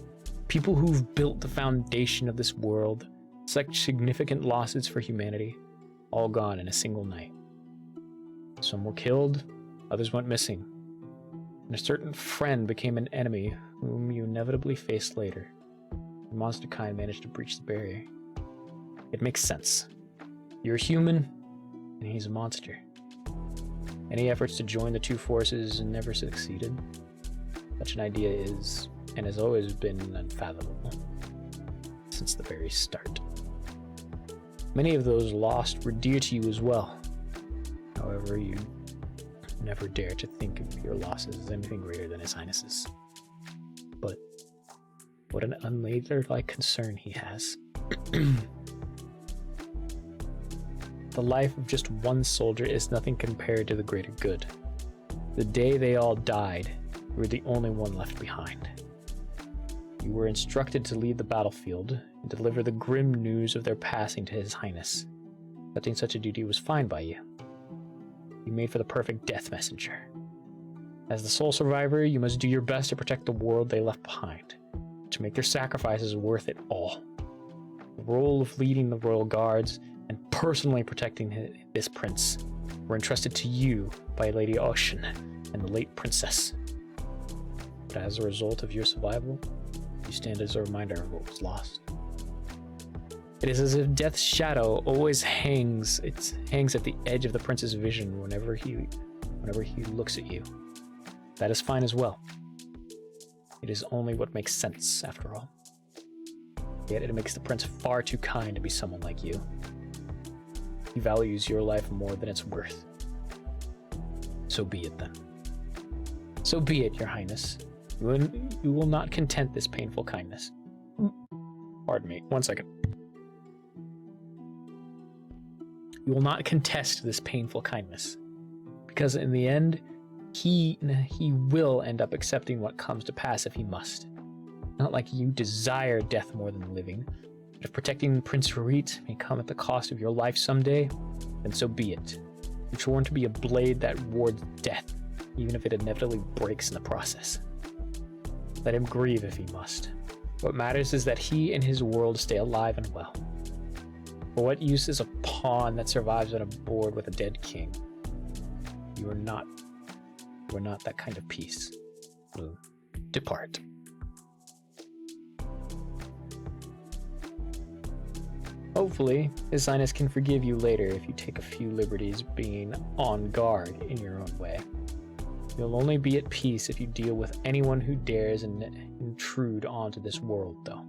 People who've built the foundation of this world. Such significant losses for humanity. All gone in a single night. Some were killed, others went missing. And a certain friend became an enemy whom you inevitably faced later. The monsterkind managed to breach the barrier. It makes sense. You're a human, and he's a monster. Any efforts to join the two forces never succeeded. Such an idea is, and has always been, unfathomable. Since the very start. Many of those lost were dear to you as well. However, you never dare to think of your losses as anything greater than His Highness's. But what an unladylike concern he has. The life of just one soldier is nothing compared to the greater good. The day they all died, you were the only one left behind. You were instructed to leave the battlefield and deliver the grim news of their passing to His Highness. Accepting such a duty was fine by you. You made for the perfect death messenger. As the sole survivor, you must do your best to protect the world they left behind, to make their sacrifices worth it all. The role of leading the royal guards and personally protecting this prince were entrusted to you by Lady Ocean and the late princess. But as a result of your survival, you stand as a reminder of what was lost. It is as if death's shadow always hangs at the edge of the prince's vision whenever he looks at you. That is fine as well. It is only what makes sense, after all. Yet it makes the prince far too kind to be someone like you. He values your life more than it's worth. So be it then. So be it, Your Highness. You will not content this painful kindness. Pardon me, 1 second. You will not contest this painful kindness. Because in the end, he will end up accepting what comes to pass if he must. Not like you desire death more than living. But if protecting Prince Harit may come at the cost of your life someday, then so be it. You've sworn to be a blade that wards death, even if it inevitably breaks in the process. Let him grieve if he must. What matters is that he and his world stay alive and well. For what use is a pawn that survives on a board with a dead king? You are not that kind of peace. Blue, depart. Hopefully, His Highness can forgive you later if you take a few liberties being on guard in your own way. You'll only be at peace if you deal with anyone who dares intrude onto this world, though.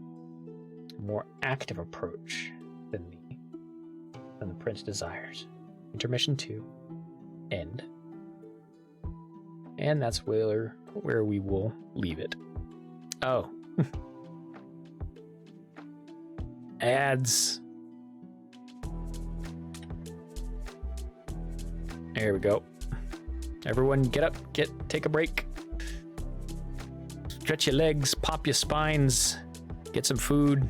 A more active approach than the prince desires. Intermission 2. End. And that's where we will leave it. Oh. Ads. There we go. Everyone get up, take a break. Stretch your legs, pop your spines, get some food.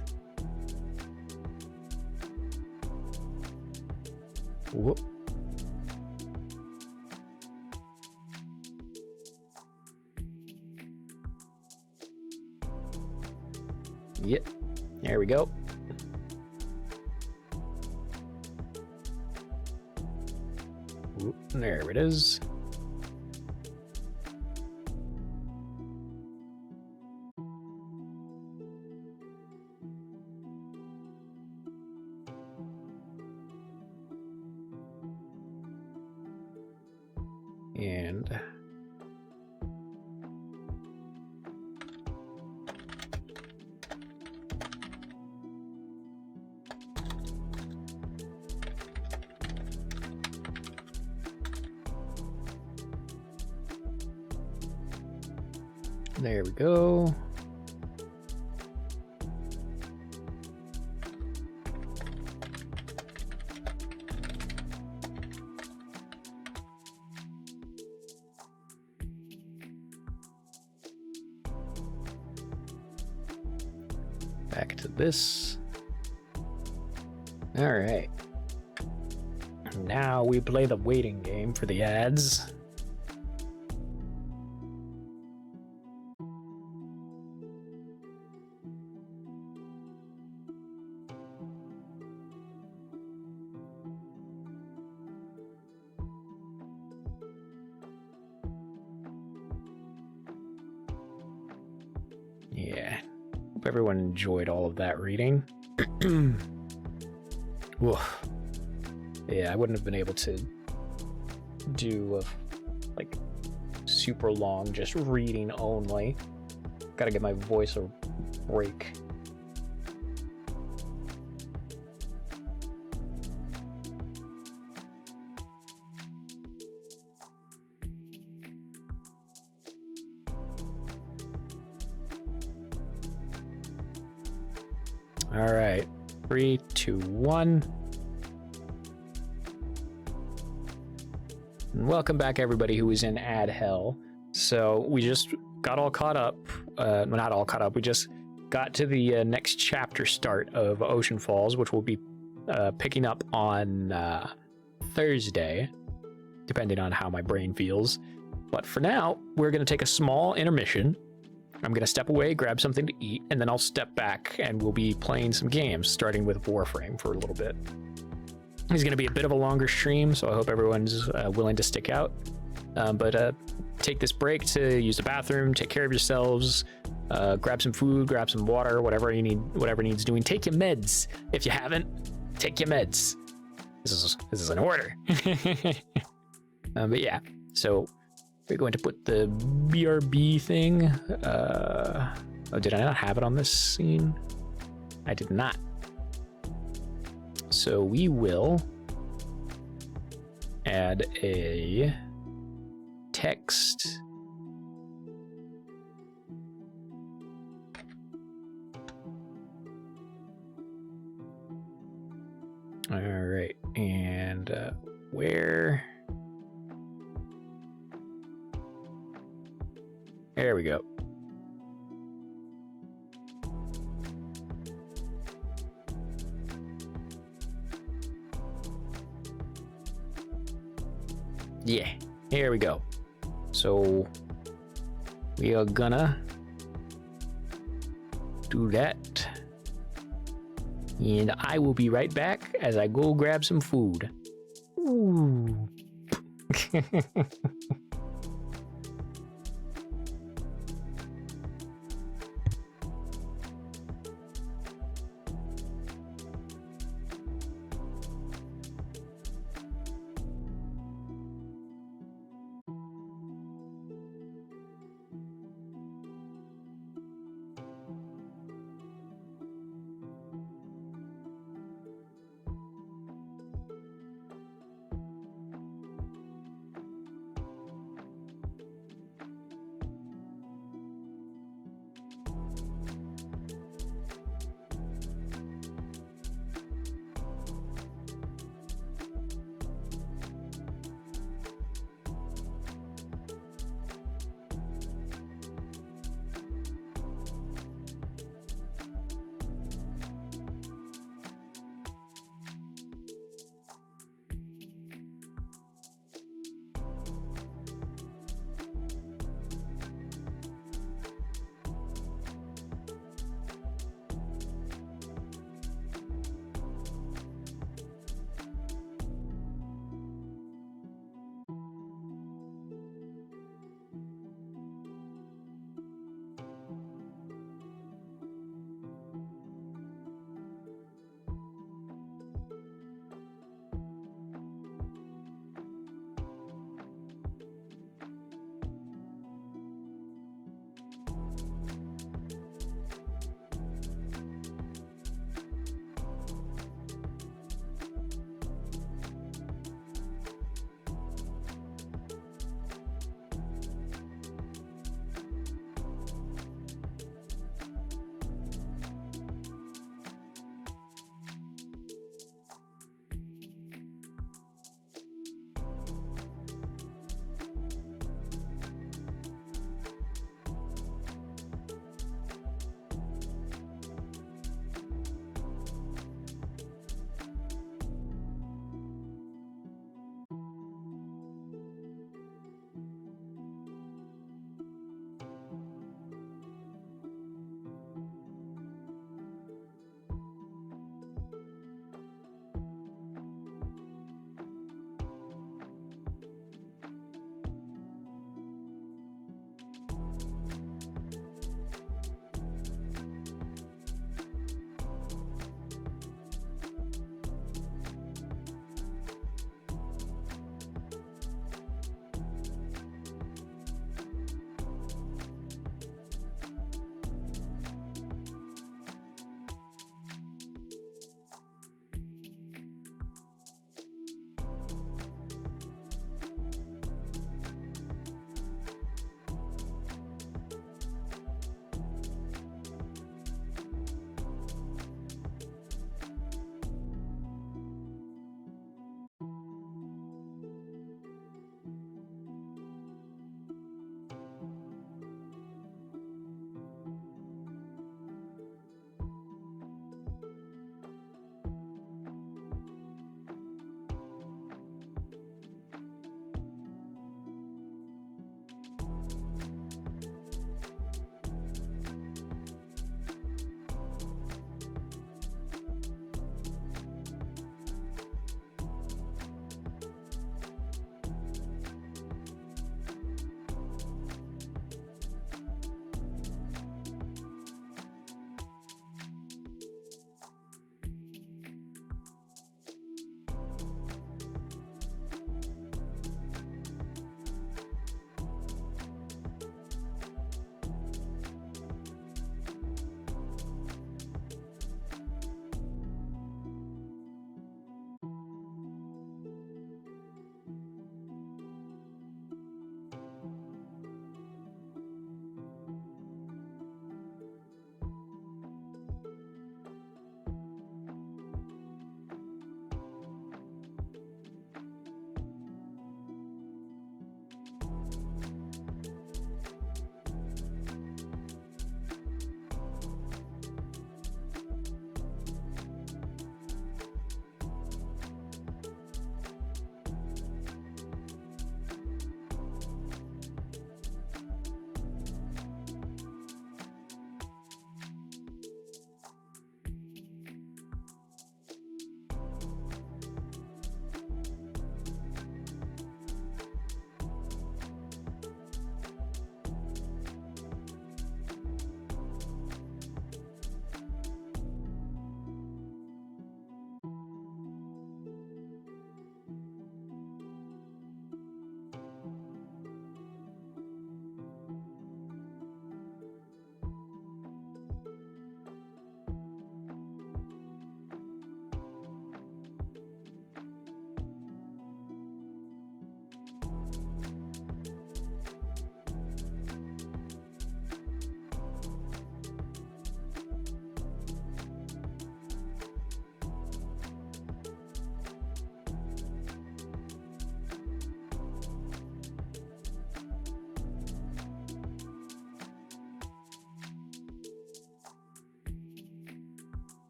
Whoop. Yep, there we go. Whoop, there it is. And there we go. Back to this. All right. Now we play the waiting game for the ads. Yeah. Hope everyone enjoyed all of that reading. Woof. Yeah, I wouldn't have been able to do like super long just reading only. Gotta give my voice a break. All right, 3, 2, 1. And welcome back, everybody who is in ad hell. So we just got all caught up. Well, not all caught up. We just got to the next chapter start of Ocean Falls, which we'll be picking up on Thursday, depending on how my brain feels. But for now, we're going to take a small intermission. I'm going to step away, grab something to eat, and then I'll step back and we'll be playing some games, starting with Warframe for a little bit. It's going to be a bit of a longer stream, so I hope everyone's willing to stick out. But take this break to use the bathroom, take care of yourselves, grab some food, grab some water, whatever you need, whatever needs doing. Take your meds. If you haven't, take your meds. This is an order. But yeah, so we're going to put the BRB thing. Oh, did I not have it on this scene? I did not. So we will add a text. All right, and where? There we go. Yeah, here we go. So we are gonna do that. And I will be right back as I go grab some food. Ooh.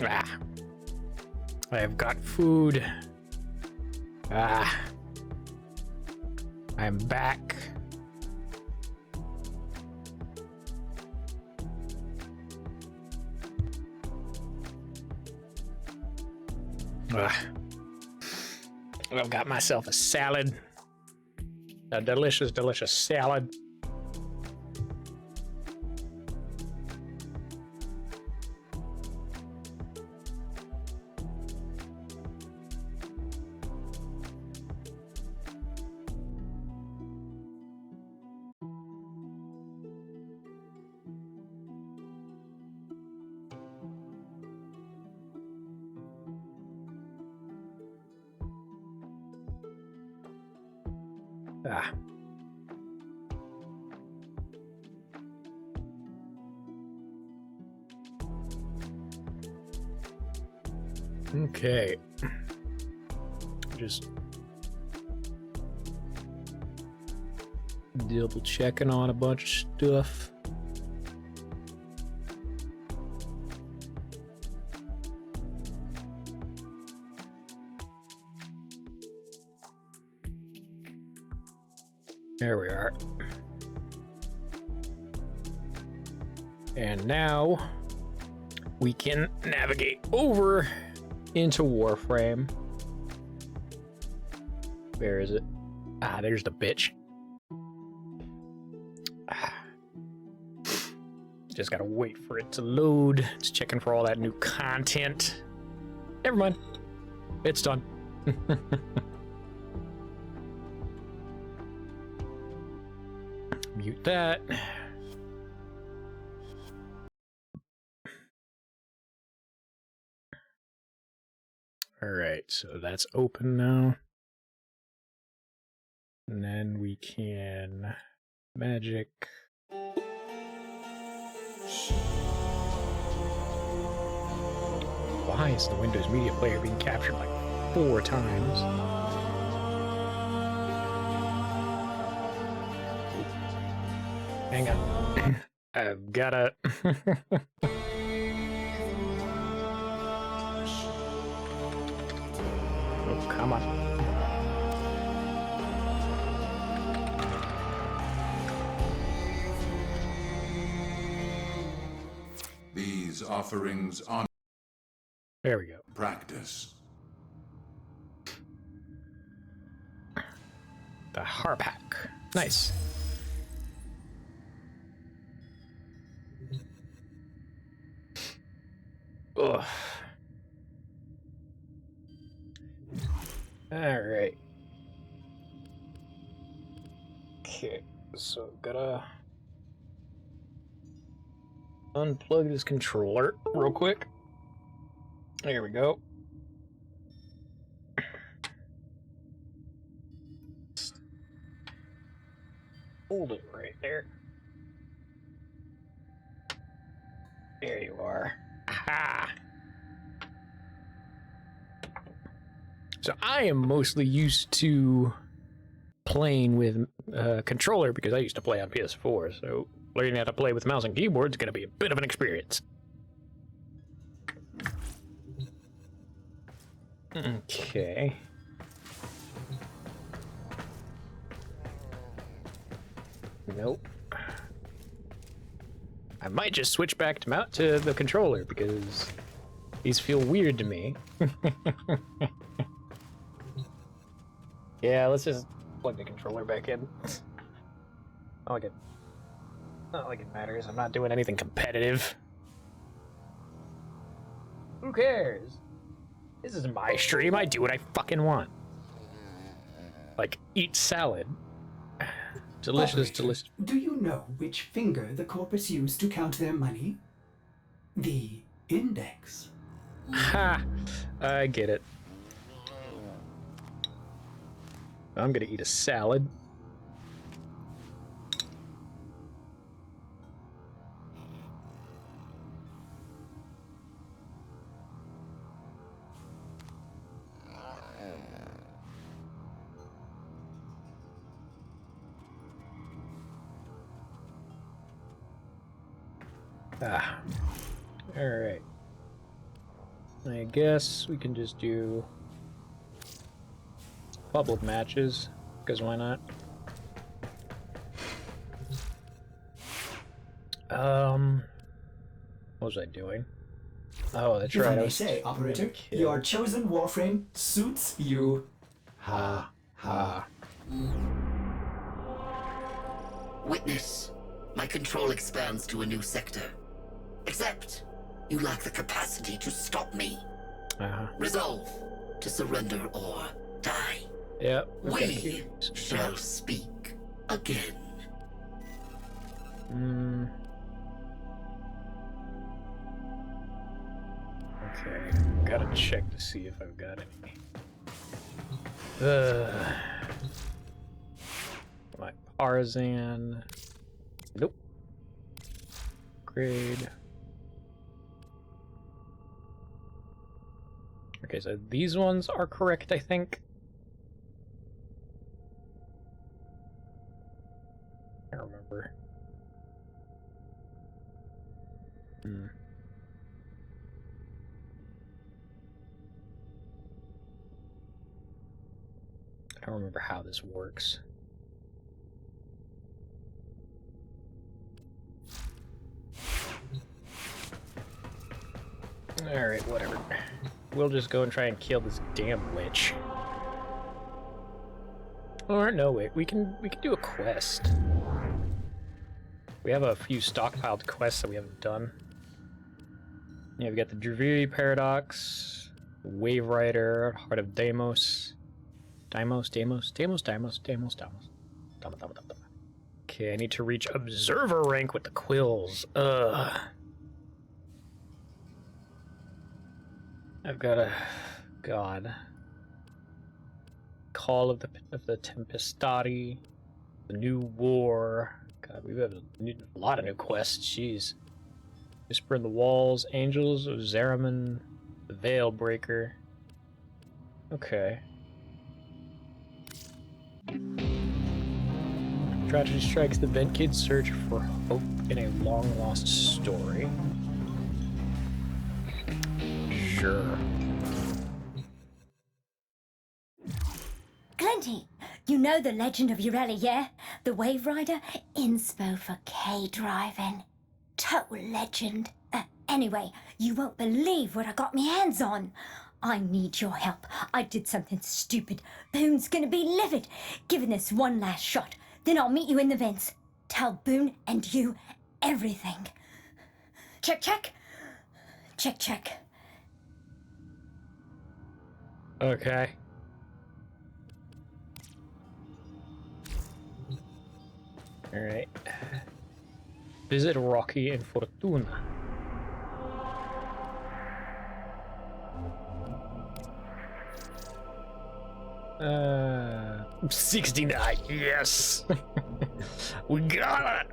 Ah. I've got food. Ah. I'm back. Ah. I've got myself a salad. A delicious, delicious salad. Ah. Okay. Just double checking on a bunch of stuff. There we are. And now we can navigate over into Warframe. Where is it? Ah, there's the bitch. Just gotta wait for it to load. It's checking for all that new content. Never mind. It's done. Mute that. All right, so that's open now. And then we can magic. Why is the Windows Media Player being captured like 4 times? Hang on. I've gotta. Oh, come on. These offerings on There we go. practice. The Harpack. Nice. Ugh. All right. Okay, so gotta unplug this controller real quick. There we go. Hold it right there. There you are. Aha! So I am mostly used to playing with a controller because I used to play on PS4, so learning how to play with mouse and keyboard is going to be a bit of an experience. Okay. Nope. I might just switch back to the controller because these feel weird to me. Yeah, let's just plug the controller back in. Not like it matters. I'm not doing anything competitive. Who cares? This is my stream. I do what I fucking want. Like, eat salad. Delicious, Operator, delicious. Do you know which finger the corpus used to count their money? The index. Ha! I get it. I'm gonna eat a salad. Ah. All right. I guess we can just do public matches, because why not? What was I doing? Oh, that's If right. I I may was say, operator, kill. your chosen warframe suits you. Ha ha. Witness, my control expands to a new sector. Except, you lack the capacity to stop me. Resolve to surrender or die. Yep. We shall speak again. Okay, gotta check to see if I've got any. My Tarzan. Nope. Grade. Okay, so these ones are correct, I think. I don't remember. I don't remember how this works. Alright, whatever. We'll just go and try and kill this damn witch. Or no, wait, we can do a quest. We have a few stockpiled quests that we haven't done. Yeah, we got the Draviri Paradox, Wave Rider, Heart of Deimos. Deimos. Okay, I need to reach Observer rank with the quills. Ugh. I've got a... God. Call of the Tempestati. The New War. God, we have a lot of new quests, jeez. Whisper in the Walls, Angels of Zeraman, the Veil Breaker. Okay. Tragedy strikes, the Vent Kids search for hope in a long-lost story. Sure. Glenty, you know the legend of Ureli, yeah? The Wave Rider? Inspo for K-driving. Total legend. Anyway, you won't believe what I got my hands on. I need your help. I did something stupid. Boone's gonna be livid. Giving this one last shot. Then I'll meet you in the vents. Tell Boone and you everything. Check, check. Check, check. Okay. Alright. Visit Rocky and Fortuna. 69, yes! We got it!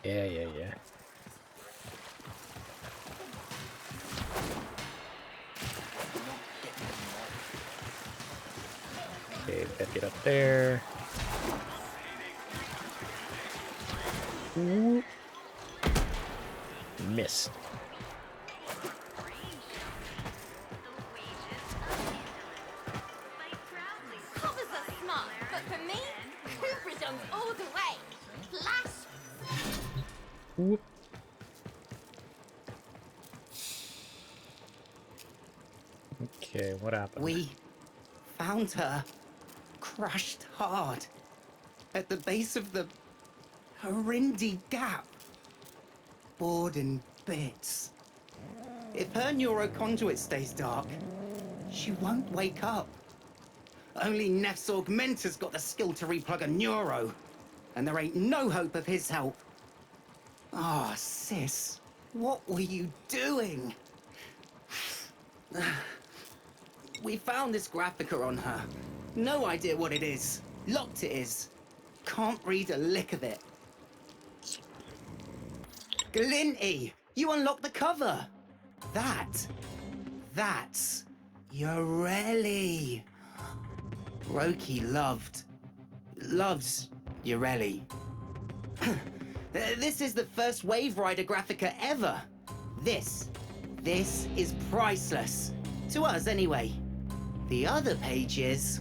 Yeah. Okay, gotta get up there. Ooh. Missed. Covers are smart, but for me, Cooper zones all the way. Plus. Whoop. Okay, what happened? We found her, crushed hard, at the base of the Harindi Gap, bored in bits. If her neuroconduit stays dark, she won't wake up. Only Nef's augmentor's got the skill to replug a neuro, and there ain't no hope of his help. Ah, sis, what were you doing? We found this graphica on her. No idea what it is. Locked it is. Can't read a lick of it. Glinty, you unlocked the cover. That's Ureli. Roki loves Ureli. This is the first Wave Rider graphica ever. This is priceless. To us, anyway. The other pages,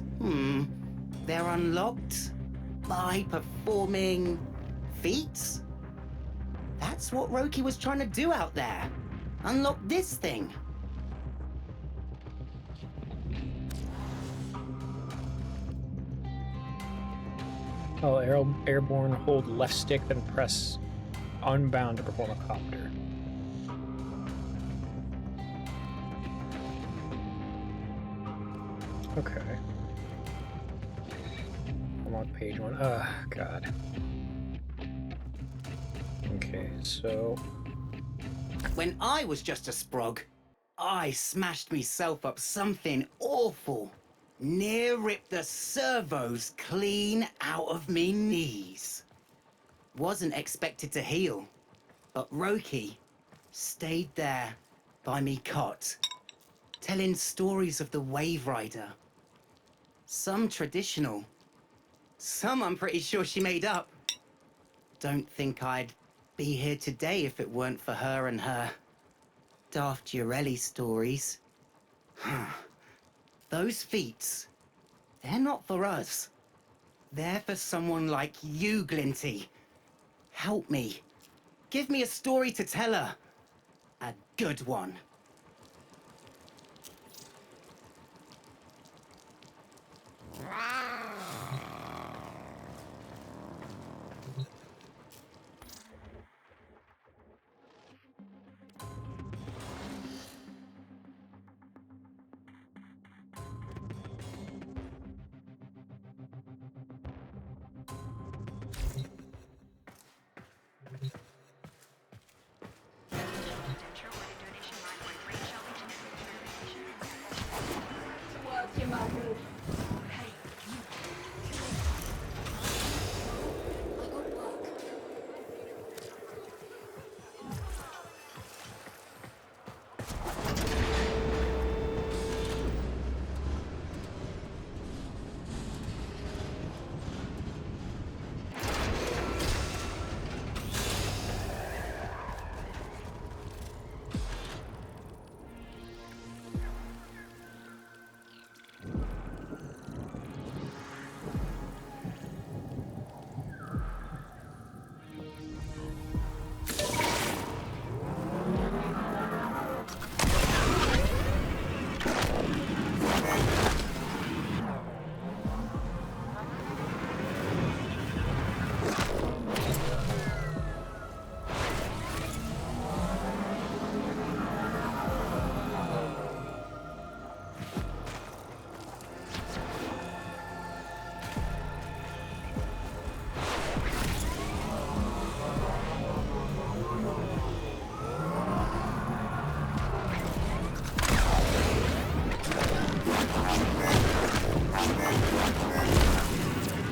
they're unlocked by performing feats? That's what Roki was trying to do out there. Unlock this thing. Oh, airborne, hold left stick, then press unbound to perform a copter. Okay. I'm on page 1. God. Okay, so... When I was just a sprog, I smashed myself up something awful. Near ripped the servos clean out of me knees. Wasn't expected to heal, but Roki stayed there by me cot, telling stories of the Wave Rider. Some traditional, some I'm pretty sure she made up. Don't think I'd be here today if it weren't for her and her daft Ureli stories. Those feats, they're not for us. They're for someone like you, Glinty. Help me. Give me a story to tell her. A good one.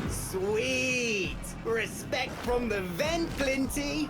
Sweet! Respect from the vent, Glinty!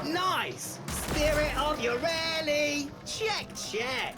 Nice! Spirit of Ureli! Check, check!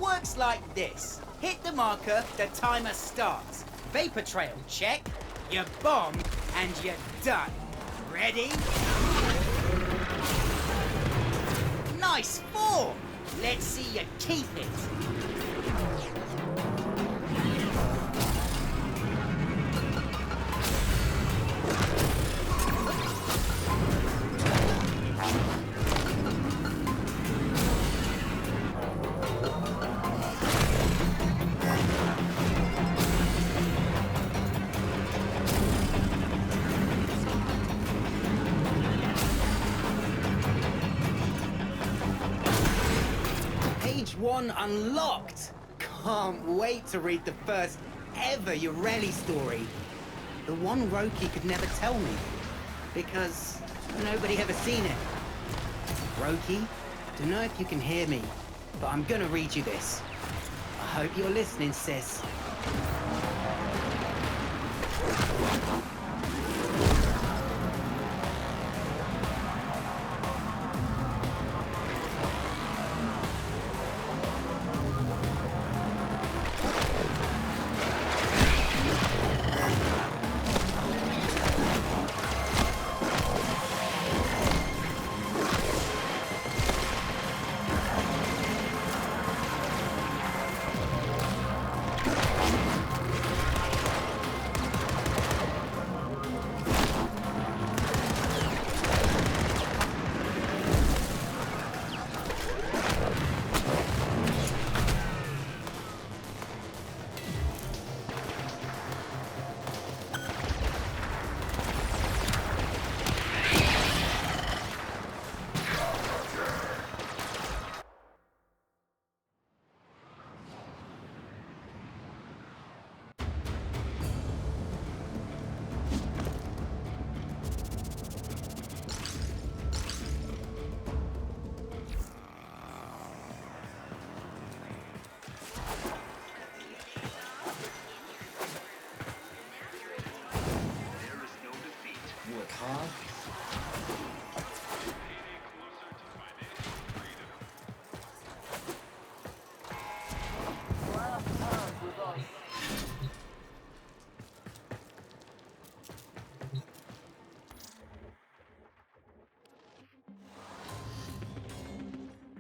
works like this. Hit the marker, the timer starts. Vapor trail, check. You bomb, and you're done. Ready? Nice form. Let's see you keep it. Page 1 unlocked. Can't wait to read the first ever Ureli story. The one Roki could never tell me, because nobody ever seen it. Roki, don't know if you can hear me, but I'm gonna read you this. I hope you're listening, sis.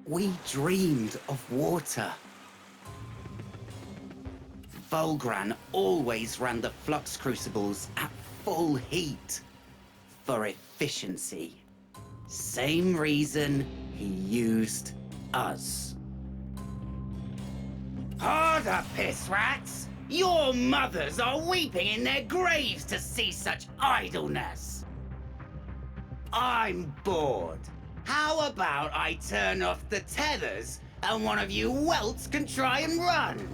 We dreamed of water. Volgran always ran the flux crucibles at full heat for efficiency. Same reason he used us. Harder, piss rats! Your mothers are weeping in their graves to see such idleness. I'm bored. How about I turn off the tethers and one of you welts can try and run?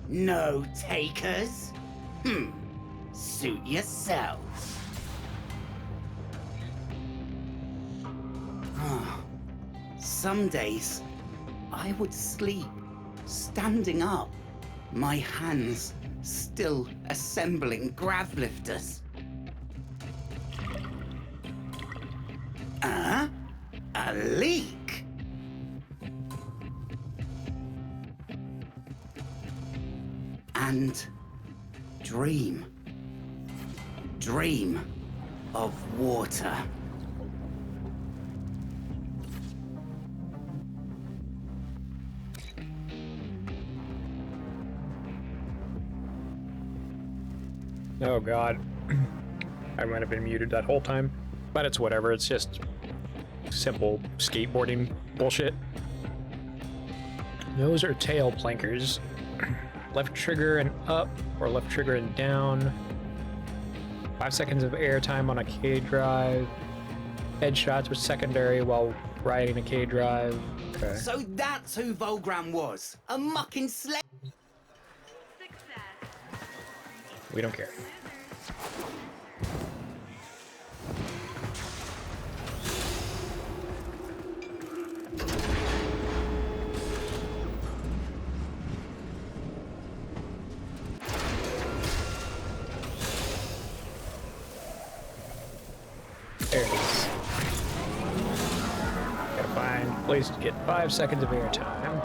No takers? Suit yourselves. Some days, I would sleep, standing up, my hands still assembling grav lifters. A leak? And dream of water. Oh god. I might have been muted that whole time, but it's whatever. It's just simple skateboarding bullshit. Those are tail plankers. Left trigger and up, or left trigger and down. 5 seconds of airtime on a K drive. Headshots were secondary while riding a K drive. Okay. So that's who Volgran was. A mucking sled. We don't care. There it is. Gotta find a place to get 5 seconds of airtime.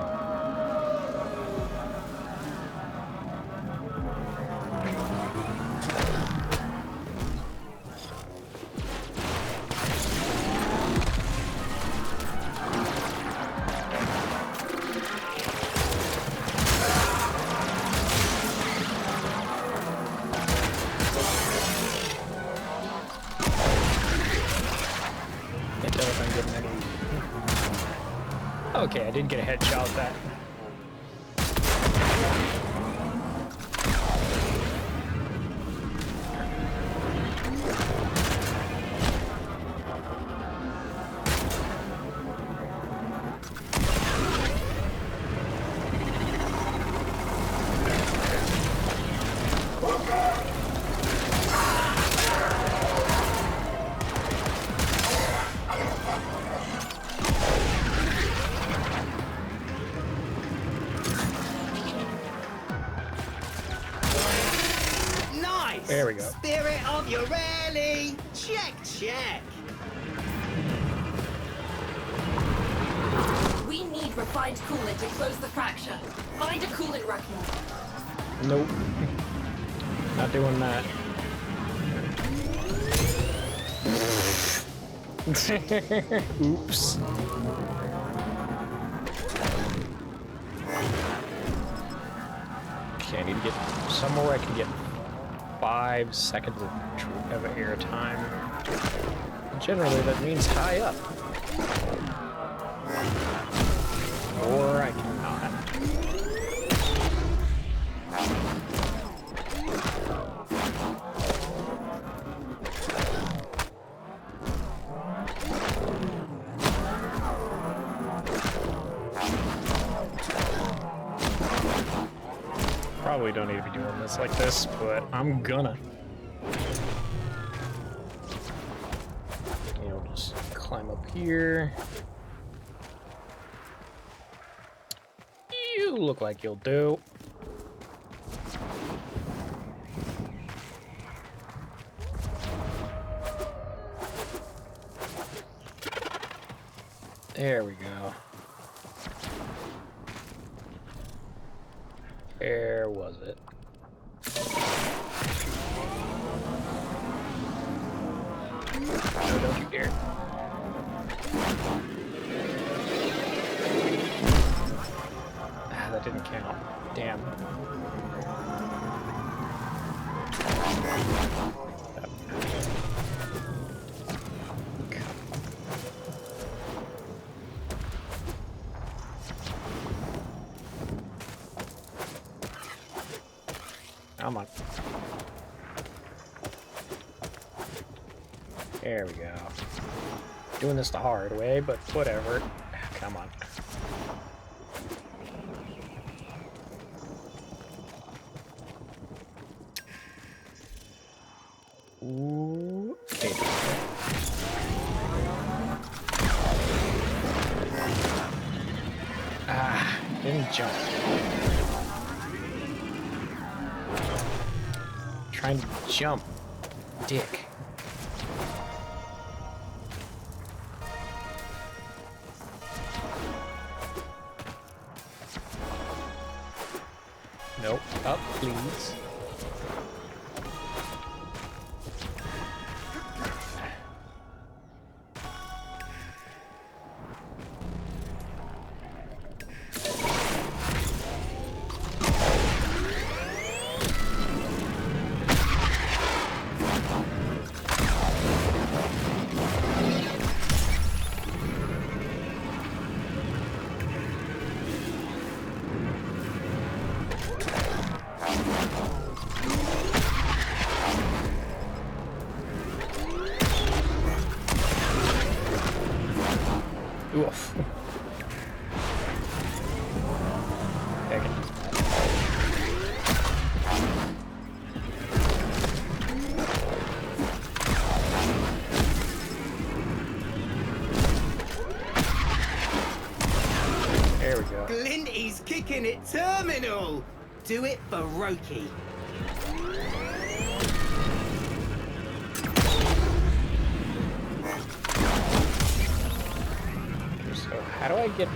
I did get a headshot with that. There we go. Spirit of your rally. Check, check. We need refined coolant to close the fracture. Find a coolant rack. Nope. Not doing that. Oops. Okay, I need to get somewhere where I can get 5 seconds of air time. Generally, that means high up. Or I cannot. Probably don't need to be doing this like this, but I'm gonna. You know, just climb up here. You look like you'll do. There we go. Where was it? No, don't you dare. Ah, that didn't count. Damn. Come on. There we go. Doing this the hard way, but whatever. Come on. Ooh, okay. Ah, didn't jump. Trying to jump, dick. Nope, up, please. Oof. There we go. Glinty's kicking it terminal. Do it for Roki. So how do I get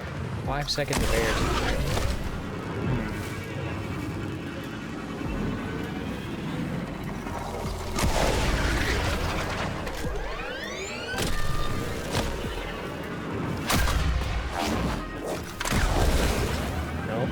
5 seconds of air time? Nope.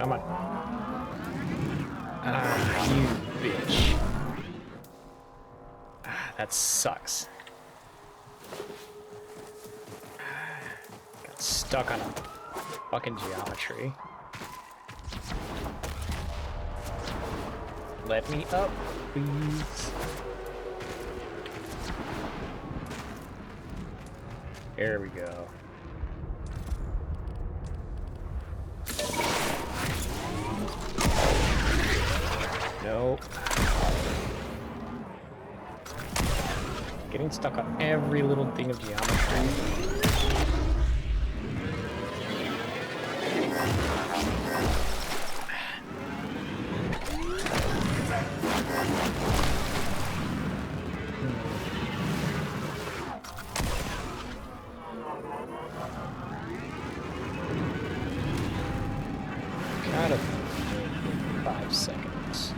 Come on. Ah, you bitch. Ah, that sucks. Got stuck on a fucking geometry. Let me up, please. There we go. Nope. Getting stuck on every little thing of geometry. Gotta 5 seconds.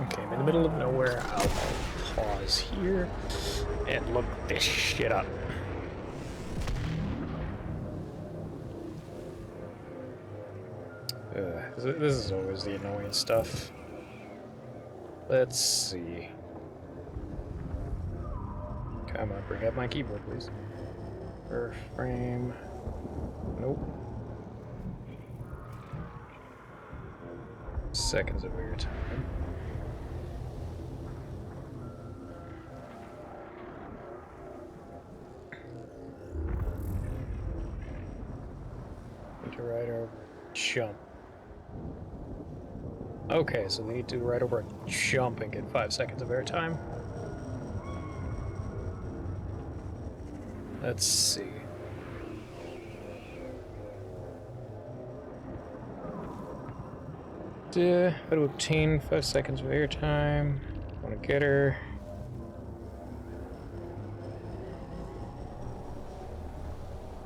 Okay, I'm in the middle of nowhere. I'll pause here and look this shit up. This is always the annoying stuff. Let's see. Come on, bring up my keyboard, please. Warframe. Nope. Seconds of your time. Need to ride over jump. Okay, so we need to ride over a jump and get 5 seconds of airtime. Let's see. How to obtain 5 seconds of airtime. Want to get her.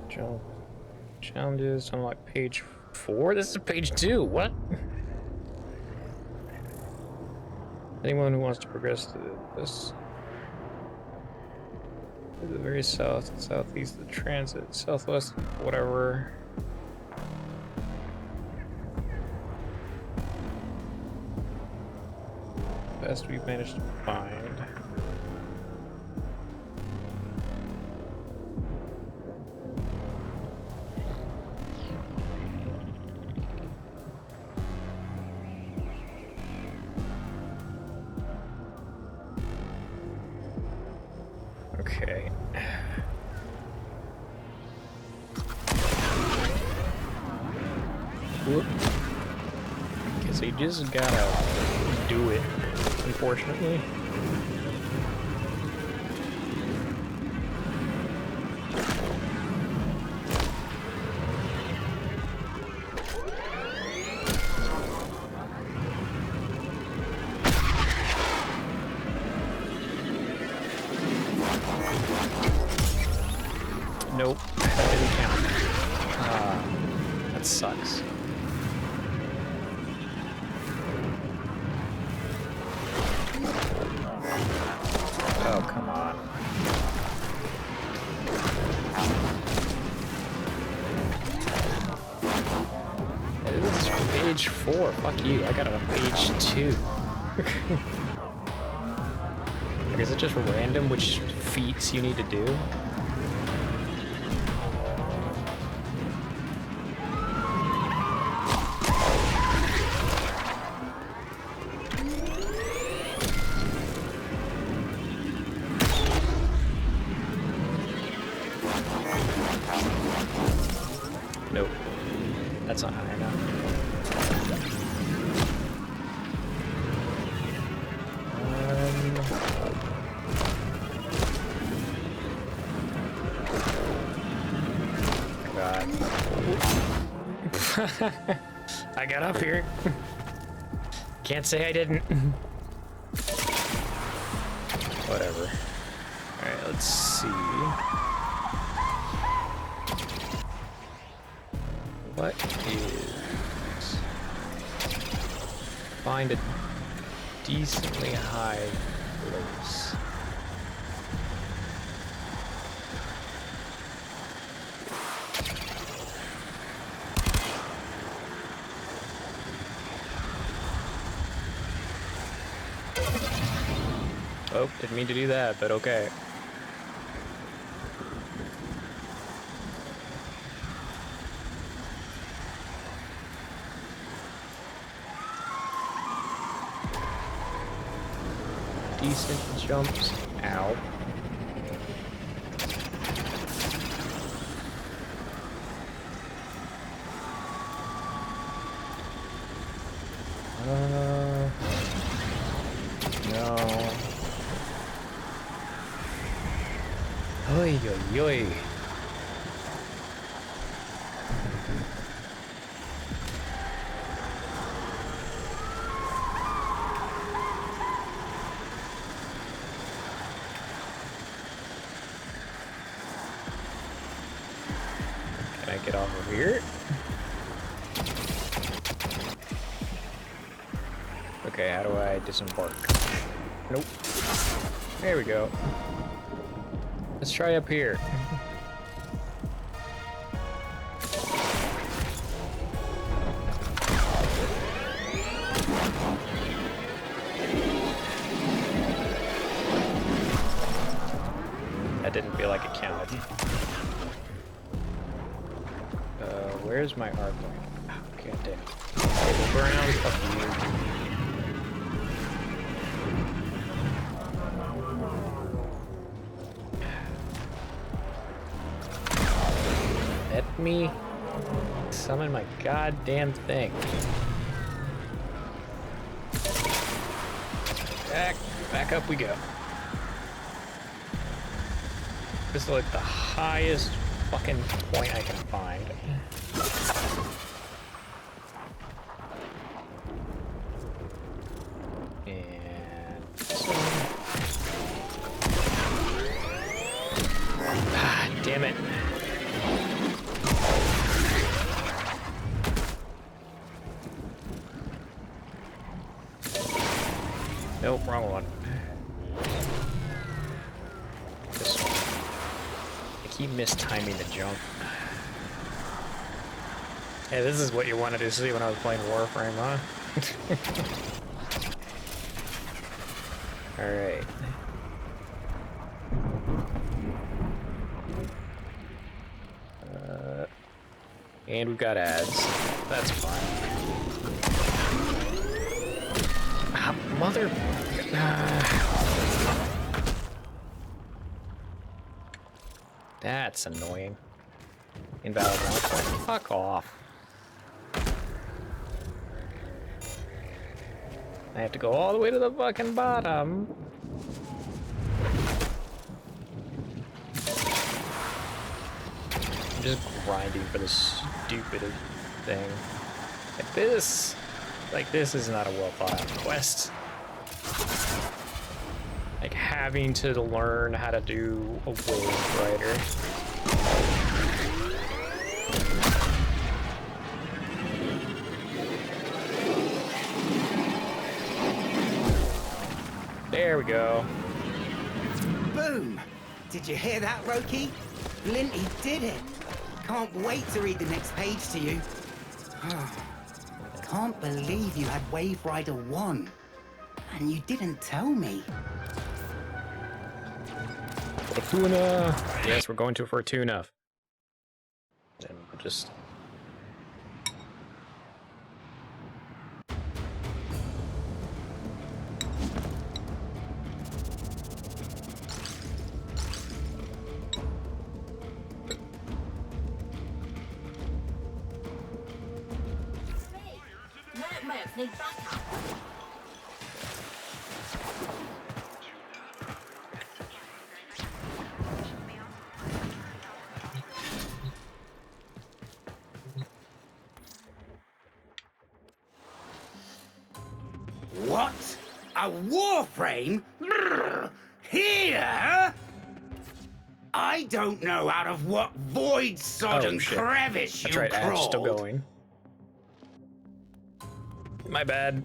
Jump. Challenges. Unlock page 4. This is page 2. What? Anyone who wants to progress to this. To the very south and southeast of the transit, southwest, whatever. Best we've managed to find. Okay. Whoop. Guess you just gotta do it, unfortunately. Nope, that didn't count. That sucks. Oh, come on. This is page 4. Fuck you. I got it on page 2. Like, is it just random which feats you need to do? Nope. That's not high enough. God. I got up here. Can't say I didn't. Whatever. Alright, let's see. What is... Find a decently high place. Oh, didn't mean to do that, but okay. Decent jumps. Ow. No. Oy, oy, oy. Can I get off of here? Okay, how do I disembark? Nope. There we go. Let's try up here. That didn't feel like it counted. Where's my arc point? Oh, god damn it. Table ground, fuck you. Let me summon my goddamn thing. Back up we go. This is like the highest fucking point I can find. And damn it. Nope, wrong one. This one. I keep mistiming the jump. Hey, this is what you wanted to see when I was playing Warframe, huh? Alright. And we've got ads. That's fine. Mother... That's annoying. Invalid launch point. Fuck off. I have to go all the way to the fucking bottom. I'm just grinding for this stupid thing. Like this is not a well thought out quest. Like having to learn how to do a wave rider. There we go. Boom! Did you hear that, Roki? Linty did it! Can't wait to read the next page to you. Can't believe you had Wave Rider 1. And you didn't tell me. Fortuna! Yes, we're going to Fortuna. And just... Need backup. A warframe? Here? I don't know out of what void-sodden crevice you That's right, Ash, still crawled. going. My bad.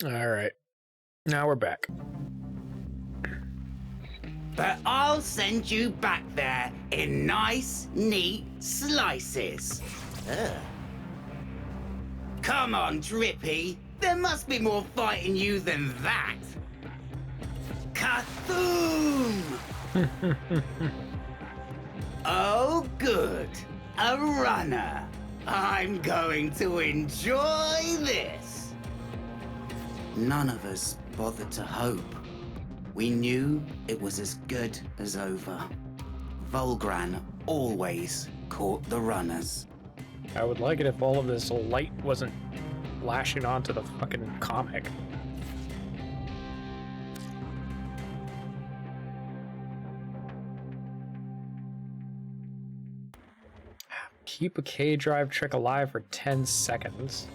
All right. Now we're back. But I'll send you back there in nice, neat slices. Ugh. Come on, Drippy. There must be more fight in you than that. Kathoom! Oh, good. A runner. I'm going to enjoy this. None of us bothered to hope. We knew it was as good as over. Volgran always caught the runners. I would like it if all of this light wasn't lashing onto the fucking comic. Keep a K-drive trick alive for 10 seconds.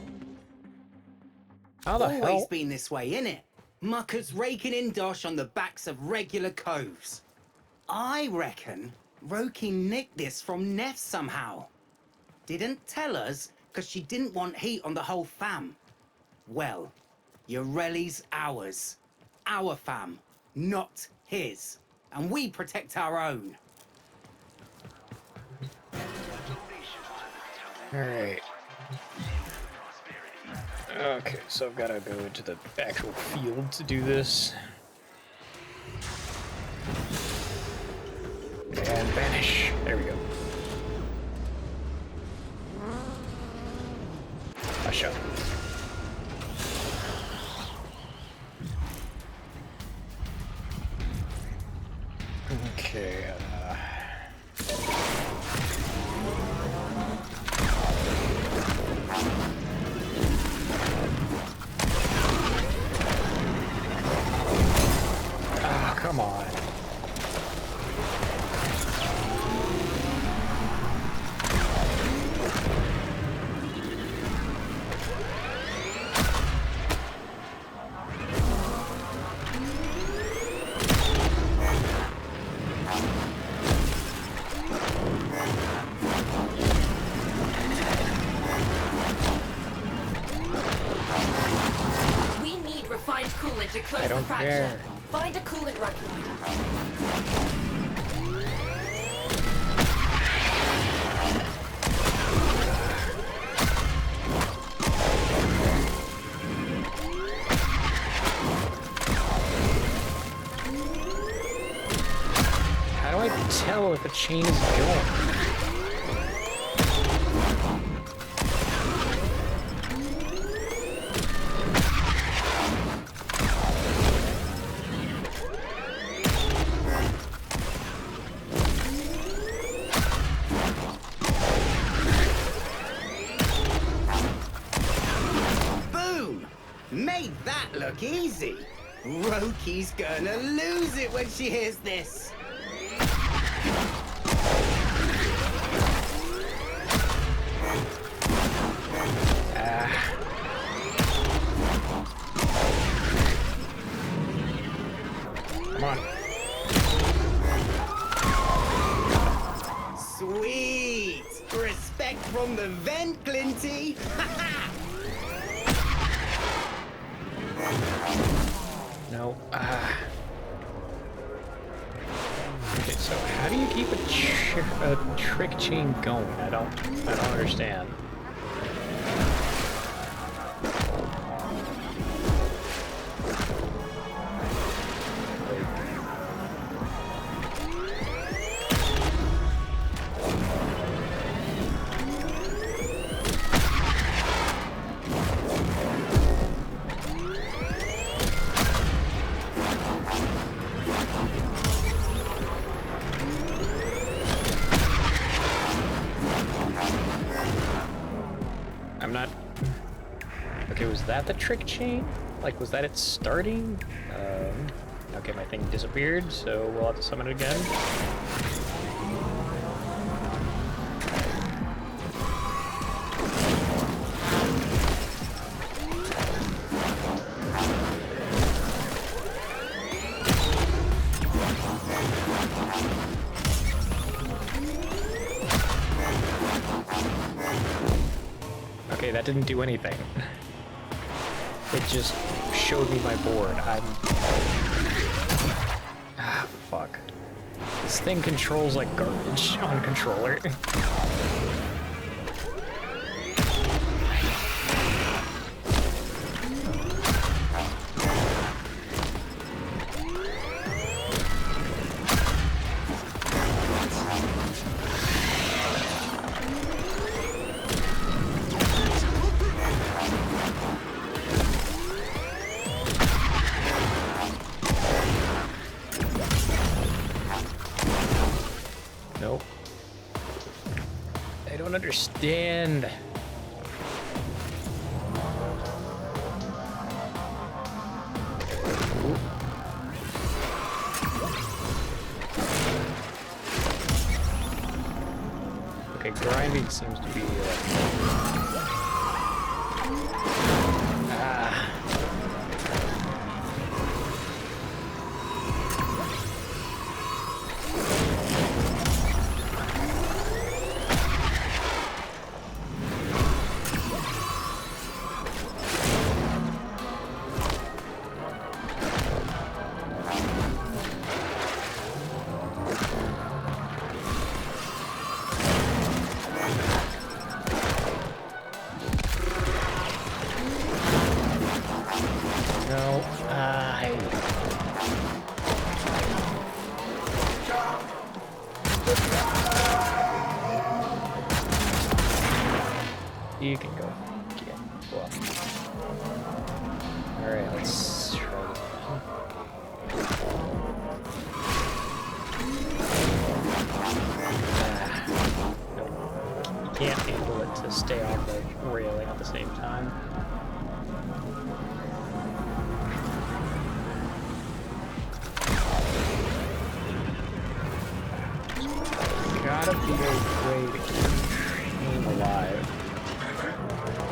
How the Always hell? been this way, innit? Muckers raking in dosh on the backs of regular coves. I reckon Roki nicked this from Neff somehow. Didn't tell us because she didn't want heat on the whole fam. Well, Yoreli's ours. Our fam, not his. And we protect our own. Alright. Okay, so I've got to go into the actual field to do this. And vanish. There we go. A shot. Okay, come on. We need refined coolant to close I the don't fracture. care. Find a coolant run. How do I tell if a chain is going? Boom! Made that look easy. Roki's gonna lose it when she hears this. Come on. Sweet! Respect from the vent, Glinty! No. Okay, so how do you keep a trick chain going? I don't understand. I'm not... Okay, was that the trick chain? Like, was that it starting? Okay, my thing disappeared, so we'll have to summon it again. Okay, that didn't do anything. It just showed me my board. Ah, fuck. This thing controls like garbage on a controller. Nope. I don't understand. Okay, grinding seems to be You can go. Yeah. Well. Alright, let's try this. Nope. You can't handle it to stay on the railing at the same time. Gotta be a way to keep him alive.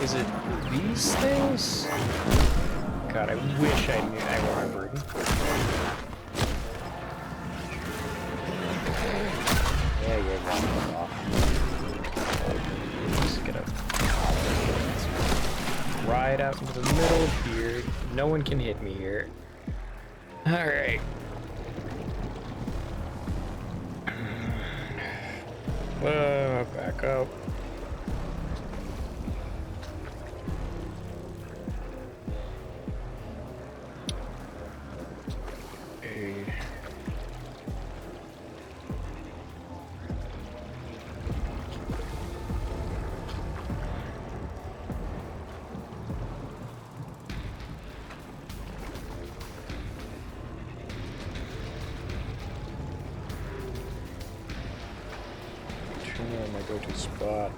Is it these things? God, I wish I knew. I remembered. Yeah, you're running off. Just gonna ride out into the middle of here. No one can hit me here. Alright. Back up. My go-to spot.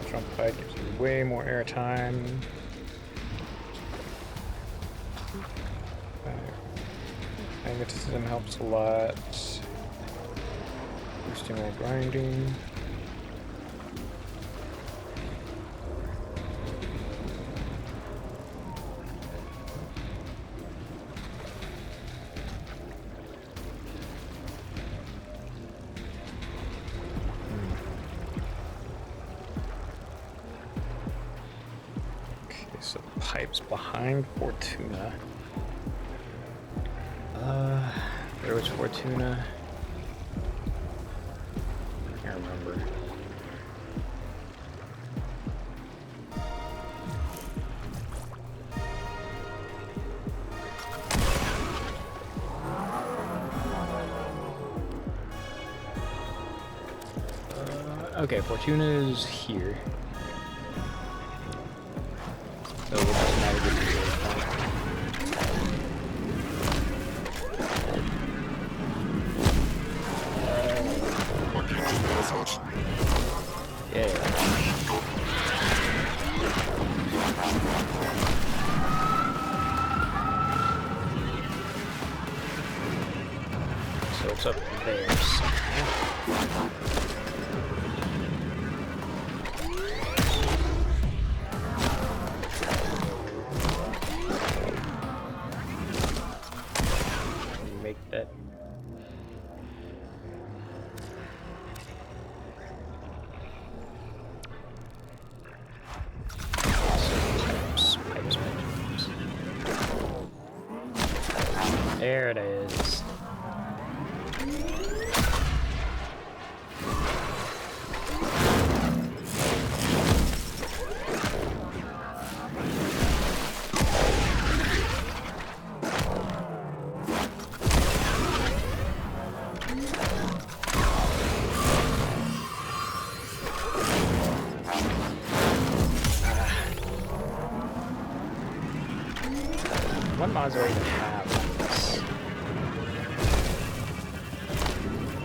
Jump height gives you way more airtime. Magnetism helps a lot. Boosting my grinding. So the pipe's behind Fortuna. Where was Fortuna? I can't remember. Okay, Fortuna's here. So we'll just navigate to the yeah. So it's up there. Make that. There it is. What mods do I even have on this?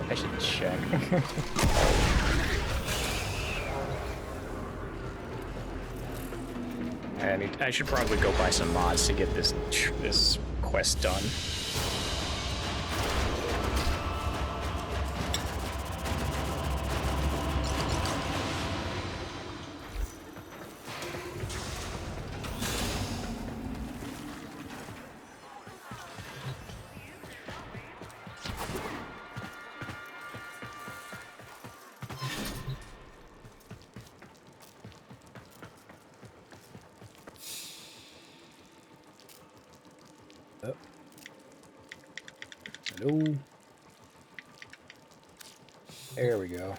I should check. I should probably go buy some mods to get this quest done. Hello. There we go.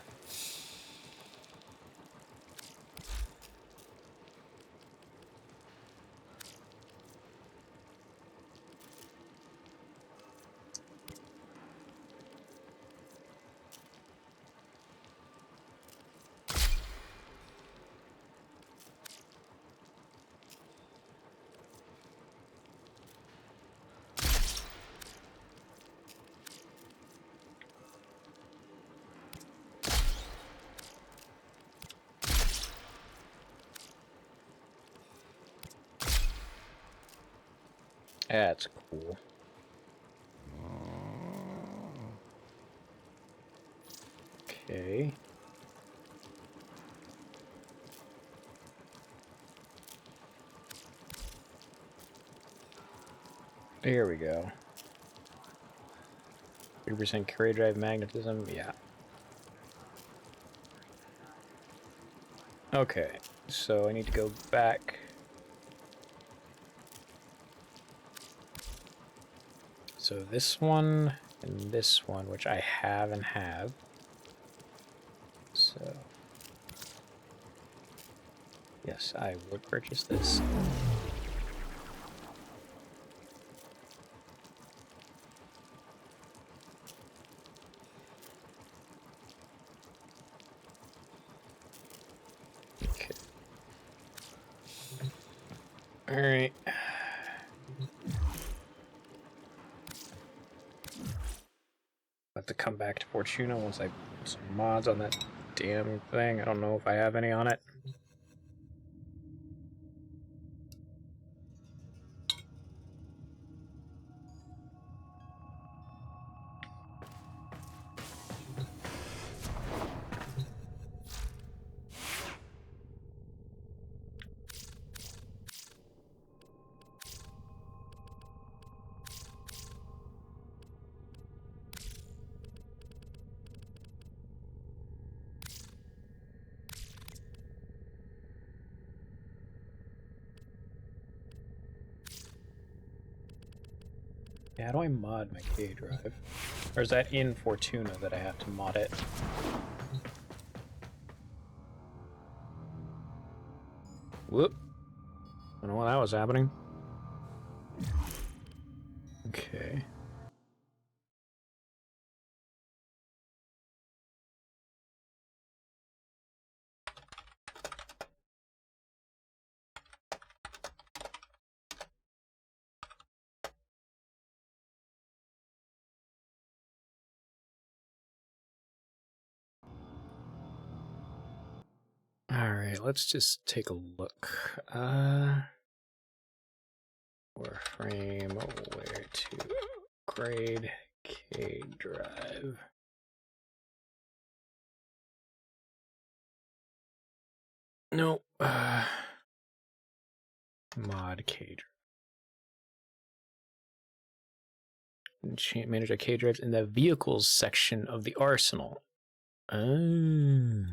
That's cool. Okay. There we go. 30% carry drive magnetism, yeah. Okay, so I need to go back. So this one and this one, which I have and have. So yes, I would purchase this. Okay. All right. Have to come back to Fortuna once I put some mods on that damn thing. I don't know if I have any on it. Yeah, how do I mod my K drive? Or is that in Fortuna that I have to mod it? Whoop. I don't know why that was happening. Okay. Alright, let's just take a look. Warframe, where to upgrade K drive. Nope. Mod K drive. Manage our K drives in the vehicles section of the arsenal. Oh.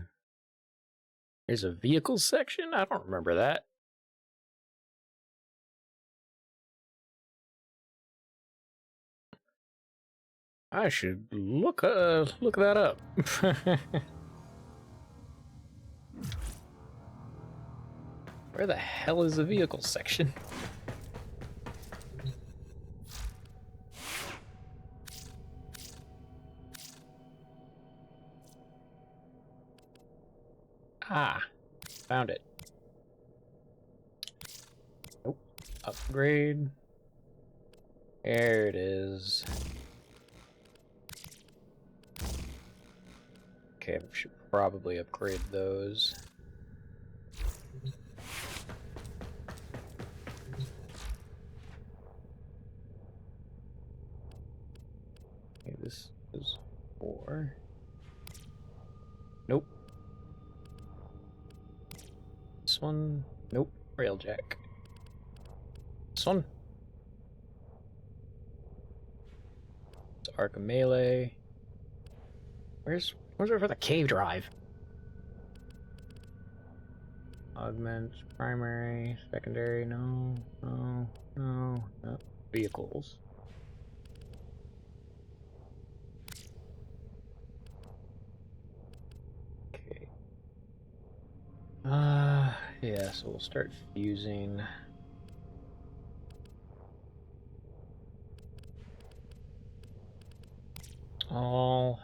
There's a vehicles section? I don't remember that. I should look that up. Where the hell is the vehicle section? Ah, found it. Nope. Upgrade. There it is. Okay, I should probably upgrade those. Okay, this is 4. Nope. This one, nope. Railjack. This one. It's Arc Melee. Where's it for the cave drive? Augment, primary, secondary, no. Vehicles. Okay. Yeah, so we'll start fusing. All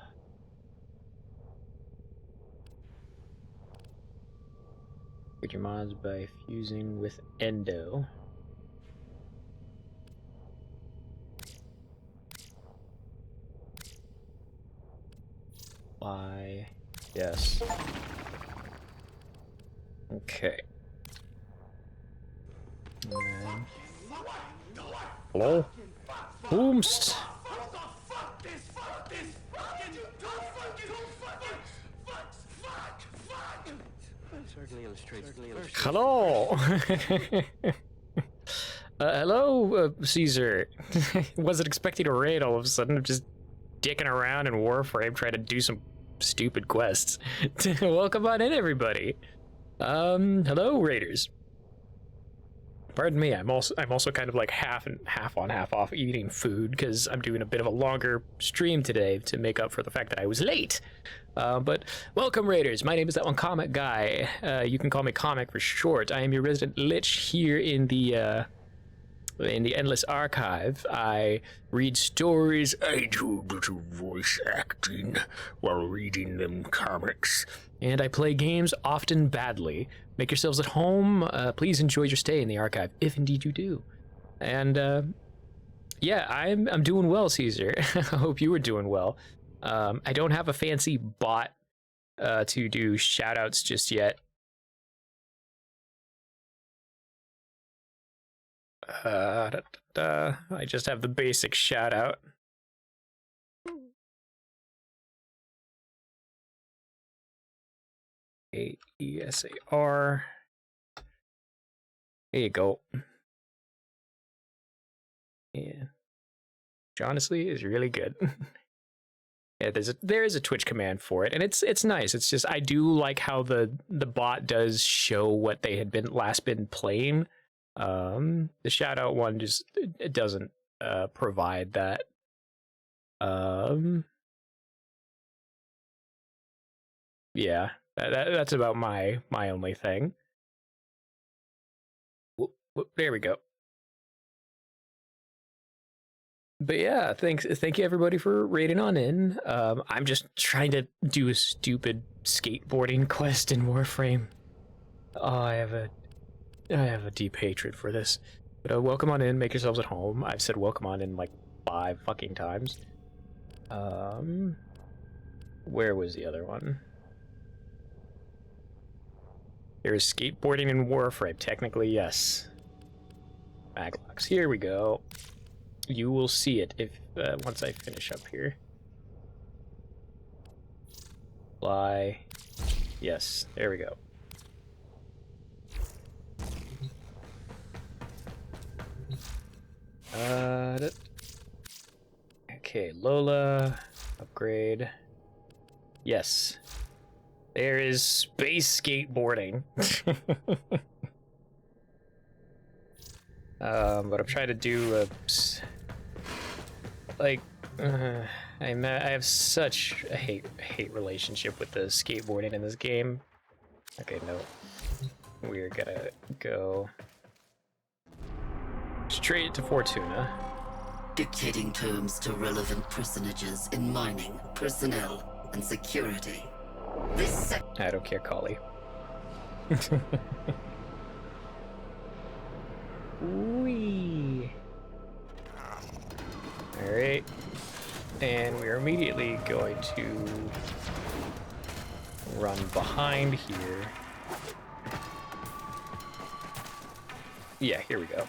get your mods by fusing with Endo. Why? Yes. Okay. And then... Hello? Boomst! Hello! Hello, Caesar. Wasn't expecting a raid all of a sudden. I'm just dicking around in Warframe trying to do some stupid quests. Welcome on in, everybody. Hello, raiders. Pardon me, I'm also kind of like half on, half off eating food because I'm doing a bit of a longer stream today to make up for the fact that I was late. But welcome, raiders. My name is That One Comic Guy. You can call me Comic for short. I am your resident lich here in the Endless Archive. I read stories. I do a bit of voice acting while reading them comics. And I play games, often badly. Make yourselves at home. Please enjoy your stay in the archive, if indeed you do. And yeah, I'm doing well, Caesar. I hope you were doing well. I don't have a fancy bot to do shoutouts just yet. I just have the basic shoutout. AESAR. There you go. Yeah. Which honestly is really good. Yeah, there is a Twitch command for it, and it's nice. It's just I do like how the bot does show what they had last been playing. The shout out one just it doesn't provide that. Yeah, that's about my only thing. Whoop, there we go. But yeah, thank you everybody for raiding on in. I'm just trying to do a stupid skateboarding quest in Warframe. Oh, I have a deep hatred for this. But welcome on in, make yourselves at home. I've said welcome on in like 5 fucking times. Where was the other one? There's skateboarding in Warframe. Technically, yes. Maglocks. Here we go. You will see it if once I finish up here. Fly. Yes, there we go. Okay, Lola. Upgrade. Yes. There is space skateboarding. But I'm trying to do I have such a hate relationship with the skateboarding in this game. Okay, no. We're gonna go straight to Fortuna. Dictating terms to relevant personages in mining, personnel, and security. I don't care, Collie. Whee! Alright. And we're immediately going to run behind here. Yeah, here we go.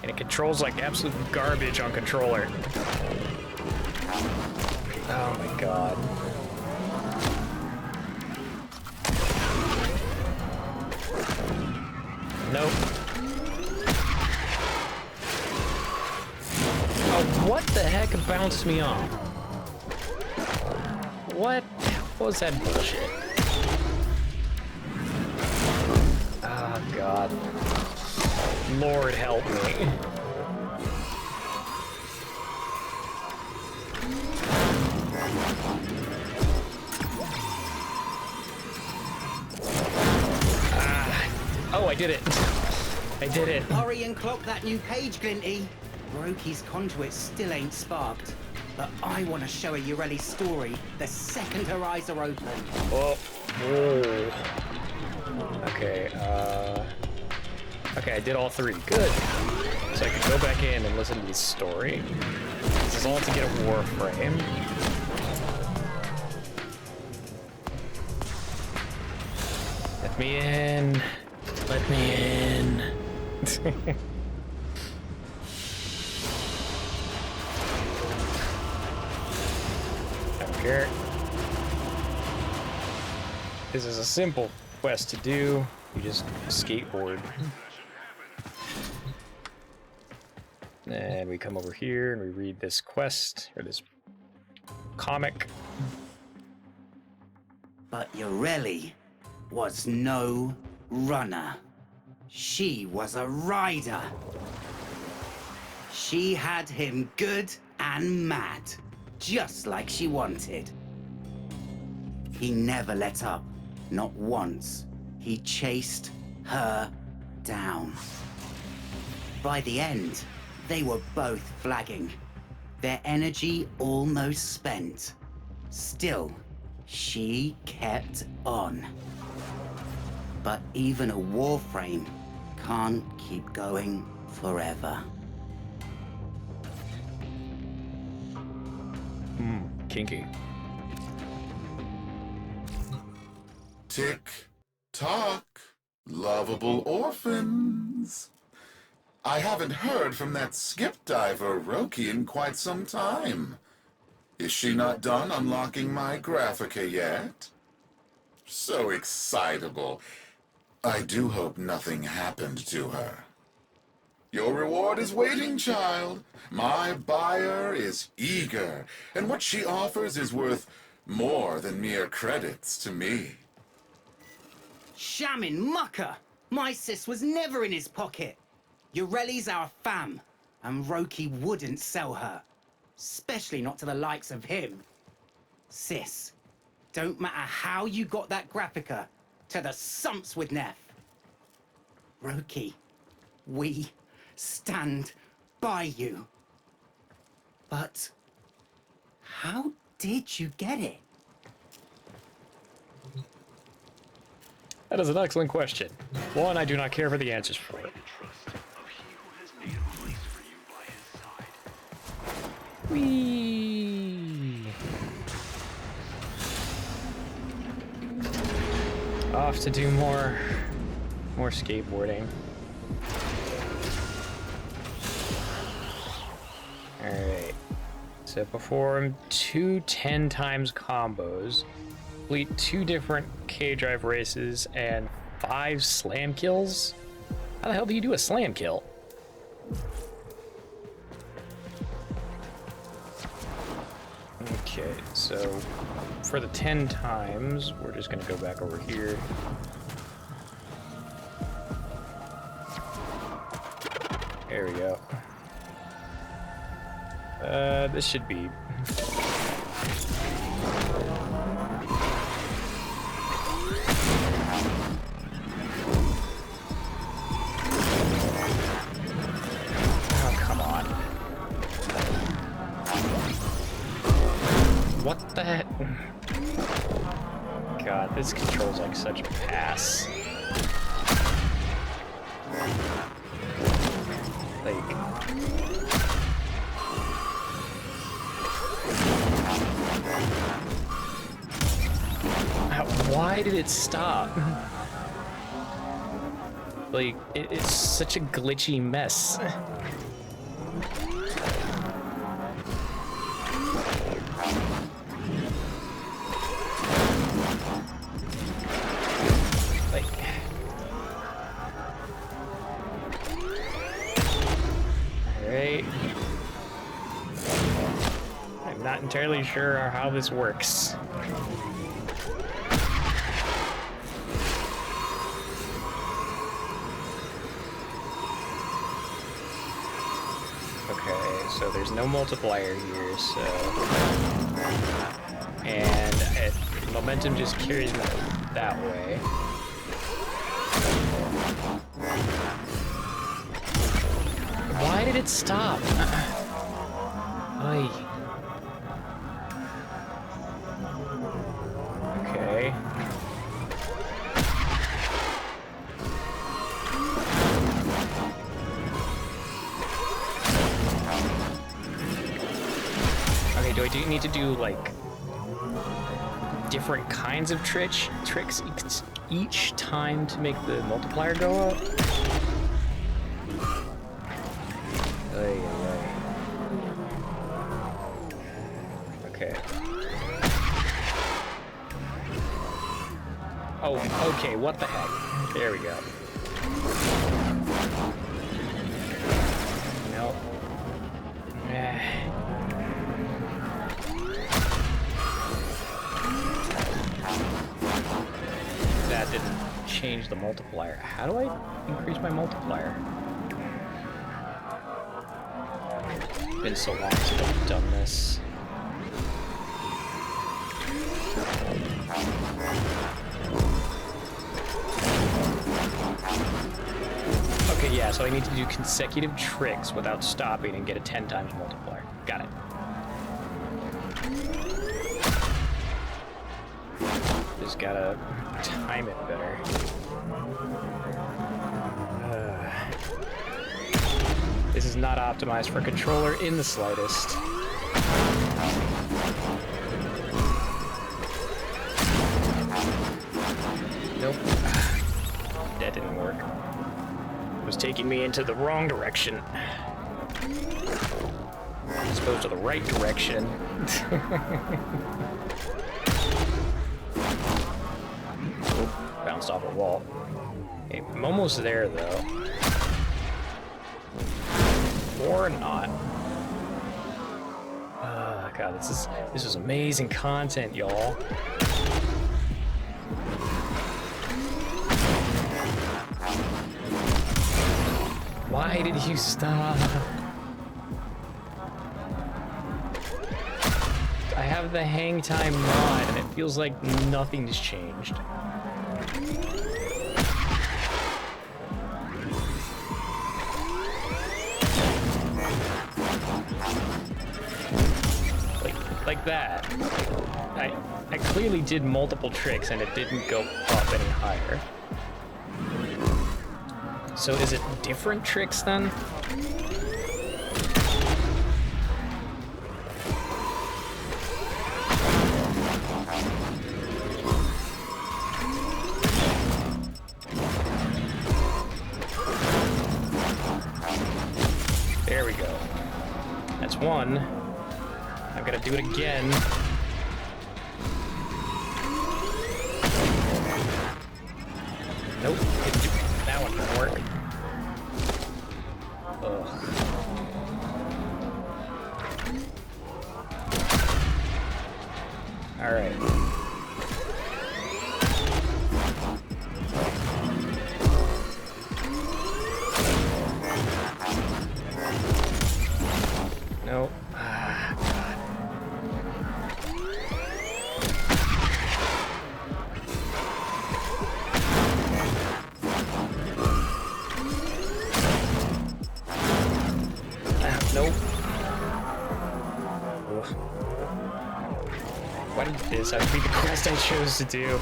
And it controls like absolute garbage on controller. Oh my god. Nope. Oh, what the heck bounced me off? What was that bullshit? Oh god. Lord help me. Oh, I did it. I did it. Hurry and clock that new page, Glinty. Roki's conduit still ain't sparked. But I want to show a Urelli story the second her eyes are open. Oh. Whoa. Okay, okay, I did all 3. Good. So I can go back in and listen to the story. This is all to get a warframe. Let me in. Let me in. I don't care. This is a simple quest to do. You just skateboard. And we come over here and we read this quest, or this comic. But Urelli was no runner. She was a rider. She had him good and mad, just like she wanted. He never let up, not once. He chased her down. By the end, they were both flagging, their energy almost spent. Still, she kept on. But even a warframe can't keep going forever. Kinky. Tick tock, lovable orphans. I haven't heard from that skip diver Roki in quite some time. Is she not done unlocking my Graphica yet? So excitable. I do hope nothing happened to her. Your reward is waiting, child. My buyer is eager, and what she offers is worth More than mere credits to me. Shamming mucker! My sis was never in his pocket. Ureli's our fam, and Roki wouldn't sell her. Especially not to the likes of him. Sis, don't matter how you got that Graphica, to the sumps with Neff. Roki, we stand by you. But how did you get it? That is an excellent question. One I do not care for the answers for. Whee! Off to do more skateboarding. Alright. So perform 2 10 times combos, complete 2 different K-Drive races, and 5 slam kills? How the hell do you do a slam kill? Okay, so for the 10 times, we're just gonna go back over here. There we go. This should be... Oh, come on. What the heck? God, this controls like such a pass. Like... Why did it stop? Like, it's such a glitchy mess. Like... Alright. I'm not entirely sure how this works. So there's no multiplier here, so... And momentum just carries me that way. Why did it stop? Oy. Okay. Do I need to do, like, different kinds of tricks each time to make the multiplier go up? Okay. Oh, okay, what the heck? There we go. Nope. That didn't change the multiplier. How do I increase my multiplier? It's been so long since I've done this. Okay, yeah, so I need to do consecutive tricks without stopping and get a 10 times multiplier. Got it. Just gotta time it better. This is not optimized for a controller in the slightest. Nope. That didn't work. It was taking me into the wrong direction. As opposed to the right direction. Bounced off a wall. Okay, I'm almost there, though. Or not. God, this is amazing content, y'all. Why did you stop? I have the hang time mod, and it feels like nothing's changed. Like that. I clearly did multiple tricks and it didn't go up any higher. So is it different tricks then? There we go. That's one. I've got to do it again. Nope, didn't do that one didn't work. Ugh. All right. Nope. Nope. Ugh. Why did this have to be the quest I chose to do?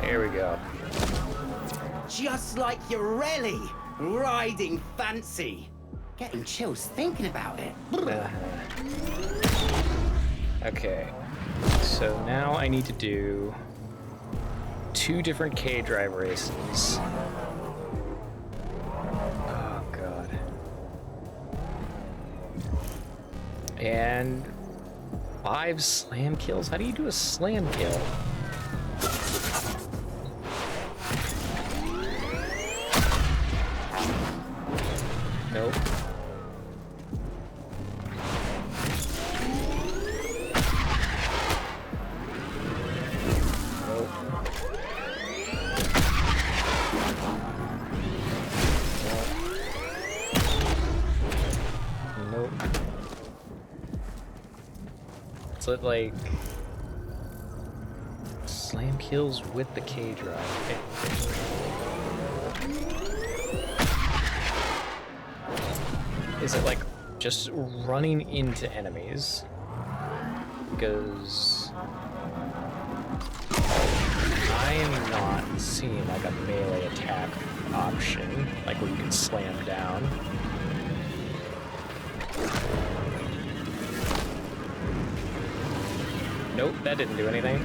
There we go. Just like Urelli, riding fancy. Getting chills thinking about it. Okay. So now I need to do 2 different K-Drive races. Oh, God. And 5 slam kills? How do you do a slam kill? Nope. It like slam kills with the K drive. Is it like just running into enemies? Because I am not seeing like a melee attack option, like where you can slam down. Nope, that didn't do anything.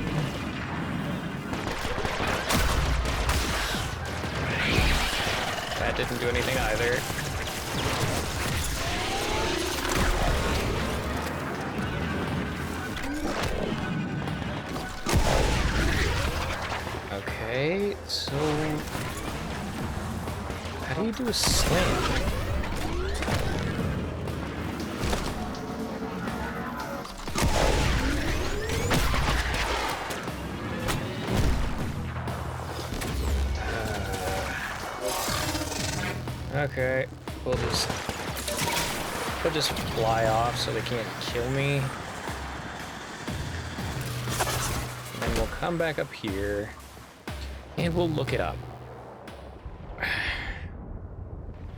That didn't do anything either. Okay, so how do you do a slam? Okay, we'll just fly off so they can't kill me. And then we'll come back up here and we'll look it up.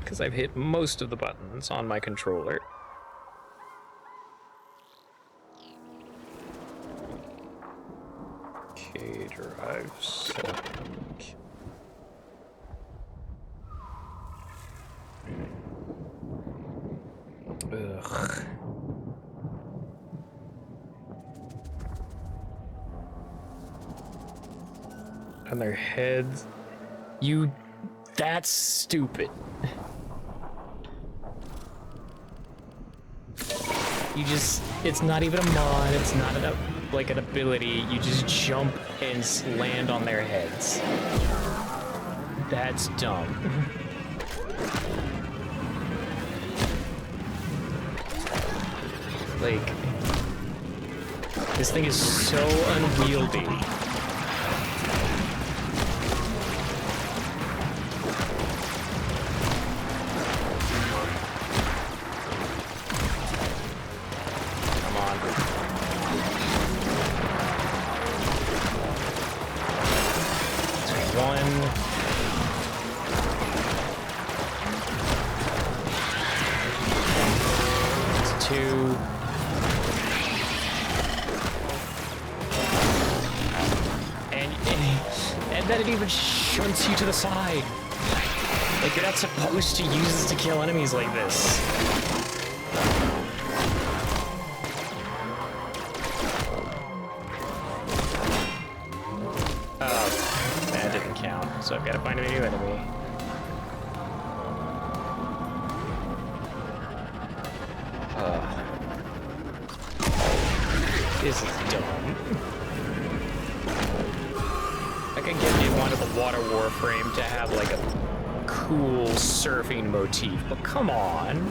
Because I've hit most of the buttons on my controller. K drive select. Ugh. On their heads. That's stupid. It's not even a mod, it's not enough. like an ability, you just jump and land on their heads. That's dumb. Like, this thing is so unwieldy. Come on. That's one. That's two. And then it even shunts you to the side. Like, you're not supposed to use this to kill enemies like this. Oh, that didn't count. So I've got to find a new enemy. This is dumb. I can get in one of the water warframe to have like a cool surfing motif, but come on.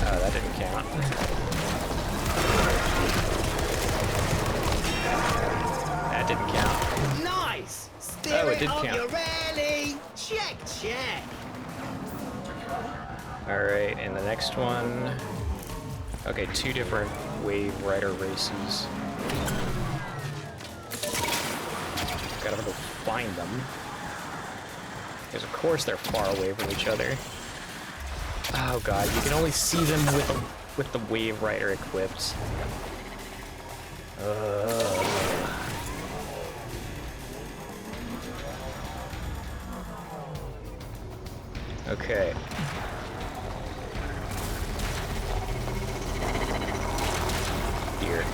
Oh, that didn't count. That didn't count. Nice! Oh, it did count. Your rally. Check, check. Alright, and the next one. Okay, 2 different wave rider races. Gotta go find them. Because of course they're far away from each other. Oh god, you can only see them with the wave rider equipped. Okay. Here.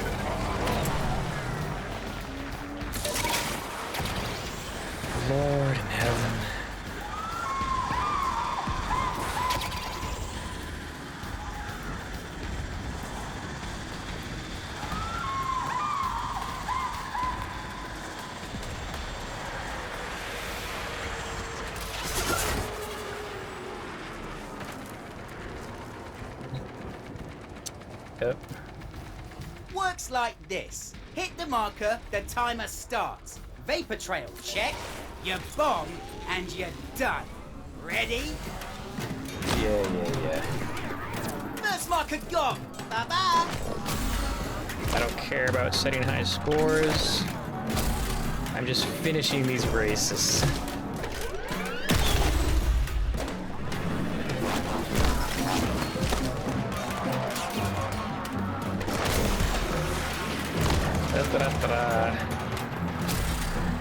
Lord in heaven. Yep. Works like this. Hit the marker, the timer starts. Vapor trail, check. You bomb, and you're done. Ready? Yeah. First marker gone. Bye-bye. I don't care about setting high scores. I'm just finishing these races.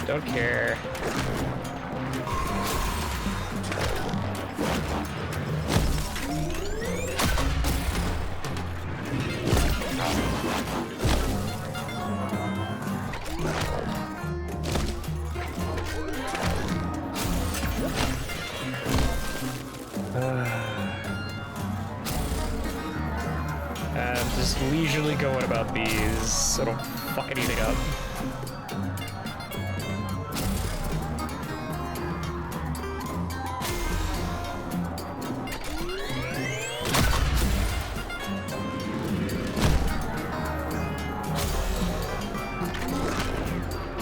Don't care. I'm just leisurely going about these, so don't fuck anything up.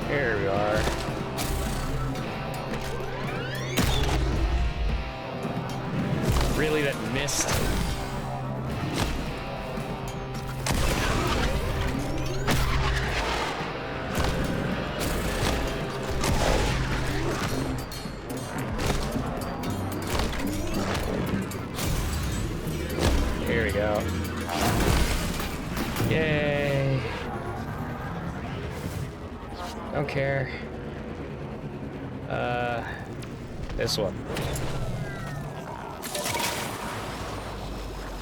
Here we are. Really, that missed? Here we go. Yay. Don't care. This one.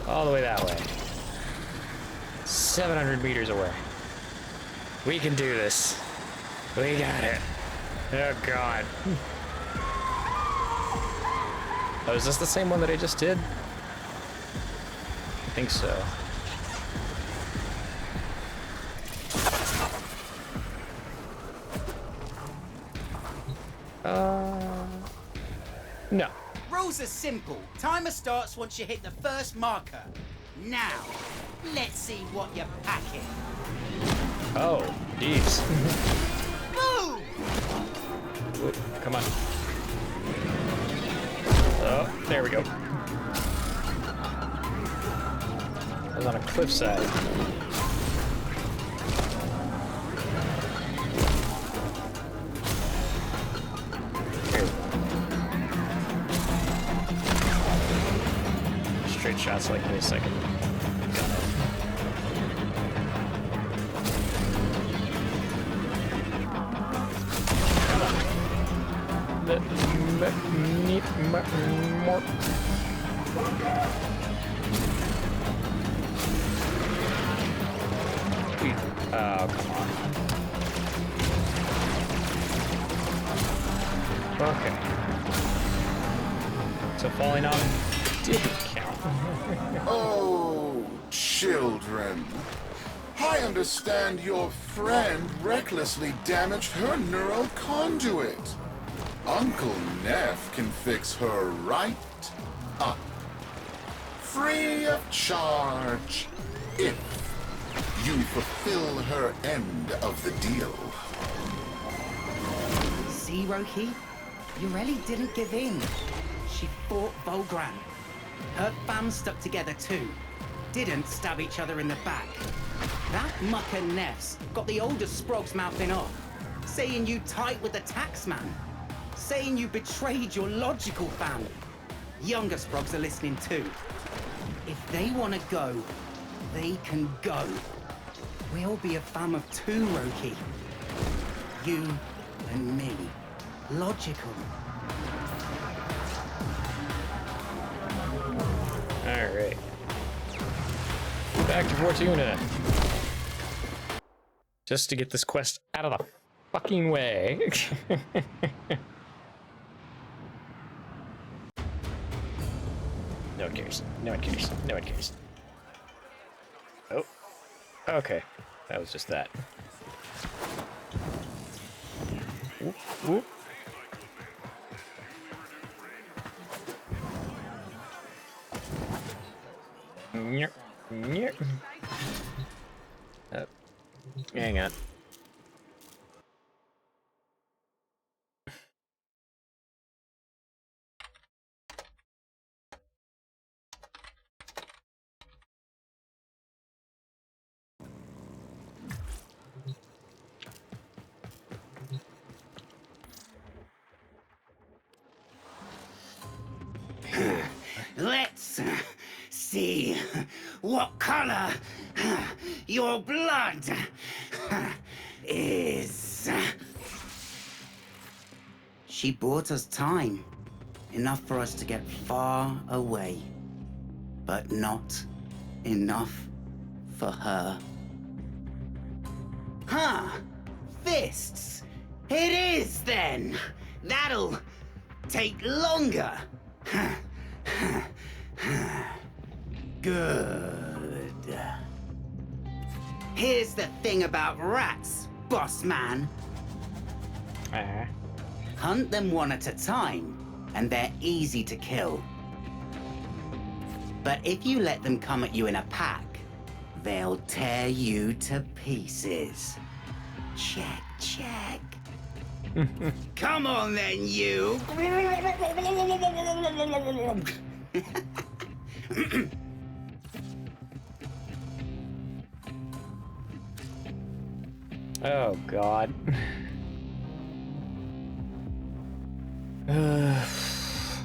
All the way that way. 700 meters away. We can do this. We got it. Oh, God. Oh, is this the same one that I just did? I think so. No. Rules are simple. Timer starts once you hit the first marker. Now, let's see what you're packing. Oh, jeez. Boom! Ooh, come on. Oh, there we go. I was on a cliffside. Straight shots like me a second. Got it. Come on. Need more. Oh, come on. Okay. So falling off didn't count. Oh, children. I understand your friend recklessly damaged her neural conduit. Uncle Neff can fix her right up. Free of charge. If you fulfill her end of the deal. See, Roki? Ureli didn't give in. She fought Volgran. Her fam stuck together too. Didn't stab each other in the back. That mucker Neff's got the older Sprog's mouthing off, saying you tight with the taxman, saying you betrayed your logical fam. Younger Sprogs are listening too. If they want to go, they can go. We'll be a fam of two, Roki. You and me. Logical. Alright. Back to Fortuna. Just to get this quest out of the fucking way. No one cares. No one cares. No one cares. Oh. Okay. That was just that. Whoop, whoop. Nyeh, nyeh. Hang on. Let's see what color your blood is. She bought us time, enough for us to get far away, but not enough for her. Huh, fists. It is then. That'll take longer. Good. Here's the thing about rats, boss man. Hunt them one at a time, and they're easy to kill. But if you let them come at you in a pack, they'll tear you to pieces. Check, check. Come on then, you! Oh, God.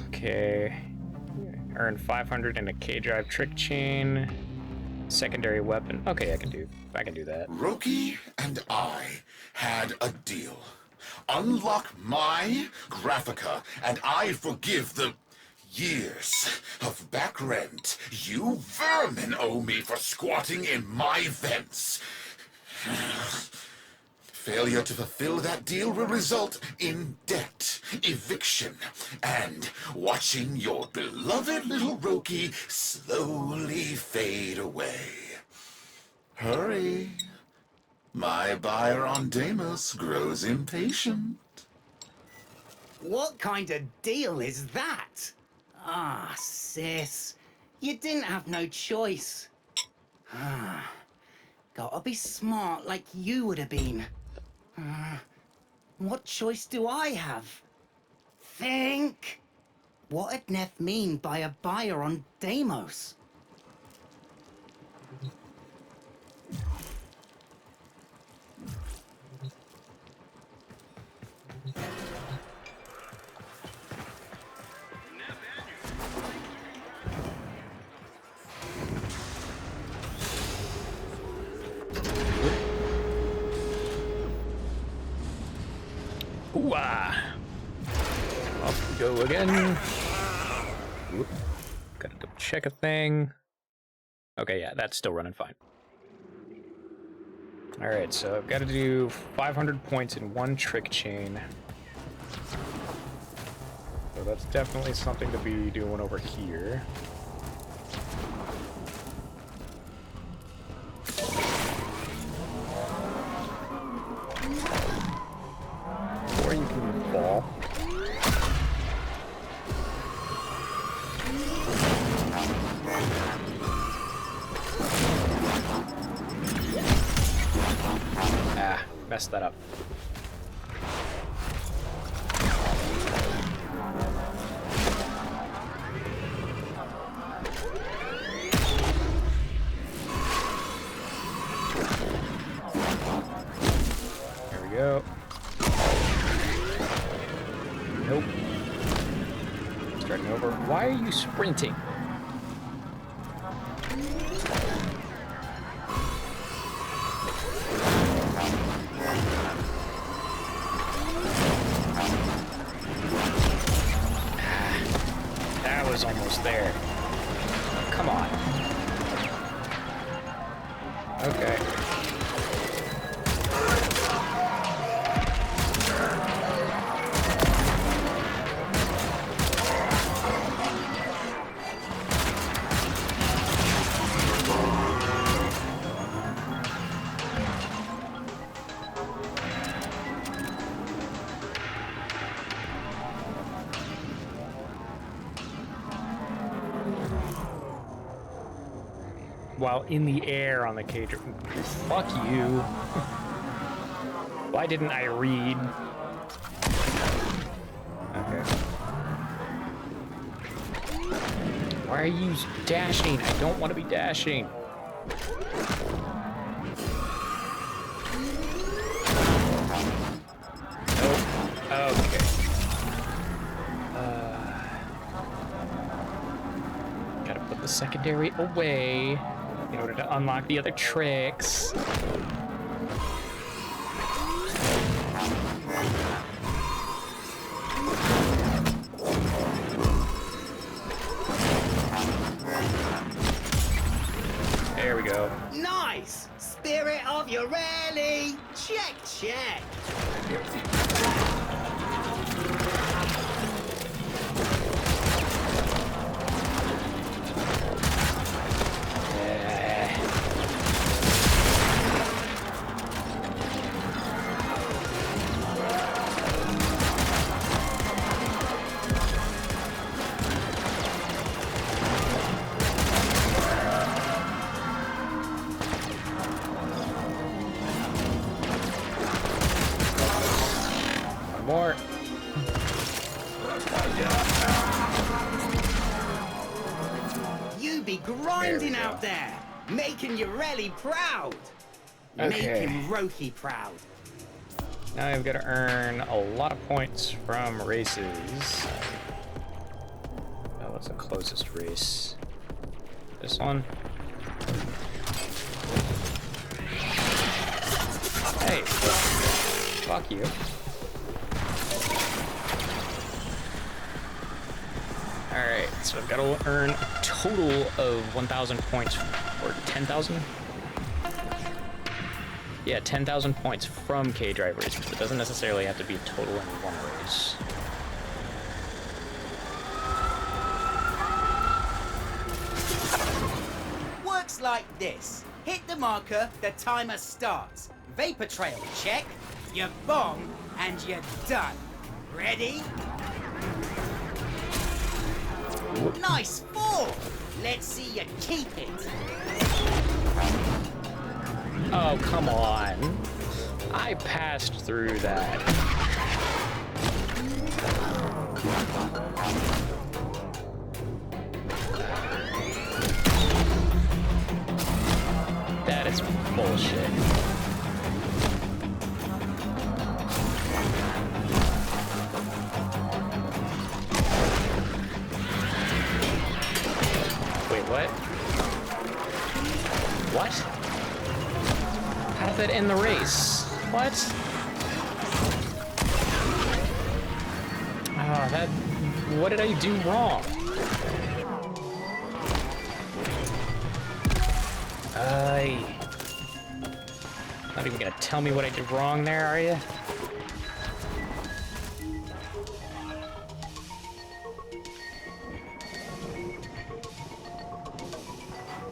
Okay. Earn 500 in a K-drive trick chain. Secondary weapon. Okay, I can do that. Roki and I had a deal. Unlock my Graphica, and I forgive the years of back rent you vermin owe me for squatting in my vents. Failure to fulfill that deal will result in debt, eviction, and watching your beloved little Roki slowly fade away. Hurry. My buyer on Deimos grows impatient. What kind of deal is that? Ah, sis. You didn't have no choice. Ah. Gotta be smart like you would have been. What choice do I have? Think! What'd Neff mean by a buyer on Deimos? Ooh-ah. Off we go again. Whoop. Gotta double check a thing. Okay, yeah, that's still running fine. Alright, so I've got to do 500 points in one trick chain. So that's definitely something to be doing over here. Or you can fall. Ah, messed that up. There we go. Nope. Starting over. Why are you sprinting? That was almost there. Come on. Okay. While in the air on the cage. Fuck you. Why didn't I read? Okay. Why are you dashing? I don't want to be dashing. Nope. Okay. Gotta put the secondary away in order to unlock the other tricks. There we go. Nice! Spirit of your rally! Check, check! More. You be grinding out there, making your rally proud. Okay. Making Roki proud. Now I've got to earn a lot of points from races. Oh, what's the closest race? This one? Hey! Fuck you. Alright, so I've got to earn a total of 1,000 points, or 10,000? Yeah, 10,000 points from K-Drive races. It doesn't necessarily have to be a total in one race. Works like this. Hit the marker, the timer starts. Vapor trail, check. You bomb, and you're done. Ready? Nice fall! Let's see you keep it. Oh, come on. I passed through that. That is bullshit. Wait, what? What? How did that end the race? What? Oh, that... What did I do wrong? Not even gonna tell me what I did wrong there, are you?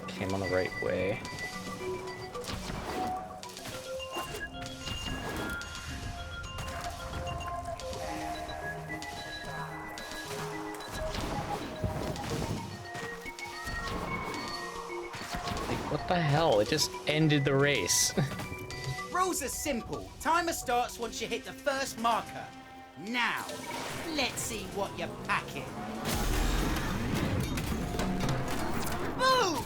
Came on the right way. What the hell? It just ended the race. Rules are simple. Timer starts once you hit the first marker. Now, let's see what you're packing. Boom!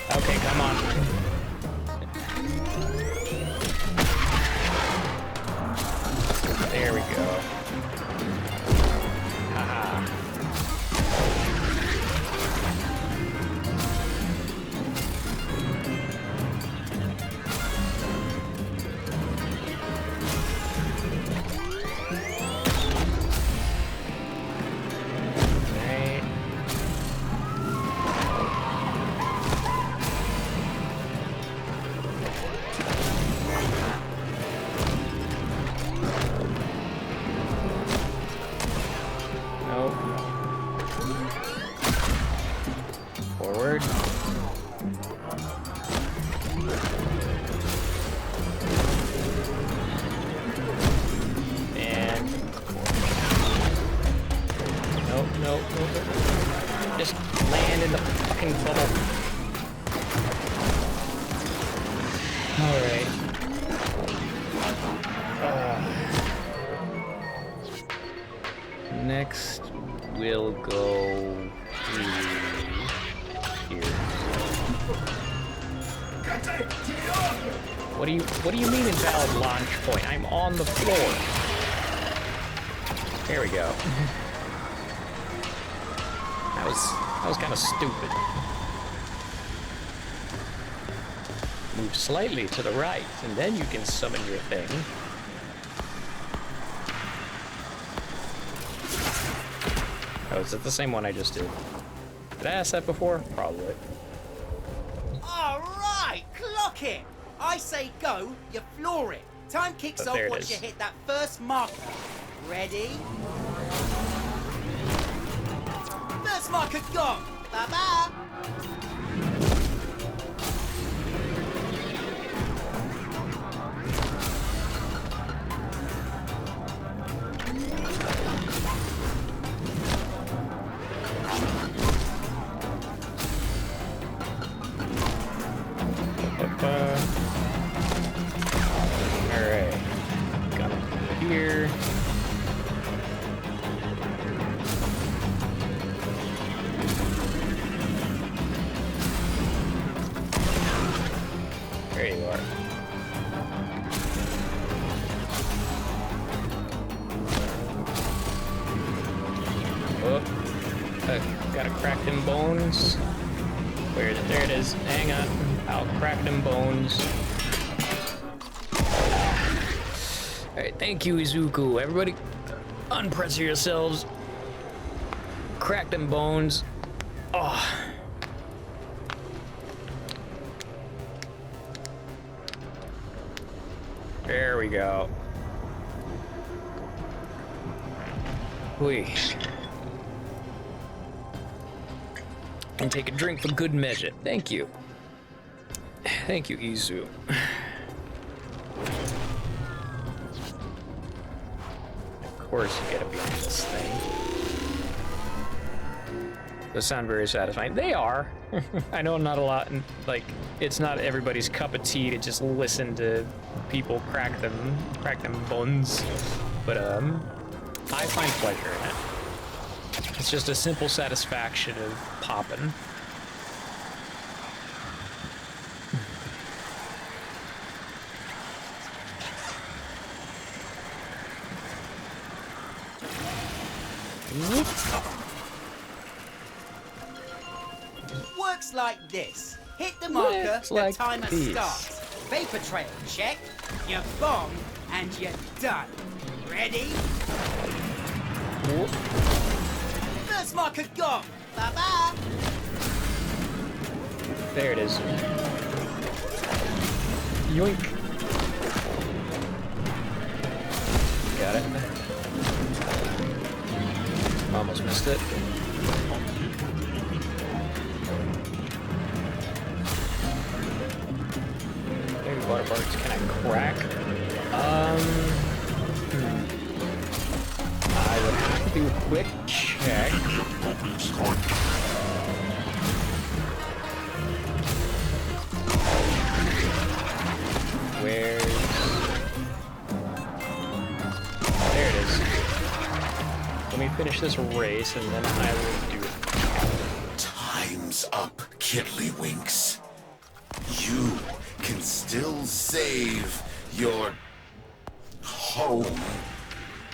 Okay, come on. There we go. Haha. Right. Nope. Forward. And nope, nope, nope. Just land in the fucking bubble. All right. Next, we'll go through here. What do you mean invalid launch point? I'm on the floor. There we go. That was kind of stupid. Move slightly to the right, and then you can summon your thing. Oh, is it the same one I just did? Did I ask that before? Probably. All right, clock it. I say go, you floor it. Time kicks off once you hit that first marker. Ready? First marker gone. Bye-bye. Alright. Got a here. There you are. Oh, gotta crack them bones. Where is it? There it is. Hang on. I'll crack them bones. Alright, thank you, Izuku. Everybody, unpressure yourselves. Crack them bones. Oh. There we go. Whee. And take a drink for good measure. Thank you. Thank you, Izu. Of course you gotta be on this thing. Those sound very satisfying. They are. I know not a lot, and like, it's not everybody's cup of tea to just listen to people crack them bones. But I find pleasure in it. It's just a simple satisfaction of popping. Works like this. Hit the marker, the timer starts. Vapor trail, check. You're bomb, and you're done. Ready? First marker gone. Bye-bye. There it is. Yoink. Got it. Almost missed it. Maybe water bugs can I crack? I would have to do a quick check. Where's... There it is. Let me finish this race and then I will do it. Time's up, Kiddlywinks. You can still save your home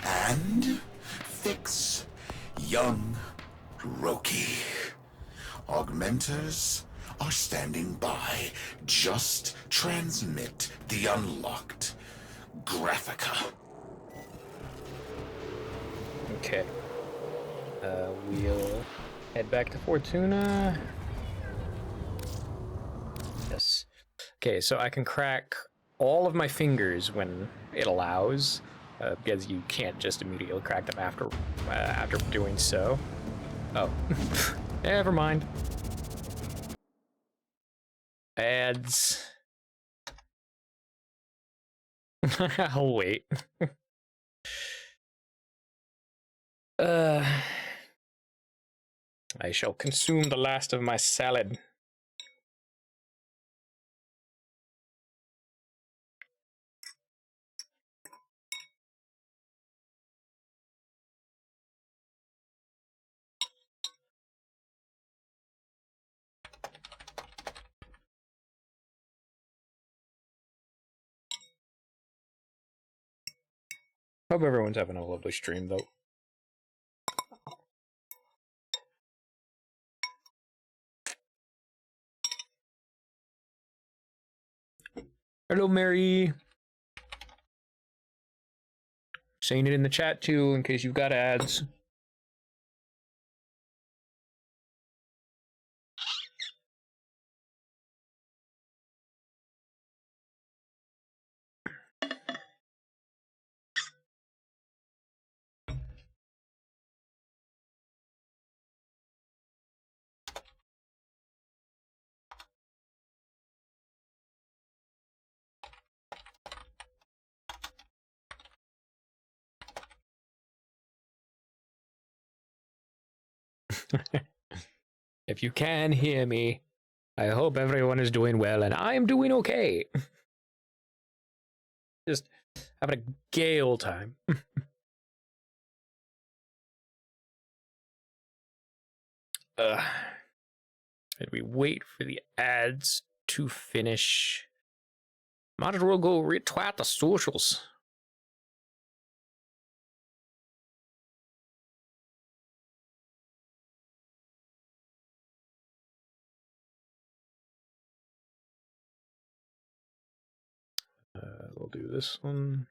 and fix young Roki. Augmenters are standing by. Just transmit the unlocked Graphica. Okay. We'll head back to Fortuna. Yes. Okay, so I can crack all of my fingers when it allows, because you can't just immediately crack them after doing so. Oh, never mind. Ads. I'll wait. I shall consume the last of my salad. Hope everyone's having a lovely stream, though. Hello, Mary. Saying it in the chat, too, in case you've got ads. If you can hear me, I hope everyone is doing well, and I am doing okay. Just Having a gay old time. And we wait for the ads to finish. Might as well go retweet the socials. We'll do this one.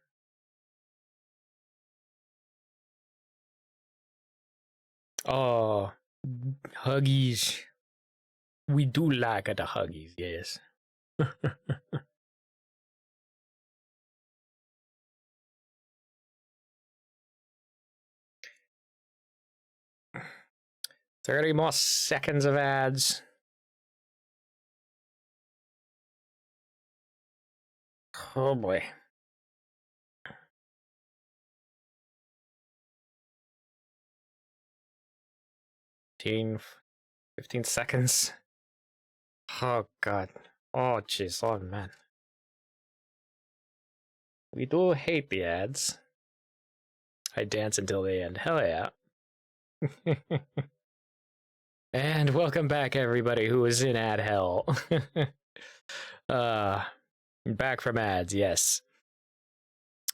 Oh, Huggies. We do like the Huggies, yes. Thirty more seconds of ads. Oh boy. 15 seconds. Oh god. Oh jeez. Oh man. We do hate the ads. I dance until they end. Hell yeah. And welcome back, everybody who was in ad hell. Back from ads, yes.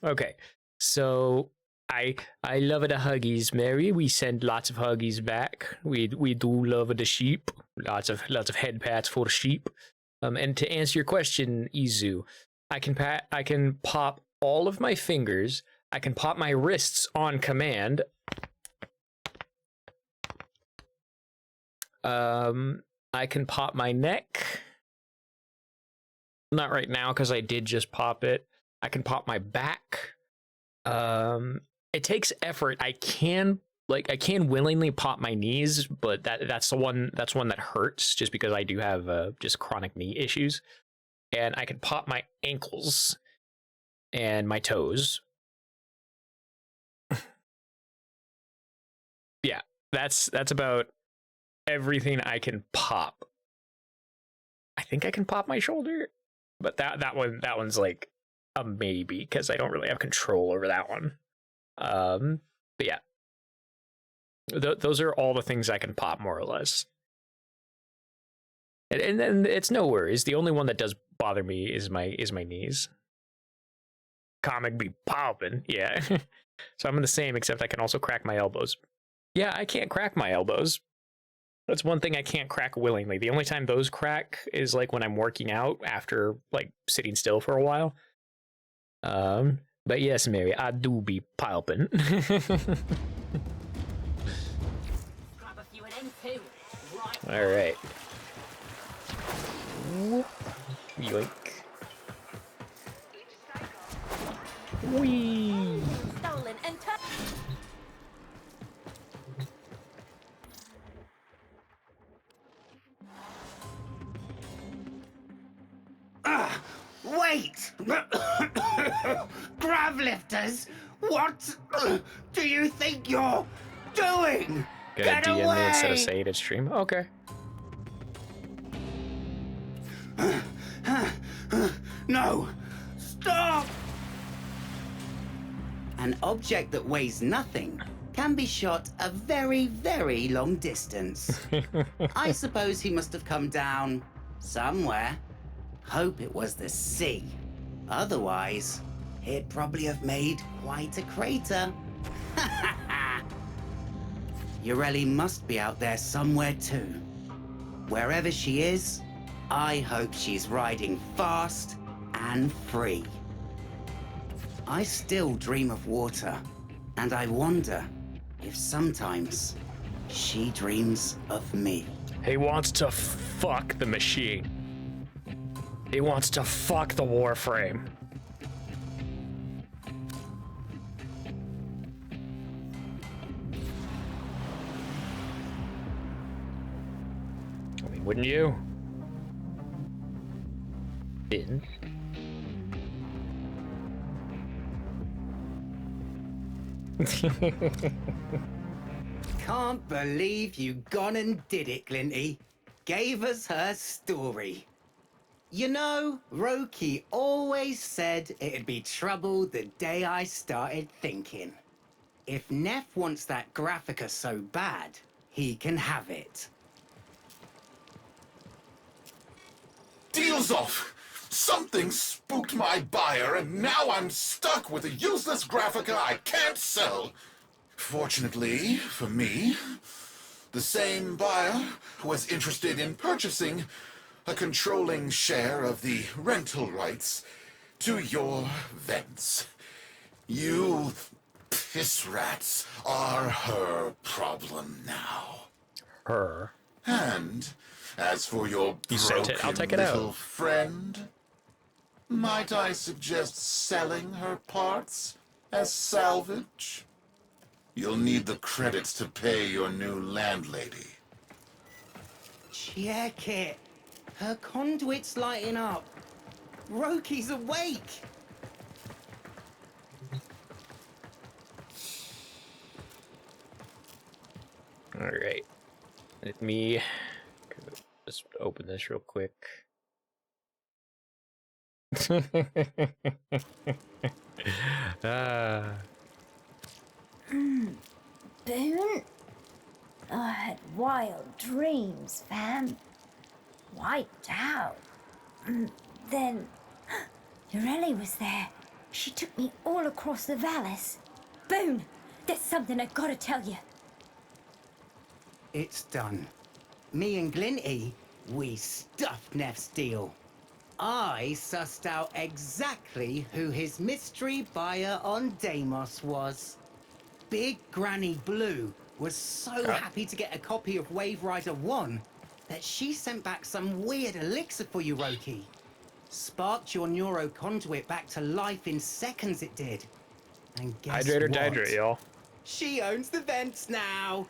Okay, so I love the Huggies, Mary. We send lots of Huggies back. We do love the sheep. Lots of head pats for the sheep. And to answer your question, Izu, I can pop all of my fingers. I can pop my wrists on command. I can pop my neck. Not right now because I did just pop it. I can pop my back. It takes effort. I can willingly pop my knees, but that's one that hurts just because I do have just chronic knee issues. And I can pop my ankles and my toes. Yeah, that's about everything I can pop. I think I can pop my shoulder, but that one's like a maybe because I don't really have control over that one. But yeah, those are all the things I can pop more or less. And then it's no worries. The only one that does bother me is my knees. Comic be popping, yeah. So I'm the same, except I can also crack my elbows. Yeah, I can't crack my elbows. That's one thing I can't crack willingly. The only time those crack is like when I'm working out after like sitting still for a while. But yes, Mary, I do be palping. All right. Yoink. Whee! Stolen and Wait! Gravlifters? What do you think you're doing? Gonna Get DM away! me instead of say it at stream? Okay. No! Stop! An object that weighs nothing can be shot a very, very long distance. I suppose he must have come down somewhere. Hope it was the sea. Otherwise, he'd probably have made quite a crater. Ureli must be out there somewhere too. Wherever she is, I hope she's riding fast and free. I still dream of water, and I wonder if sometimes she dreams of me. He wants to fuck the machine. He wants to fuck the warframe. I mean, wouldn't you? Finn? Can't believe you gone and did it, Glinty. Gave us her story. You know, Roki always said it'd be trouble the day I started thinking. If Neff wants that Graphica so bad, he can have it. Deal's off! Something spooked my buyer, and now I'm stuck with a useless Graphica I can't sell. Fortunately for me, the same buyer was interested in purchasing a controlling share of the rental rights to your vents. You piss rats are her problem now. Her. And as for your You sent it. I'll take it little out. friend, might I suggest selling her parts as salvage? You'll need the credits to pay your new landlady. Check it. Her conduit's lighting up. Roki's awake. All right. Let me just open this real quick. Boone? I had wild dreams, fam. Wiped out. Then, Ureli was there. She took me all across the valleys. Boone, there's something I've got to tell you. It's done. Me and Glinty, we stuffed Neff's deal. I sussed out exactly who his mystery buyer on Deimos was. Big Granny Blue was so happy to get a copy of Wave Rider 1 that she sent back some weird elixir for you, Roki. Sparked your neuro conduit back to life in seconds, it did. And guess Hydrate or what? dihydrate, y'all. She owns the vents now.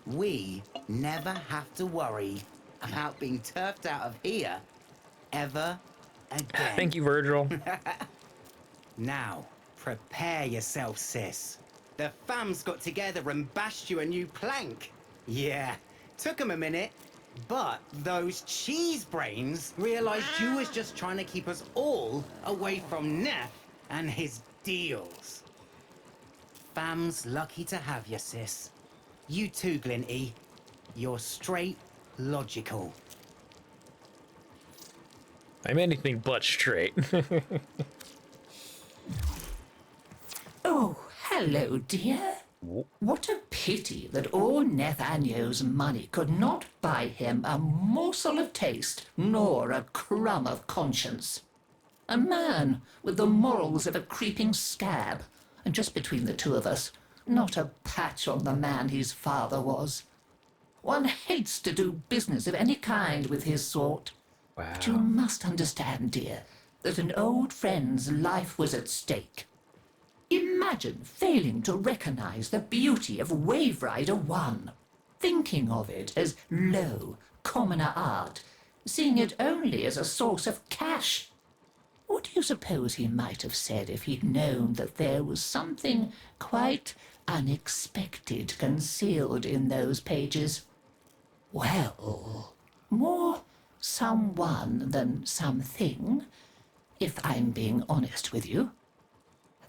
We never have to worry about being turfed out of here ever again. Thank you, Virgil. Now, prepare yourself, sis. The fams got together and bashed you a new plank. Yeah, took 'em a minute, but those cheese brains realized you was just trying to keep us all away from Neff and his deals. Fam's lucky to have you, sis. You too, Glinty. You're straight logical. I'm anything but straight. Oh, hello, dear. What a pity that all Nathaniel's money could not buy him a morsel of taste, nor a crumb of conscience. A man with the morals of a creeping scab, and just between the two of us, not a patch on the man his father was. One hates to do business of any kind with his sort. Wow. But you must understand, dear, that an old friend's life was at stake. Imagine failing to recognize the beauty of Wave Rider 1, thinking of it as low, commoner art, seeing it only as a source of cash. What do you suppose he might have said if he'd known that there was something quite unexpected concealed in those pages? Well, more someone than something, if I'm being honest with you.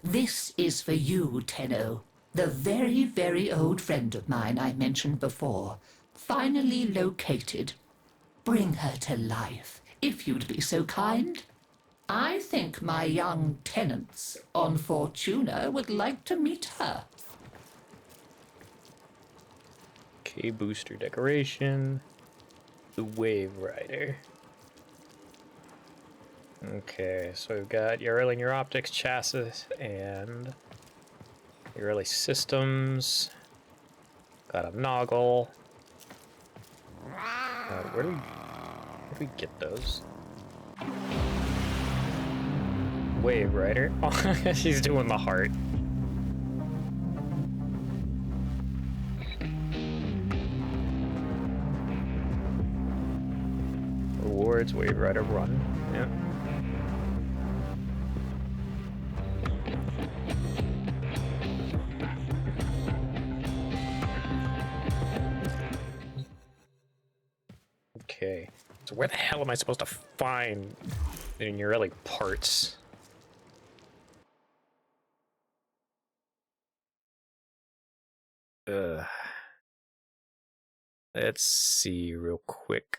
This is for you, Tenno, the very, very old friend of mine I mentioned before, finally located. Bring her to life, if you'd be so kind. I think my young tenants on Fortuna would like to meet her. Okay, booster decoration. The Wave Rider. Okay, so we've got Ureli Neuroptics chassis and Ureli systems. Got a Noggle. Where do we get those? Wave Rider. Oh, she's doing the heart. Rewards, Wave Rider run. Yeah. Okay, So where the hell am I supposed to find in your like parts? Let's see real quick.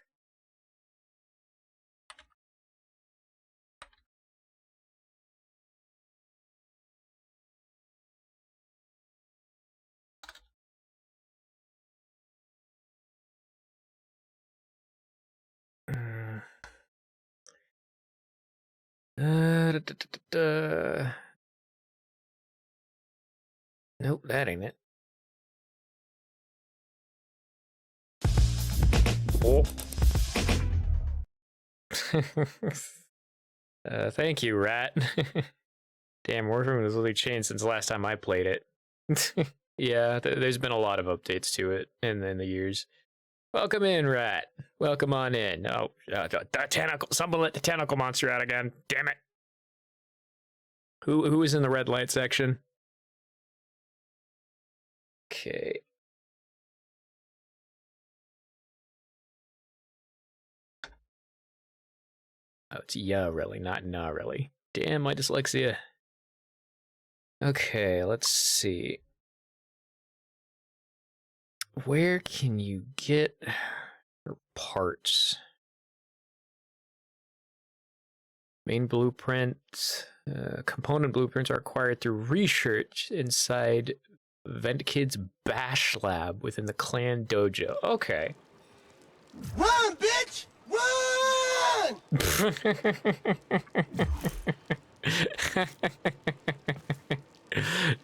Da, da, da, da. Nope, that ain't it. Oh. Thank you, Rat. Damn, Warframe has literally changed since the last time I played it. Yeah, there's been a lot of updates to it in the years. Welcome in, Rat. Welcome on in. Oh, the tentacle. Someone let the tentacle monster out again. Damn it. Who is in the red light section? Okay. Oh, it's yeah, really, not nah, really. Damn, my dyslexia. Okay, let's see. Where can you get your parts? Main blueprint. Component blueprints are acquired through research inside VentKid's Bash Lab within the clan dojo. Okay. Run, bitch! Run!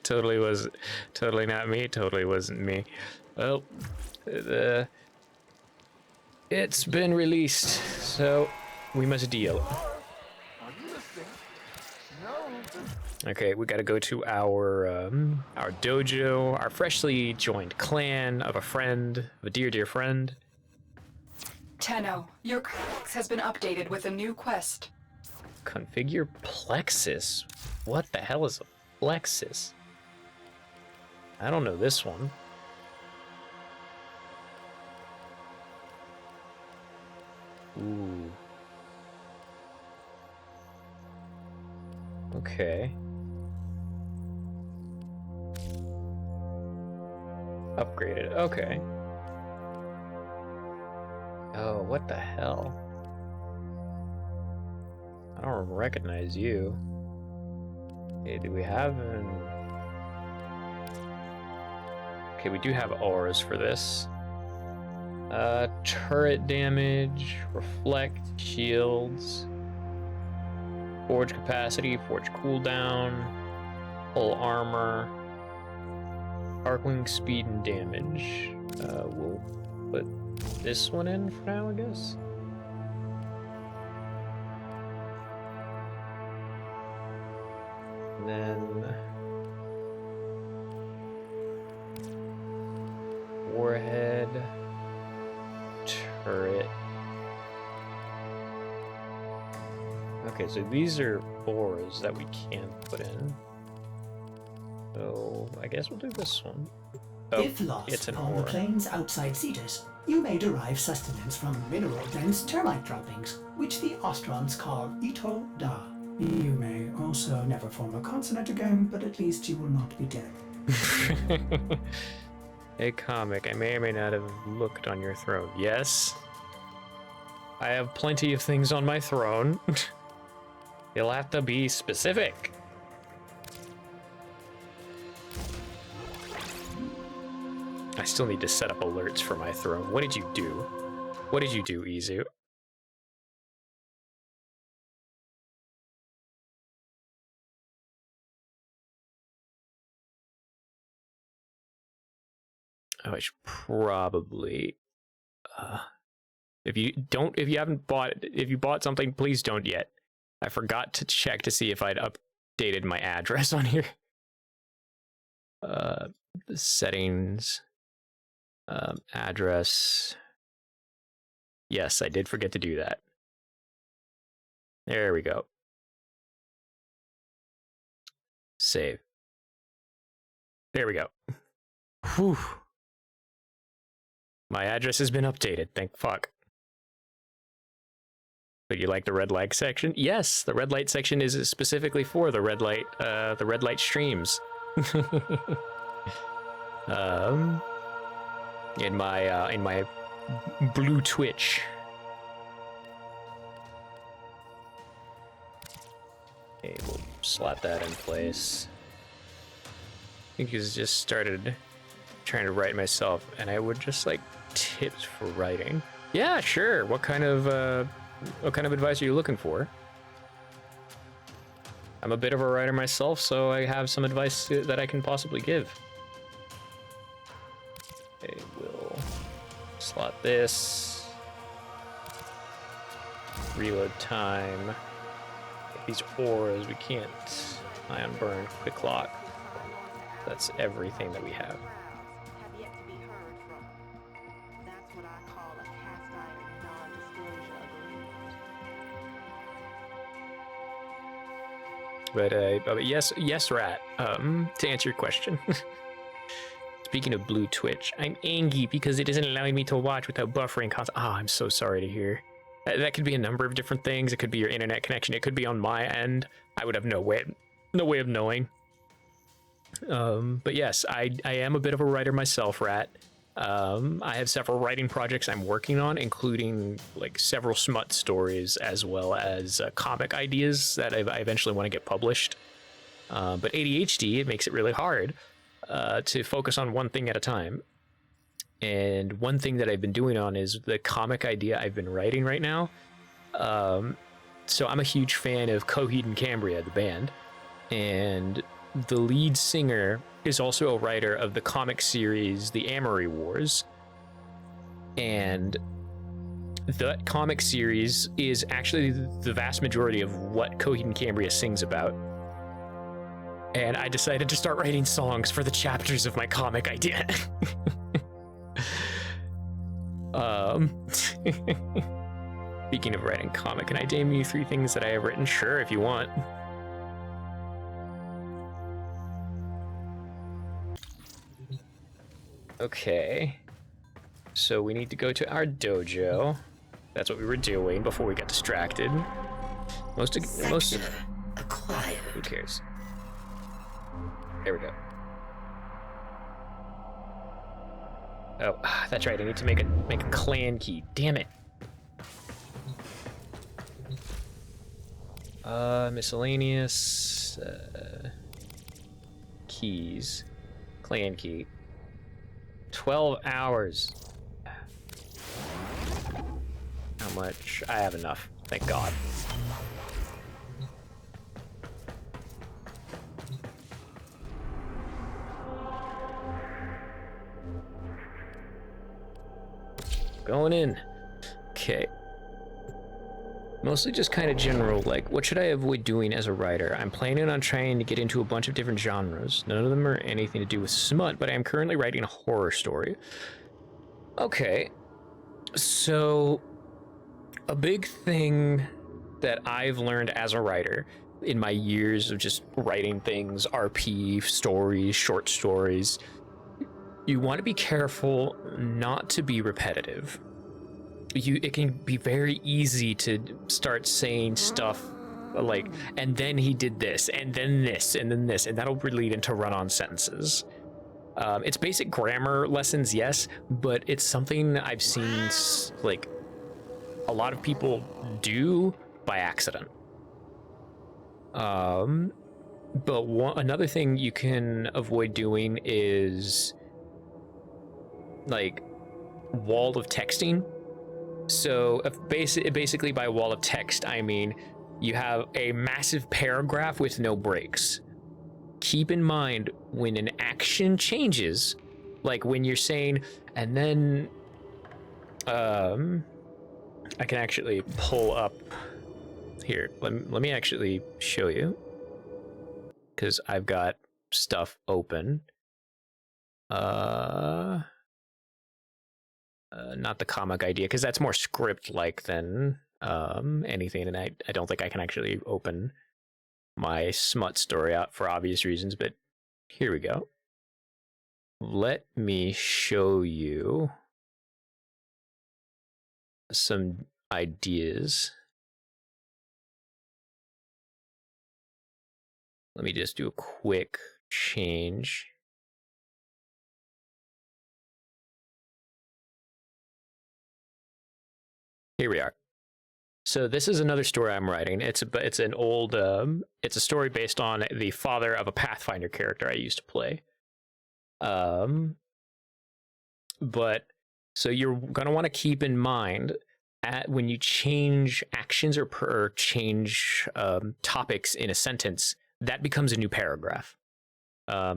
Totally not me. Totally wasn't me. Well, it's been released, so we must deal. Okay, we gotta go to our dojo, our freshly joined clan of a dear friend. Tenno, your Plex has been updated with a new quest. Configure plexus? What the hell is a plexus? I don't know this one. Ooh. Okay. Upgraded. Okay. Oh, what the hell? I don't recognize you. Okay, do we have an... Okay, we do have auras for this. Turret damage, reflect, shields, forge capacity, forge cooldown, full armor, arcwing speed and damage. We'll put this one in for now, I guess. And then warhead, turret. Okay, so these are auras that we can put in. So I guess we'll do this one. Oh, If lost it's an upon the aura. plains outside Cetus, you may derive sustenance from mineral-dense termite droppings, which the Ostrons call Ito Da. You may also never form a consonant again, but at least you will not be dead. Hey, comic, I may or may not have looked on your throne. Yes. I have plenty of things on my throne. You'll have to be specific. I still need to set up alerts for my throne. What did you do? What did you do, Izu? Oh, I should probably... if you bought something, please don't yet. I forgot to check to see if I'd updated my address on here. The settings, address. Yes, I did forget to do that. There we go. Save. There we go. Whew. My address has been updated, thank fuck. But you like the red light section? Yes, the red light section is specifically for the red light streams. In my blue Twitch. Okay, we'll slot that in place. I think he's just started trying to write myself, and I would just like tips for writing. Yeah, sure. What kind of advice are you looking for? I'm a bit of a writer myself, so I have some advice that I can possibly give. Okay, we'll slot this. Reload time. Get these auras, we can't ion burn, quick lock. That's everything that we have. But yes, Rat. To answer your question. Speaking of blue Twitch, I'm angry because it isn't allowing me to watch without buffering content. Oh, I'm so sorry to hear. That could be a number of different things. It could be your internet connection. It could be on my end. I would have no way of knowing. But yes, I am a bit of a writer myself, Rat. I have several writing projects I'm working on, including like several smut stories as well as comic ideas that I eventually want to get published. But ADHD, it makes it really hard to focus on one thing at a time. And one thing that I've been doing on is the comic idea I've been writing right now. So I'm a huge fan of Coheed and Cambria, the band, and the lead singer is also a writer of the comic series The Amory Wars. And that comic series is actually the vast majority of what Coheed and Cambria sings about. And I decided to start writing songs for the chapters of my comic idea. Speaking of writing comic, can I name you 3 things that I have written? Sure, if you want. Okay. So we need to go to our dojo. That's what we were doing before we got distracted. Most acquired. Who cares? There we go. Oh, that's right. I need to make a clan key. Damn it. Miscellaneous keys. Clan key. 12 hours. How much? I have enough. Thank God. Going in. Okay. Mostly just kind of general, like, what should I avoid doing as a writer? I'm planning on trying to get into a bunch of different genres. None of them are anything to do with smut, but I am currently writing a horror story. Okay. So, a big thing that I've learned as a writer in my years of just writing things, RP, stories, short stories, you want to be careful not to be repetitive. It can be very easy to start saying stuff like, and then he did this, and then this, and then this, and that'll lead into run-on sentences. It's basic grammar lessons, yes, but it's something I've seen like a lot of people do by accident. But another thing you can avoid doing is like wall of texting. So basically by wall of text, I mean you have a massive paragraph with no breaks. Keep in mind when an action changes, like when you're saying, and then I can actually pull up here. Let me actually show you, because I've got stuff open. Not the comic idea, because that's more script-like than anything, and I don't think I can actually open my smut story out for obvious reasons, but here we go. Let me show you some ideas. Let me just do a quick change. Here we are. So this is another story I'm writing. It's an old it's a story based on the father of a Pathfinder character I used to play. But so you're gonna want to keep in mind when you change actions or change topics in a sentence, that becomes a new paragraph.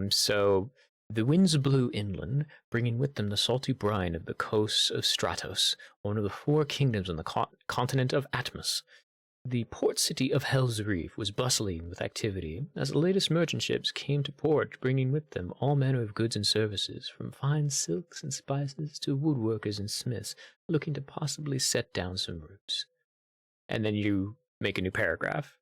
So the winds blew inland, bringing with them the salty brine of the coasts of Stratos, one of the 4 kingdoms on the continent of Atmos. The port city of Hell's Reef was bustling with activity as the latest merchant ships came to port, bringing with them all manner of goods and services, from fine silks and spices to woodworkers and smiths looking to possibly set down some roots. And then you make a new paragraph.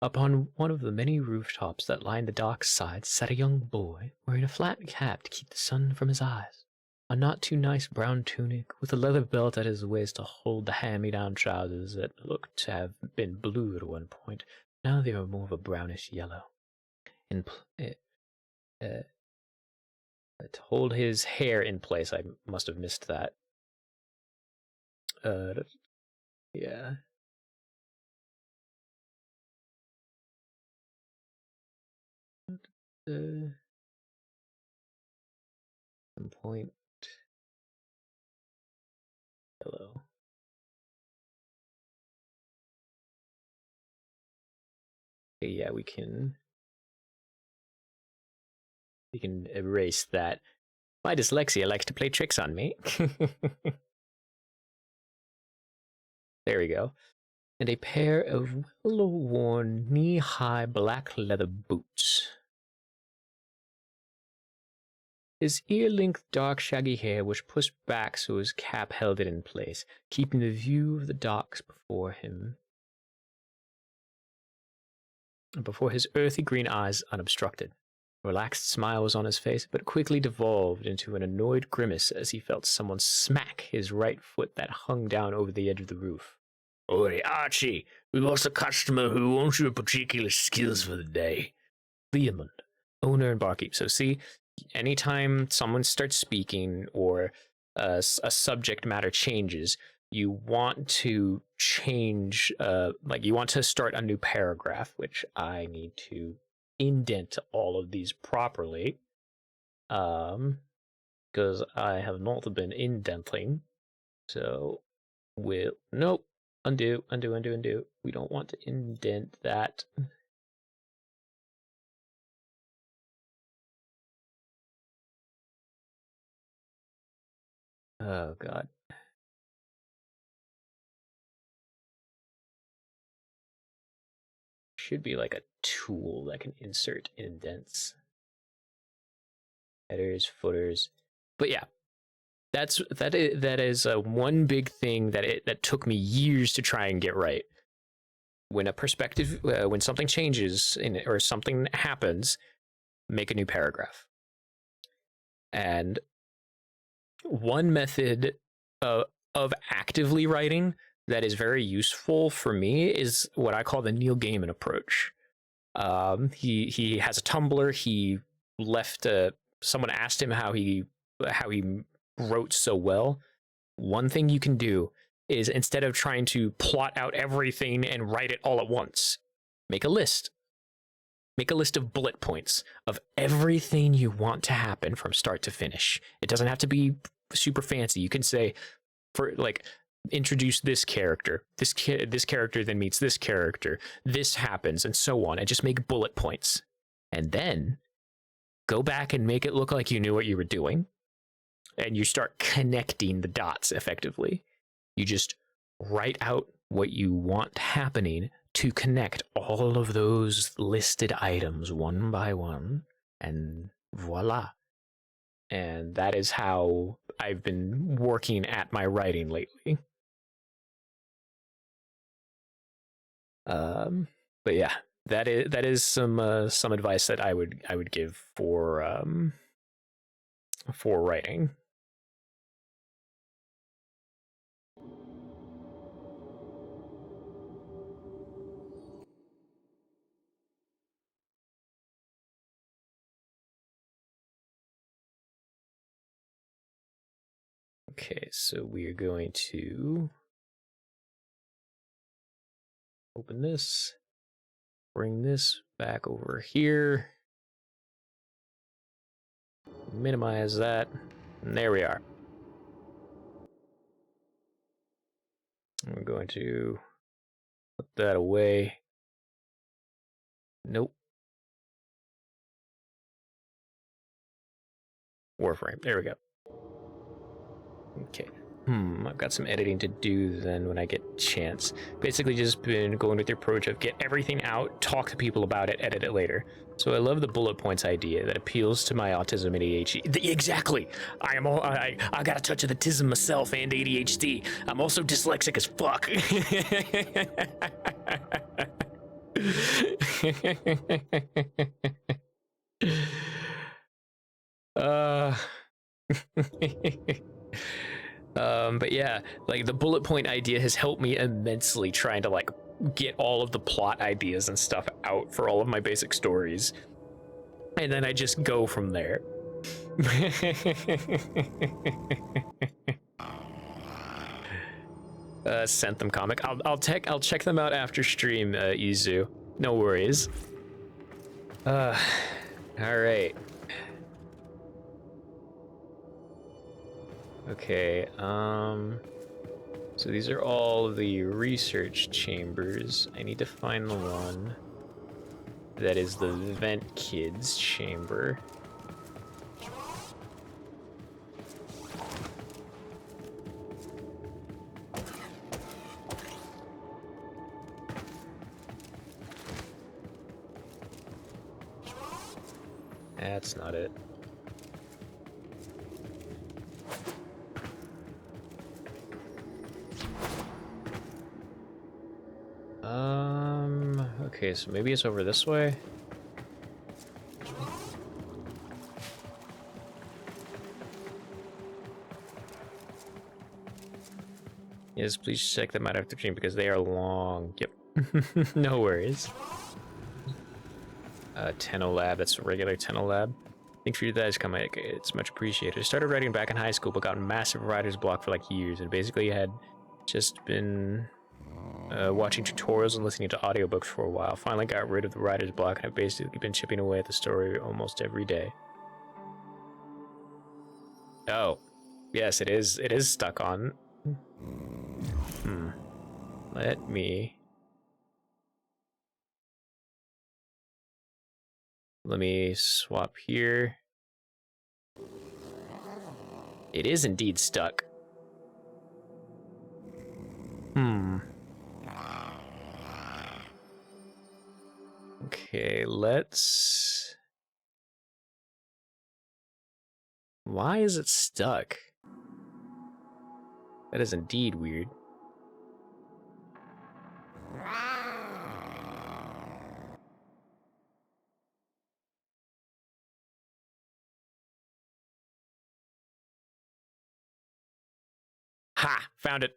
Upon one of the many rooftops that lined the dock side sat a young boy wearing a flat cap to keep the sun from his eyes, a not too nice brown tunic with a leather belt at his waist to hold the hand-me-down trousers that looked to have been blue at one point. Now they were more of a brownish yellow. To hold his hair in place, I must have missed that. Yeah. Some point yellow. Okay, yeah, we can erase that. My dyslexia likes to play tricks on me. There we go. And a pair of well-worn knee-high black leather boots. His ear-length dark shaggy hair was pushed back so his cap held it in place, keeping the view of the docks before him. Before his earthy green eyes unobstructed. A relaxed smile was on his face, but quickly devolved into an annoyed grimace as he felt someone smack his right foot that hung down over the edge of the roof. Oi, Archie, we've lost a customer who wants your particular skills for the day. Leomund, owner and barkeep. So see, anytime someone starts speaking or a subject matter changes, you want to change, you want to start a new paragraph, which I need to indent all of these properly, because I have not been indenting. So nope, undo. We don't want to indent that. Oh God. Should be like a tool that can insert indents. Headers, footers. But yeah, that is one big thing that took me years to try and get right. When a perspective, when something changes or something happens, make a new paragraph. And one method of actively writing that is very useful for me is what I call the Neil Gaiman approach. He has a Tumblr. He left someone asked him how he wrote so well. One thing you can do is, instead of trying to plot out everything and write it all at once, make a list. Make a list of bullet points of everything you want to happen from start to finish. It doesn't have to be super fancy. You can say, introduce this character. This character then meets this character. This happens, and so on. And just make bullet points. And then go back and make it look like you knew what you were doing. And you start connecting the dots effectively. You just write out what you want happening to connect all of those listed items one by one, and voila. And that is how I've been working at my writing lately. But yeah, that is some advice that I would give for writing. Okay, so we are going to open this, bring this back over here, minimize that, and there we are. I'm going to put that away. Nope. Warframe. There we go. Okay. I've got some editing to do then when I get a chance. Basically just been going with the approach of get everything out, talk to people about it, edit it later. So I love the bullet points idea that appeals to my autism and ADHD. Exactly! I got a touch of autism myself and ADHD. I'm also dyslexic as fuck. But yeah, like the bullet point idea has helped me immensely trying to like get all of the plot ideas and stuff out for all of my basic stories. And then I just go from there. Sent them comic. I'll check them out after stream, Izu. No worries. All right. Okay, so these are all the research chambers. I need to find the one that is the vent kids chamber. That's not it. Okay, so maybe it's over this way. Yes, please check them out after stream because they are long. Yep. No worries. Tenno Lab, that's a regular Tenno Lab. Thanks for your guys' comment. It's much appreciated. I started writing back in high school, but got massive writer's block for like years, and basically had just been watching tutorials and listening to audiobooks for a while. Finally got rid of the writer's block, and I've basically been chipping away at the story almost every day. Oh, yes, it is stuck on. Let me swap here. It is indeed stuck. Okay, let's... Why is it stuck? That is indeed weird. Ha! Found it.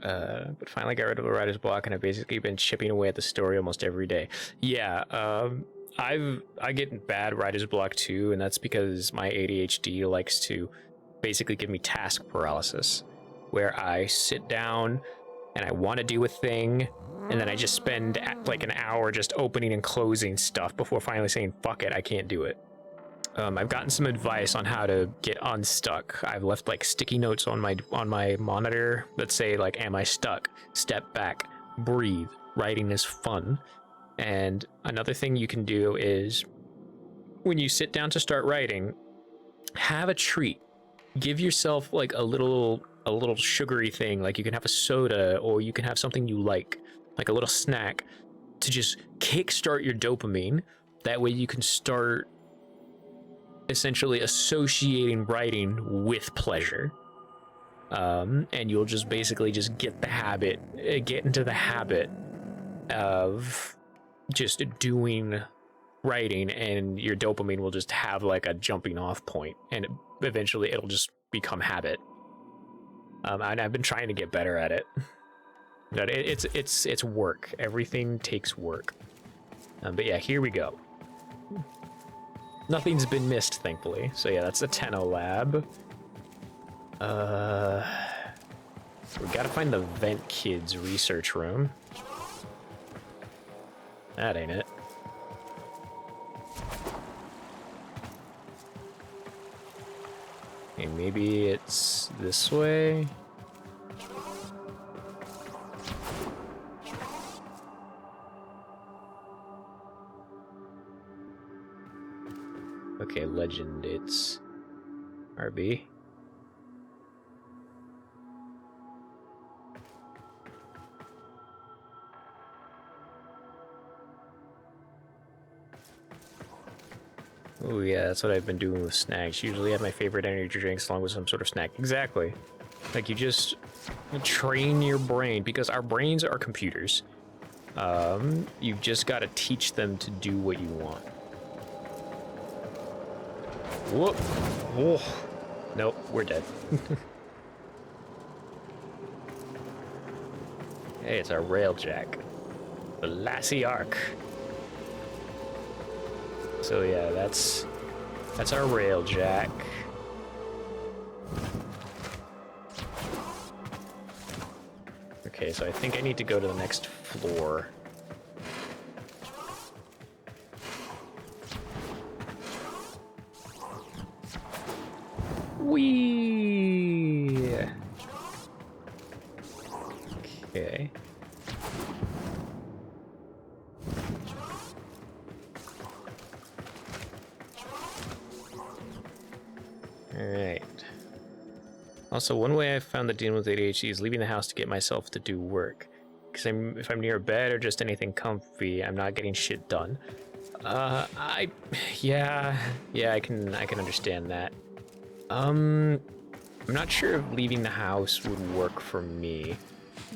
But finally got rid of the writer's block, and I've basically been chipping away at the story almost every day. Yeah, I get bad writer's block too, and that's because my ADHD likes to basically give me task paralysis, where I sit down and I want to do a thing, and then I just spend like an hour just opening and closing stuff before finally saying, fuck it, I can't do it. I've gotten some advice on how to get unstuck. I've left like sticky notes on my monitor that say like, am I stuck? Step back, breathe. Writing is fun. And another thing you can do is when you sit down to start writing, have a treat. Give yourself like a little sugary thing. Like you can have a soda, or you can have something you like a little snack to just kickstart your dopamine. That way you can start essentially associating writing with pleasure. And you'll just basically just get into the habit of just doing writing, and your dopamine will just have like a jumping off point, and eventually it'll just become habit. And I've been trying to get better at it. But it's work. Everything takes work. But yeah, here we go. Nothing's been missed, thankfully. So yeah, that's the Tenno lab. We gotta find the Vent Kids research room. That ain't it. Okay, maybe it's this way. Okay, legend, it's RB. Oh yeah, that's what I've been doing with snacks. Usually I have my favorite energy drinks along with some sort of snack. Exactly. Like you just train your brain, because our brains are computers. You've just got to teach them to do what you want. Whoop. Oh. Nope, we're dead. Hey, it's our railjack. The Lassie Arc. So yeah, that's our railjack. Okay, so I think I need to go to the next floor. Whee! Okay. Alright. Also, one way I've found that dealing with ADHD is leaving the house to get myself to do work. Because if I'm near a bed or just anything comfy, I'm not getting shit done. Yeah, I can understand that. I'm not sure if leaving the house would work for me.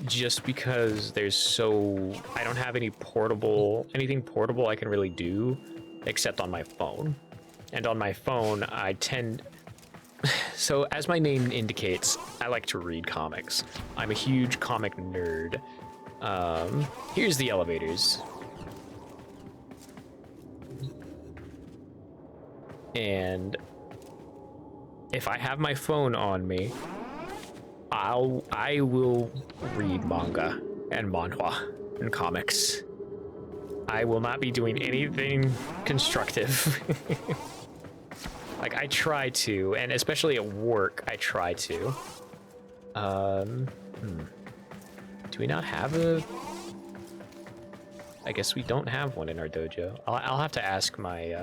Just because I don't have anything portable I can really do, except on my phone. And on my phone, so as my name indicates, I like to read comics. I'm a huge comic nerd. Here's the elevators. And if I have my phone on me, I will read manga and manhwa and comics. I will not be doing anything constructive. Like, I try to, and especially at work, I try to. Do we not have a... I guess we don't have one in our dojo. I'll have to ask my,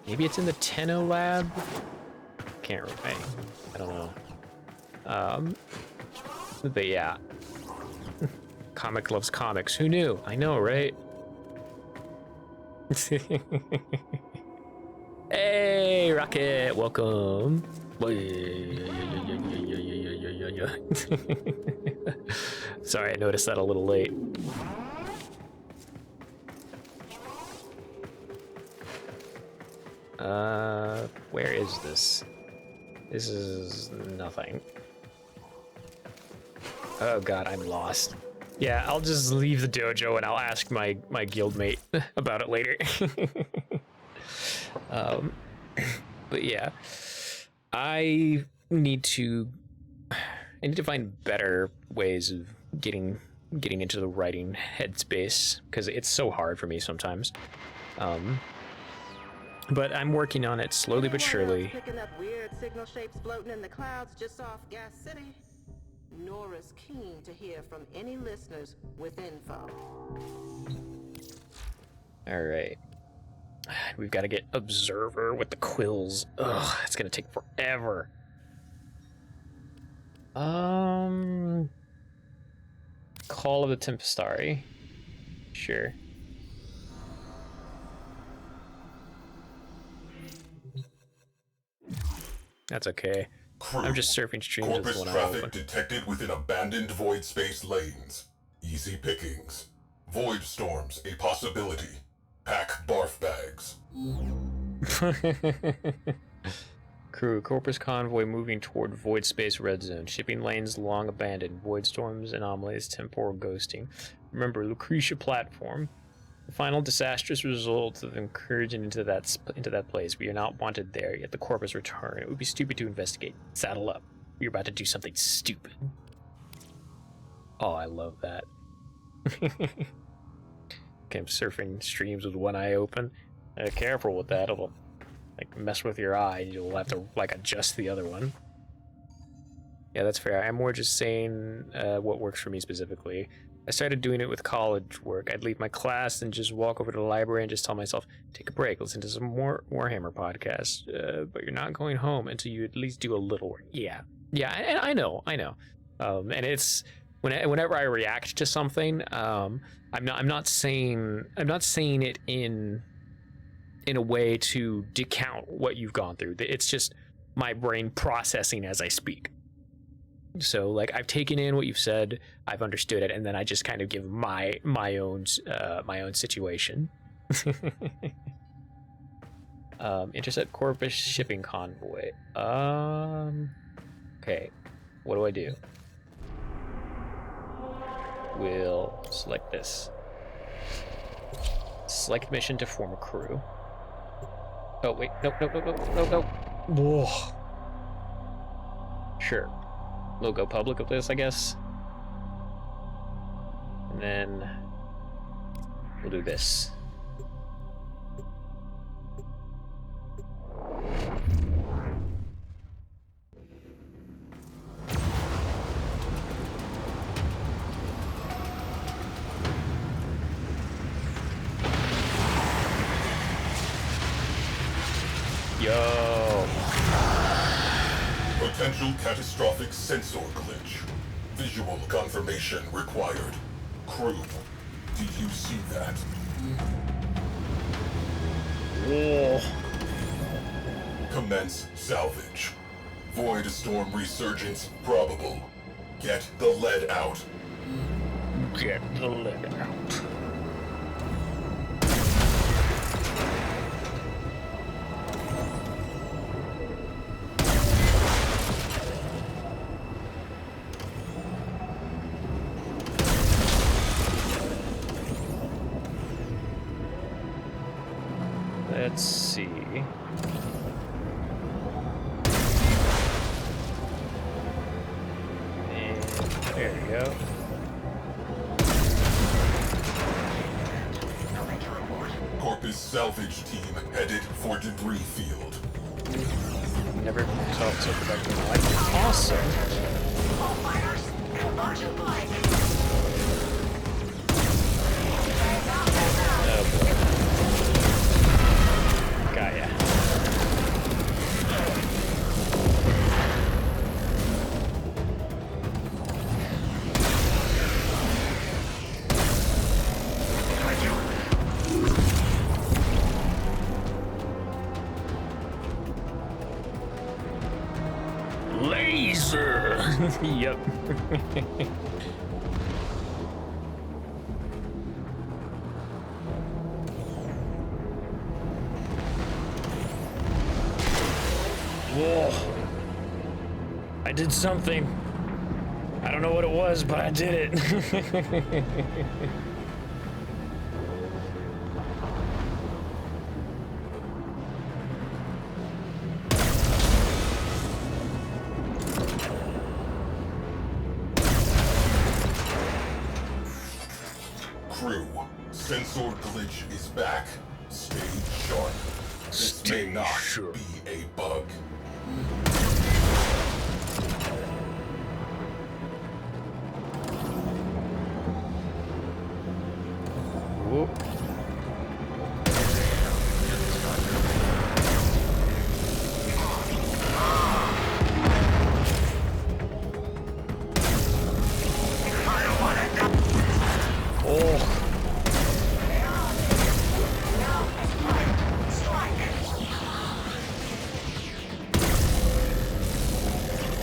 maybe it's in the Tenno lab? Can't remember. I don't know. But yeah. Comic loves comics. Who knew? I know, right? Hey, Rocket! Welcome. Sorry, I noticed that a little late. Where is this? This is nothing. Oh god, I'm lost. Yeah, I'll just leave the dojo and I'll ask my guildmate about it later. But yeah, I need to find better ways of getting into the writing headspace, because it's so hard for me sometimes. But I'm working on it slowly but surely. Picking up weird signal shapes floating in the clouds just off Gas City. Nora's keen to hear from any listeners with info. Alright. We've got to get Observer with the quills. Ugh, it's gonna take forever. Call of the Tempestari. Sure. That's okay. Crew, I'm just surfing streams with Corpus one eye traffic open. detected within abandoned void space lanes. Easy pickings. Void storms a possibility. Pack barf bags. Crew, Corpus convoy moving toward void space red zone. Shipping lanes long abandoned. Void storms, anomalies, temporal ghosting. Remember, Lucretia platform. The final disastrous result of incursion into that place. We are not wanted there, yet the corpus return. It would be stupid to investigate. Saddle up. We're about to do something stupid. Oh, I love that. Okay, I'm surfing streams with one eye open. Careful with that. It'll like mess with your eye. You'll have to like adjust the other one. Yeah, that's fair. I'm more just saying what works for me specifically. I started doing it with college work. I'd leave my class and just walk over to the library and just tell myself, take a break, listen to some more Warhammer podcasts. But you're not going home until you at least do a little work. Yeah, and I know. And it's whenever I react to something, I'm not saying it in a way to discount what you've gone through. It's just my brain processing as I speak. So like I've taken in what you've said, I've understood it, and then I just kind of give my own situation. Intercept Corpus shipping convoy. Okay, what do I do? We'll select this. Select mission to form a crew. Oh wait, no. Whoa. Sure. We'll go public with this, I guess. And then we'll do this. Yo. Potential catastrophic sensor glitch. Visual confirmation required. Crew, do you see that? Whoa. Commence salvage. Void storm resurgence probable. Get the lead out. Get the lead out. Let's see. And there we go. Corpus salvage team headed for debris field. Never felt so productive in my life. Awesome. All fighters, converge in light. Oh boy. Got ya. Laser! Yep. Whoa. I did something. I don't know what it was, but I did it. Crew, sensor glitch is back. Stay sharp. This may not be a bug. Whoop.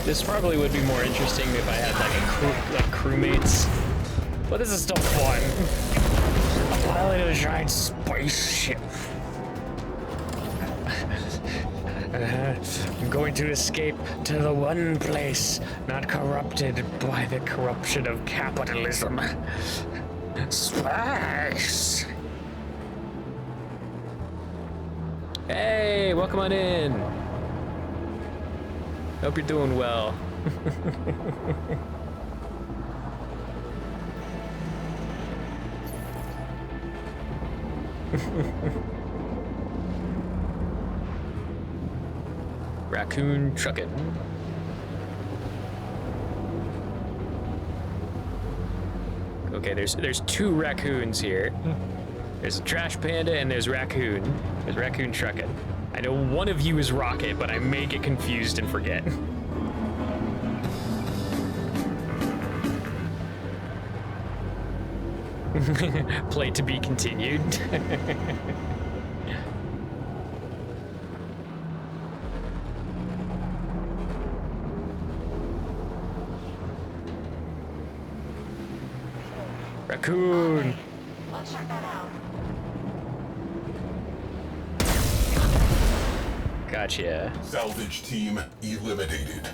This probably would be more interesting if I had like a crew, like crewmates, but this is still fun. I'm piloting a giant spaceship. I'm going to escape to the one place not corrupted by the corruption of capitalism. Space! Hey, welcome on in. Hope you're doing well. Raccoon trucking. Okay, there's two raccoons here. There's a trash panda and there's raccoon. There's raccoon trucking. I know one of you is Rocket, but I may get confused and forget. Play to be continued. Raccoon. I'll check that out. Gotcha. Salvage team eliminated.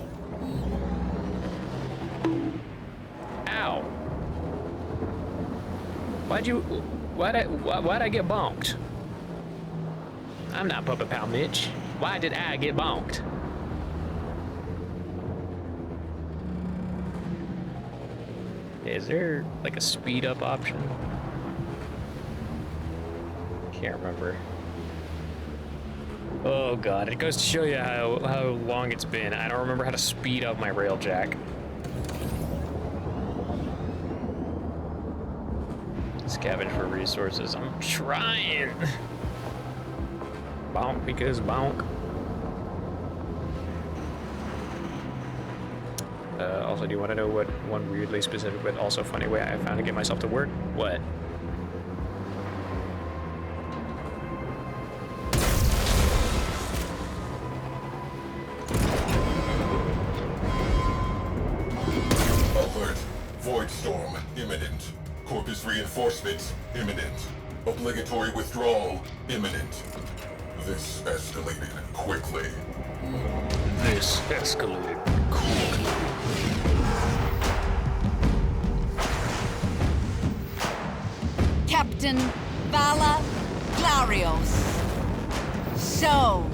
Ow. Why'd I get bonked? I'm not Puppet Pal Mitch. Why did I get bonked? Is there like a speed up option? Can't remember. Oh god, it goes to show you how long it's been. I don't remember how to speed up my railjack. Scavenge for resources. I'm trying. Bonk because bonk. Also, do you want to know what one weirdly specific but also funny way I found to get myself to work? What? Alert. Void storm imminent. Corpus reinforcements imminent. Obligatory withdrawal imminent. This escalated quickly. This escalated quickly. Captain Vala Glarios. So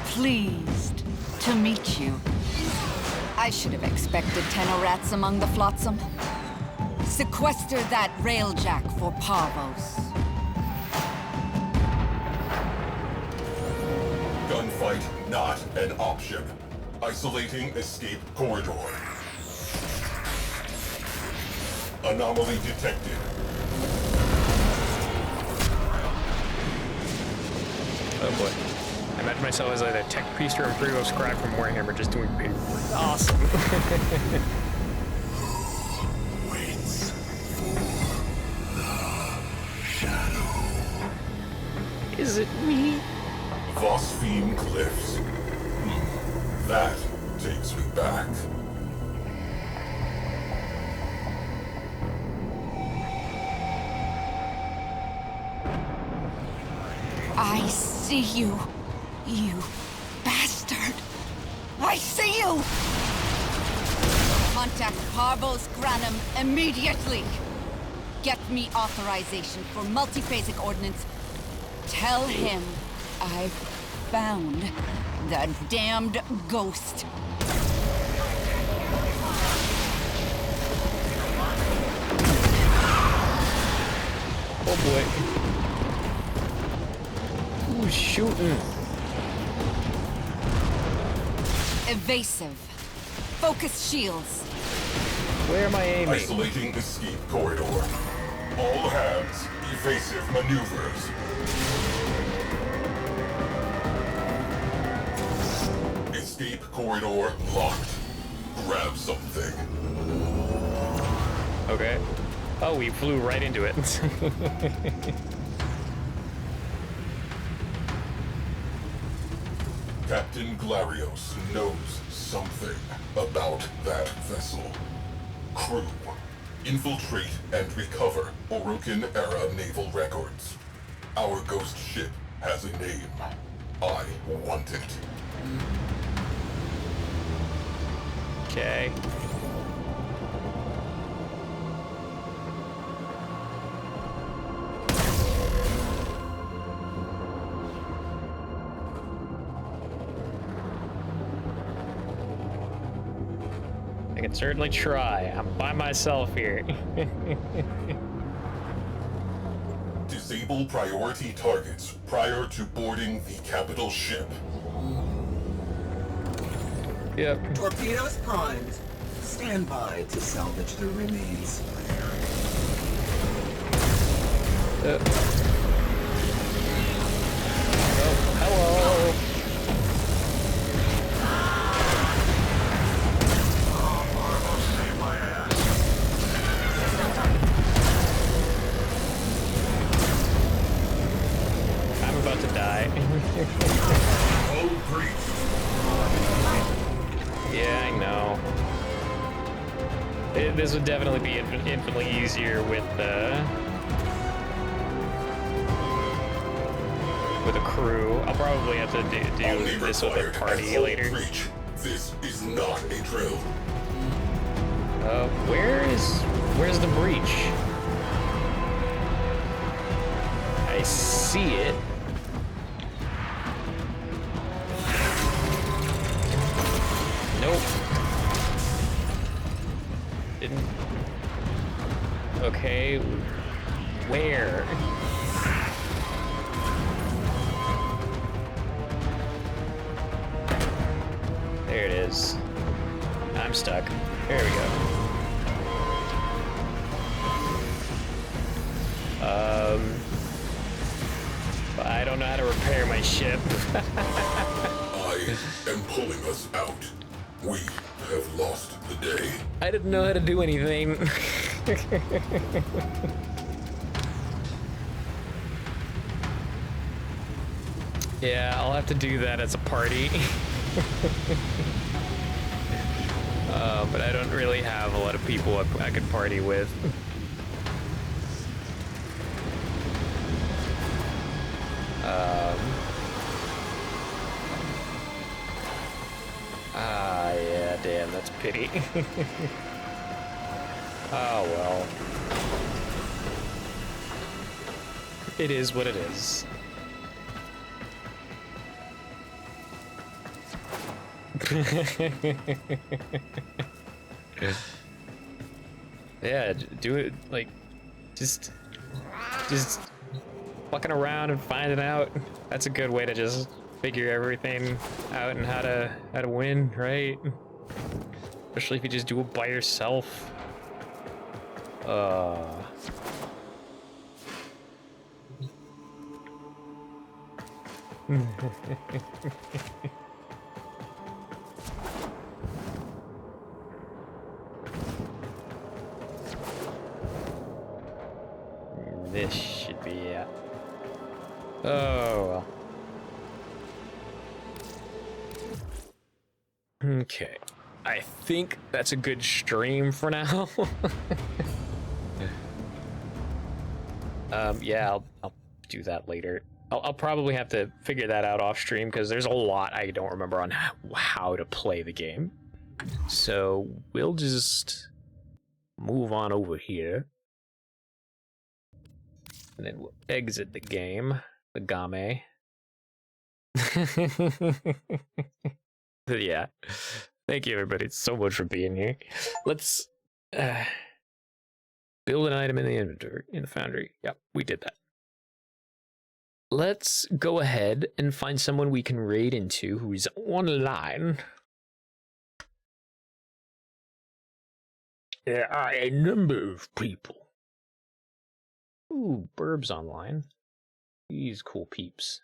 pleased to meet you. I should have expected tenorats among the flotsam. Sequester that railjack for Parvos. Gunfight not an option. Isolating escape corridor. Anomaly detected. Oh boy. I imagine myself as either a tech priest or imperial scribe from Warhammer just doing paperwork. Awesome. Waits for the shadow. Is it me? Phosphine Cliffs. That takes me back. I see you, you bastard. I see you! Contact Parvos Granum immediately. Get me authorization for multiphasic ordnance. Tell him I've found the damned ghost. Oh boy. Who's shooting? Evasive. Focus shields. Where am I aiming? Isolating escape corridor. All hands, evasive maneuvers. Escape corridor locked. Grab something. Okay. Oh, we flew right into it. Captain Glarios knows something about that vessel. Crew, infiltrate and recover Orokin-era naval records. Our ghost ship has a name. I want it. Okay. can certainly try. I'm by myself here. Disable priority targets prior to boarding the capital ship. Yep. Torpedoes primed. Stand by to salvage the remains. Oh, hello. I'm about to die. Yeah, I know. This would definitely be infinitely easier with a crew. I'll probably have to do this with a party later. This is not a drill. Where's the breach? I see it. Nope. Didn't. Okay. Where? There it is. I'm stuck. There we go. I don't know how to repair my ship. I am pulling us out. We have lost the day. I didn't know how to do anything. Yeah, I'll have to do that as a party. But I don't really have a lot of people I could party with. Yeah, damn, that's a pity. Oh, well. It is what it is. Yeah, do it, like, just fucking around and finding out. That's a good way to just figure everything out and how to win, right? Especially if you just do it by yourself. This should be it. Oh, well. Okay. I think that's a good stream for now. Yeah, I'll do that later. I'll probably have to figure that out off stream because there's a lot I don't remember on how to play the game. So we'll just move on over here. And then we'll exit the game. The game. Yeah. Thank you, everybody, so much for being here. Let's build an item in the inventory, in the foundry. Yep, we did that. Let's go ahead and find someone we can raid into who's online. There are a number of people. Ooh, Burb's online. These cool peeps.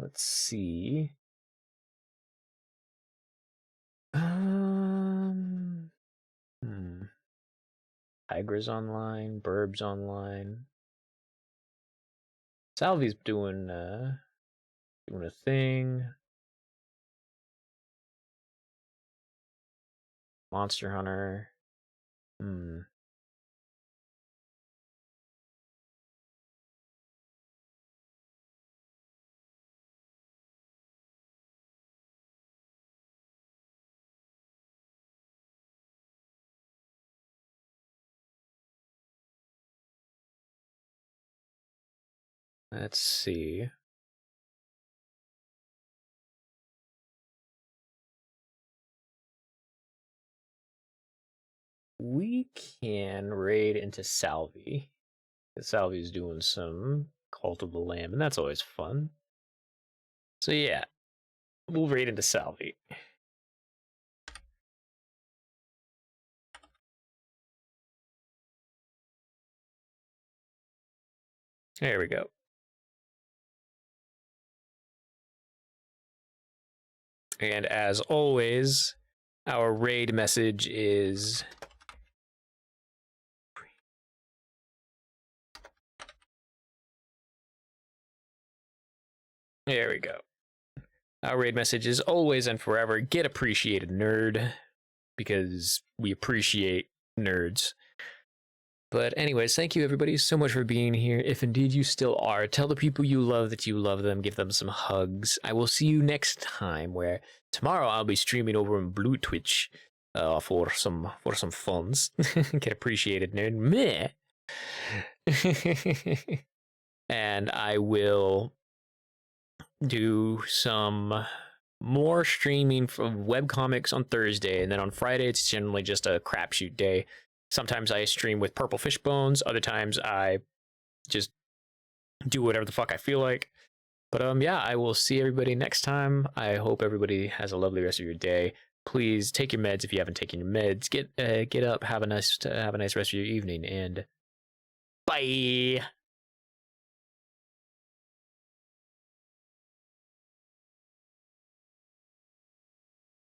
Let's see. Tigra's online, Burb's online. Salvi's doing a thing. Monster Hunter. Let's see. We can raid into Salvi. Salvi's doing some Cult of the Lamb, and that's always fun. So yeah, we'll raid into Salvi. There we go. And as always, our raid message is there we go. Our raid message is always and forever, get appreciated, nerd, because we appreciate nerds. But anyways, thank you everybody so much for being here. If indeed you still are, tell the people you love that you love them, give them some hugs. I will see you next time, where tomorrow I'll be streaming over in Blue Twitch for some funds. Get appreciated, nerd. Meh. And I will do some more streaming from webcomics on Thursday, and then on Friday it's generally just a crapshoot day. Sometimes I stream with Purple Fishbones, other times I just do whatever the fuck I feel like. But yeah, I will see everybody next time. I hope everybody has a lovely rest of your day. Please take your meds if you haven't taken your meds. Get up, have a nice rest of your evening, and bye.